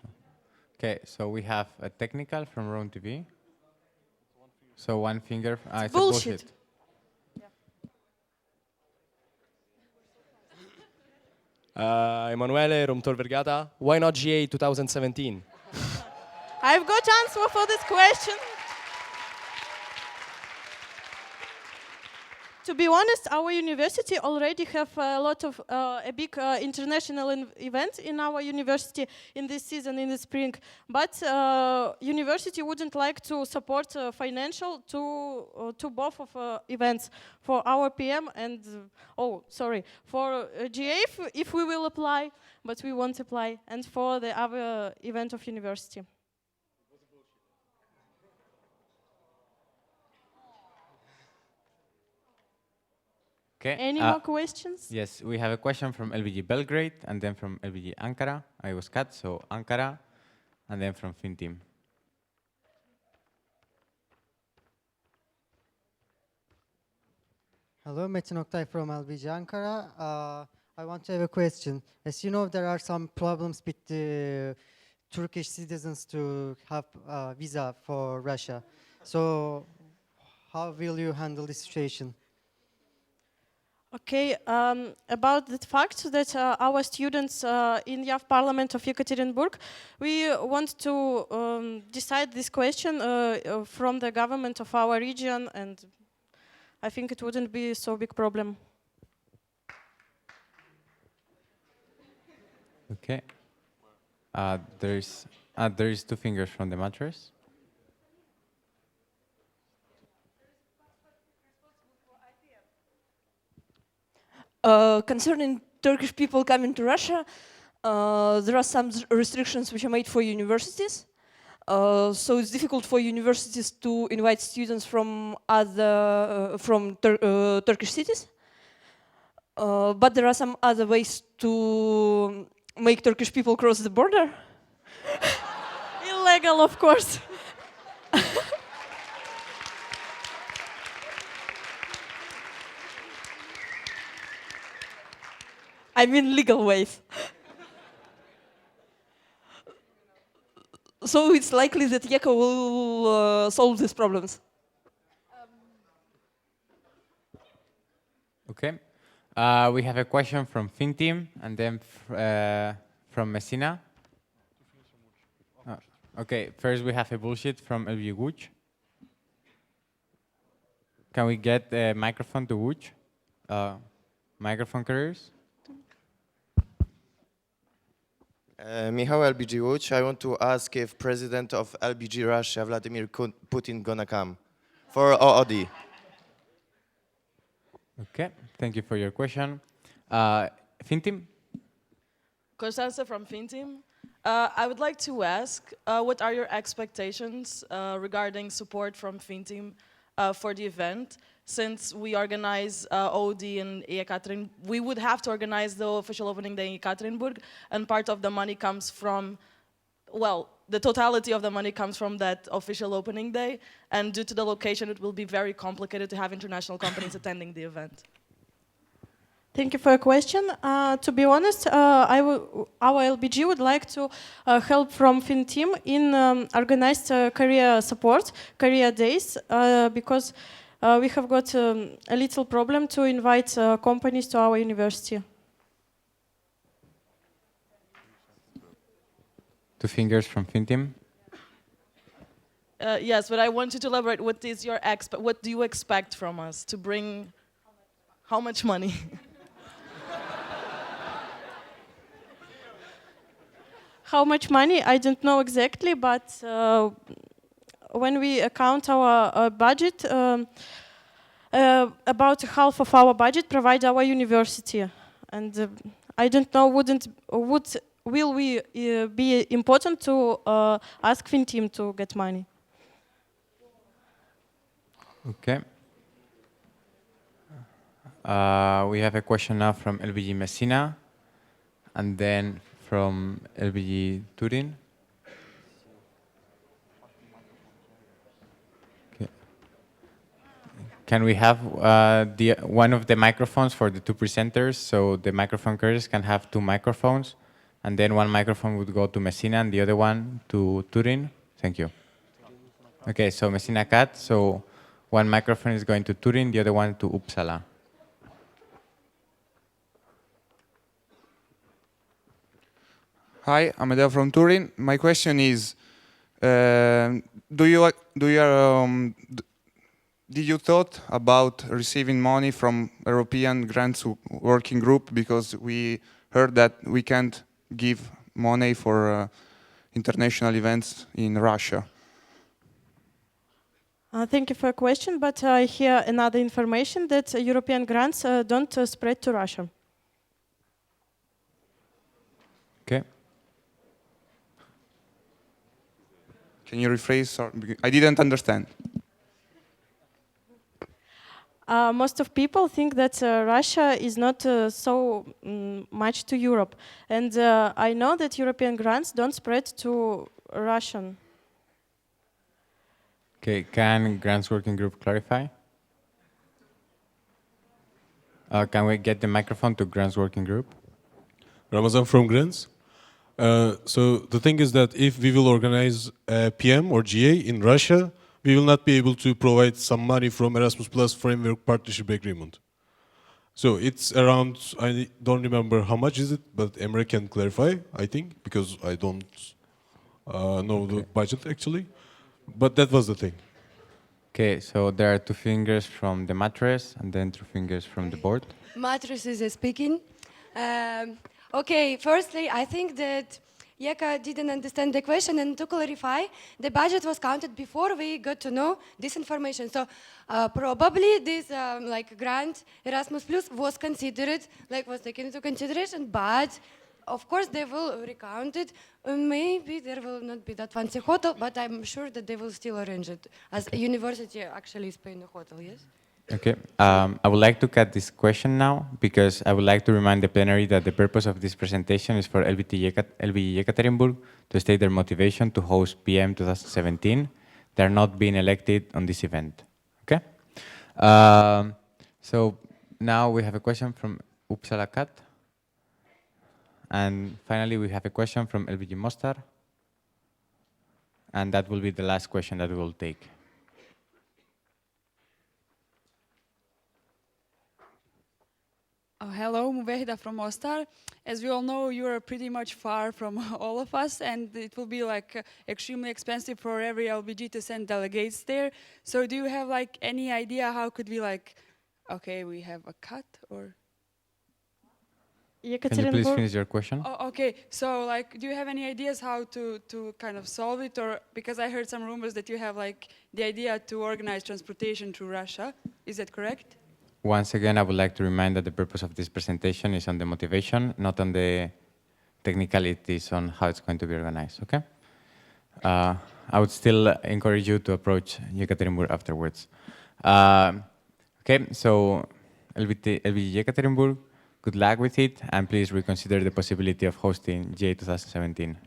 [SPEAKER 1] Okay, so we have a technical from Rome TV. So one finger. It's a
[SPEAKER 14] bullshit.
[SPEAKER 1] bullshit.
[SPEAKER 3] Emanuele Romtor Vergata, why not GA 2017?
[SPEAKER 14] I've got answer for this question. To be honest, our university already have a lot of a big international event in our university in this season in the spring. But university wouldn't like to support financial to both of events for our PM and for GA if we will apply, but we won't apply, and for the other event of university.
[SPEAKER 1] Okay.
[SPEAKER 14] Any more questions?
[SPEAKER 1] Yes, we have a question from LBG Belgrade and then from LBG Ankara. I was cut, so Ankara, and then from FinTeam.
[SPEAKER 10] Hello, Metin Oktay from LBG Ankara. I want to have a question. As you know, there are some problems with the Turkish citizens to have a visa for Russia. So how will you handle this situation?
[SPEAKER 14] Okay, about the fact that our students in YAF Parliament of Yekaterinburg, we want to decide this question from the government of our region, and I think it wouldn't be so big problem.
[SPEAKER 1] Okay. There is two fingers from the mattress.
[SPEAKER 18] Concerning Turkish people coming to Russia, there are some restrictions which are made for universities. So it's difficult for universities to invite students from Turkish cities. But there are some other ways to make Turkish people cross the border.
[SPEAKER 14] Illegal, of course.
[SPEAKER 18] I mean legal ways. So it's likely that YECA will solve these problems.
[SPEAKER 1] Okay. We have a question from FinTeam and then from Messina. Okay, first we have a bullshit from LB Wuch. Can we get a microphone to Wuch? Microphone carriers?
[SPEAKER 20] Michał LBG Łódź, I want to ask if President of LBG Russia, Vladimir Putin, gonna come for OOD.
[SPEAKER 1] Okay, thank you for your question. FinTeam?
[SPEAKER 9] Constanza from FinTeam. I would like to ask, what are your expectations regarding support from FinTeam for the event? Since we organize OD in Ekaterinburg, we would have to organize the official opening day in Ekaterinburg, and part of the money comes from, well, the totality of the money comes from that official opening day, and due to the location, it will be very complicated to have international companies attending the event.
[SPEAKER 14] Thank you for your question. To be honest, our LBG would like to help from FinTeam in organized career support, career days, because we have got a little problem to invite companies to our university.
[SPEAKER 1] Two fingers from FinTeam.
[SPEAKER 9] Yes, but I want you to elaborate. What is your what do you expect from us to bring? How much money?
[SPEAKER 14] How much money? I don't know exactly, but when we account our budget, about half of our budget provides our university, and I don't know. Will we be important to ask FinTeam to get money?
[SPEAKER 1] Okay. We have a question now from LBG Messina, and then from LBG Turin. Okay. Can we have one of the microphones for the two presenters, so the microphone carriers can have two microphones, And then one microphone would go to Messina and the other one to Turin. Thank you. Okay, so Messina cut. So one microphone is going to Turin, the other one to Uppsala.
[SPEAKER 4] Hi, I'm Adele from Turin. My question is, did you thought about receiving money from European Grants Working Group, because we heard that we can't give money for international events in Russia?
[SPEAKER 14] Thank you for your question, but I hear another information that European grants don't spread to Russia.
[SPEAKER 1] Okay.
[SPEAKER 4] Can you rephrase? I didn't understand.
[SPEAKER 14] Most of people think that Russia is not so much to Europe. And I know that European grants don't spread to Russian.
[SPEAKER 1] Okay, can Grants Working Group clarify? Can we get the microphone to Grants Working Group?
[SPEAKER 5] Ramazan from Grants. So the thing is that if we will organize a PM or GA in Russia, we will not be able to provide some money from Erasmus Plus Framework Partnership Agreement. So it's around, I don't remember how much is it, but Emre can clarify, I think, because I don't know the budget actually. But that was the thing.
[SPEAKER 1] Okay, so there are 2 fingers from the mattress and then 2 fingers from the board.
[SPEAKER 7] Mattress is speaking. Okay, firstly, I think that Yeka didn't understand the question, and to clarify, the budget was counted before we got to know this information. So probably this like grant Erasmus Plus was considered, like was taken into consideration, but of course they will recount it. Maybe there will not be that fancy hotel, but I'm sure that they will still arrange it, as a university actually is paying the hotel, yes?
[SPEAKER 1] Okay, I would like to cut this question now because I would like to remind the plenary that the purpose of this presentation is for LBG Yekaterinburg to state their motivation to host PM 2017. They are not being elected on this event. Okay? So now we have a question from Uppsala Cat. And finally, we have a question from LBG Mostar. And that will be the last question that we will take.
[SPEAKER 26] Hello, Mubehida from Mostar. As we all know, you are pretty much far from all of us, and it will be like extremely expensive for every LBG to send delegates there. So do you have like any idea how could we like, okay, we have a cut or?
[SPEAKER 1] Can you please finish your question?
[SPEAKER 26] Oh, okay, so like, do you have any ideas how to kind of solve it? Or because I heard some rumors that you have like the idea to organize transportation to Russia. Is that correct?
[SPEAKER 1] Once again, I would like to remind that the purpose of this presentation is on the motivation, not on the technicalities on how it's going to be organized, okay? I would still encourage you to approach Yekaterinburg afterwards. Okay, so LBG Yekaterinburg, good luck with it, and please reconsider the possibility of hosting GA 2017.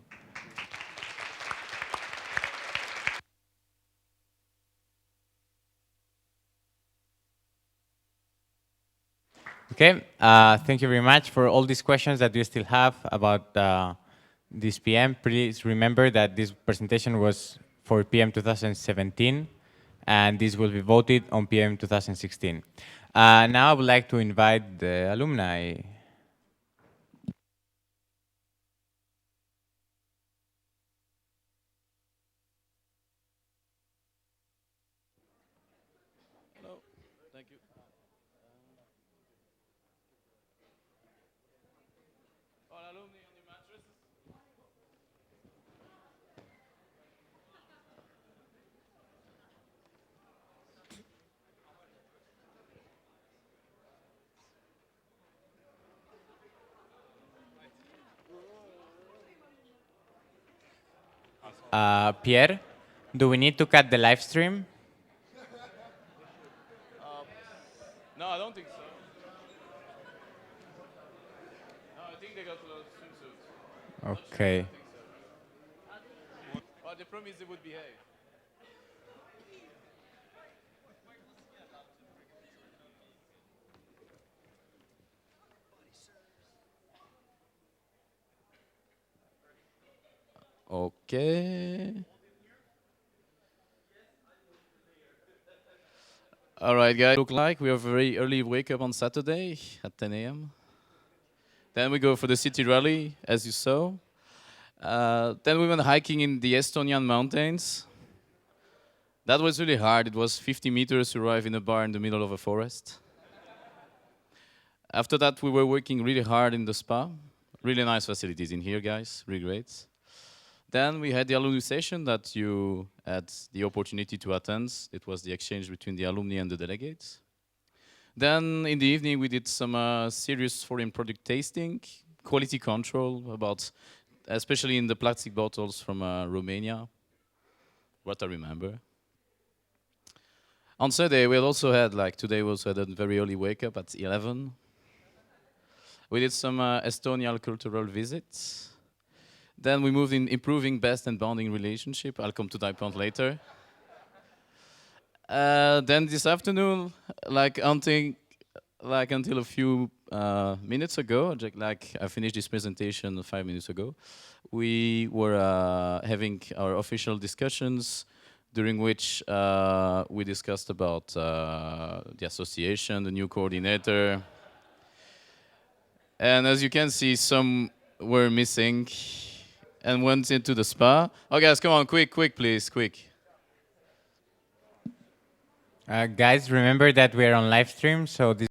[SPEAKER 1] Okay, thank you very much for all these questions that you still have about this PM. Please remember that this presentation was for PM 2017, and this will be voted on PM 2016. Now I would like to invite the alumni. Pierre, do we need to cut the live stream?
[SPEAKER 2] No, I don't think so. No, I think they got swimsuits.
[SPEAKER 1] Okay.
[SPEAKER 2] But the problem is they would behave.
[SPEAKER 11] Okay. All right, guys. Look like we have a very early wake up on Saturday at 10 a.m. Then we go for the city rally, as you saw. Then we went hiking in the Estonian mountains. That was really hard. It was 50 meters to arrive in a bar in the middle of a forest. After that, we were working really hard in the spa. Really nice facilities in here, guys. Really great. Then we had the alumni session that you had the opportunity to attend. It was the exchange between the alumni and the delegates. Then in the evening, we did some serious foreign product tasting, quality control, about, especially in the plastic bottles from Romania, what I remember. On Sunday, we also had, like today, we also had a very early wake up at 11. We did some Estonian cultural visits. Then we moved in improving best and bonding relationship. I'll come to that point later. Then this afternoon, until a few minutes ago, like I finished this presentation 5 minutes ago, we were having our official discussions, during which we discussed about the association, the new coordinator. And as you can see, some were missing and went into the spa. Oh, guys, come on, quick, please, quick.
[SPEAKER 1] Guys, remember that we're on live stream, so this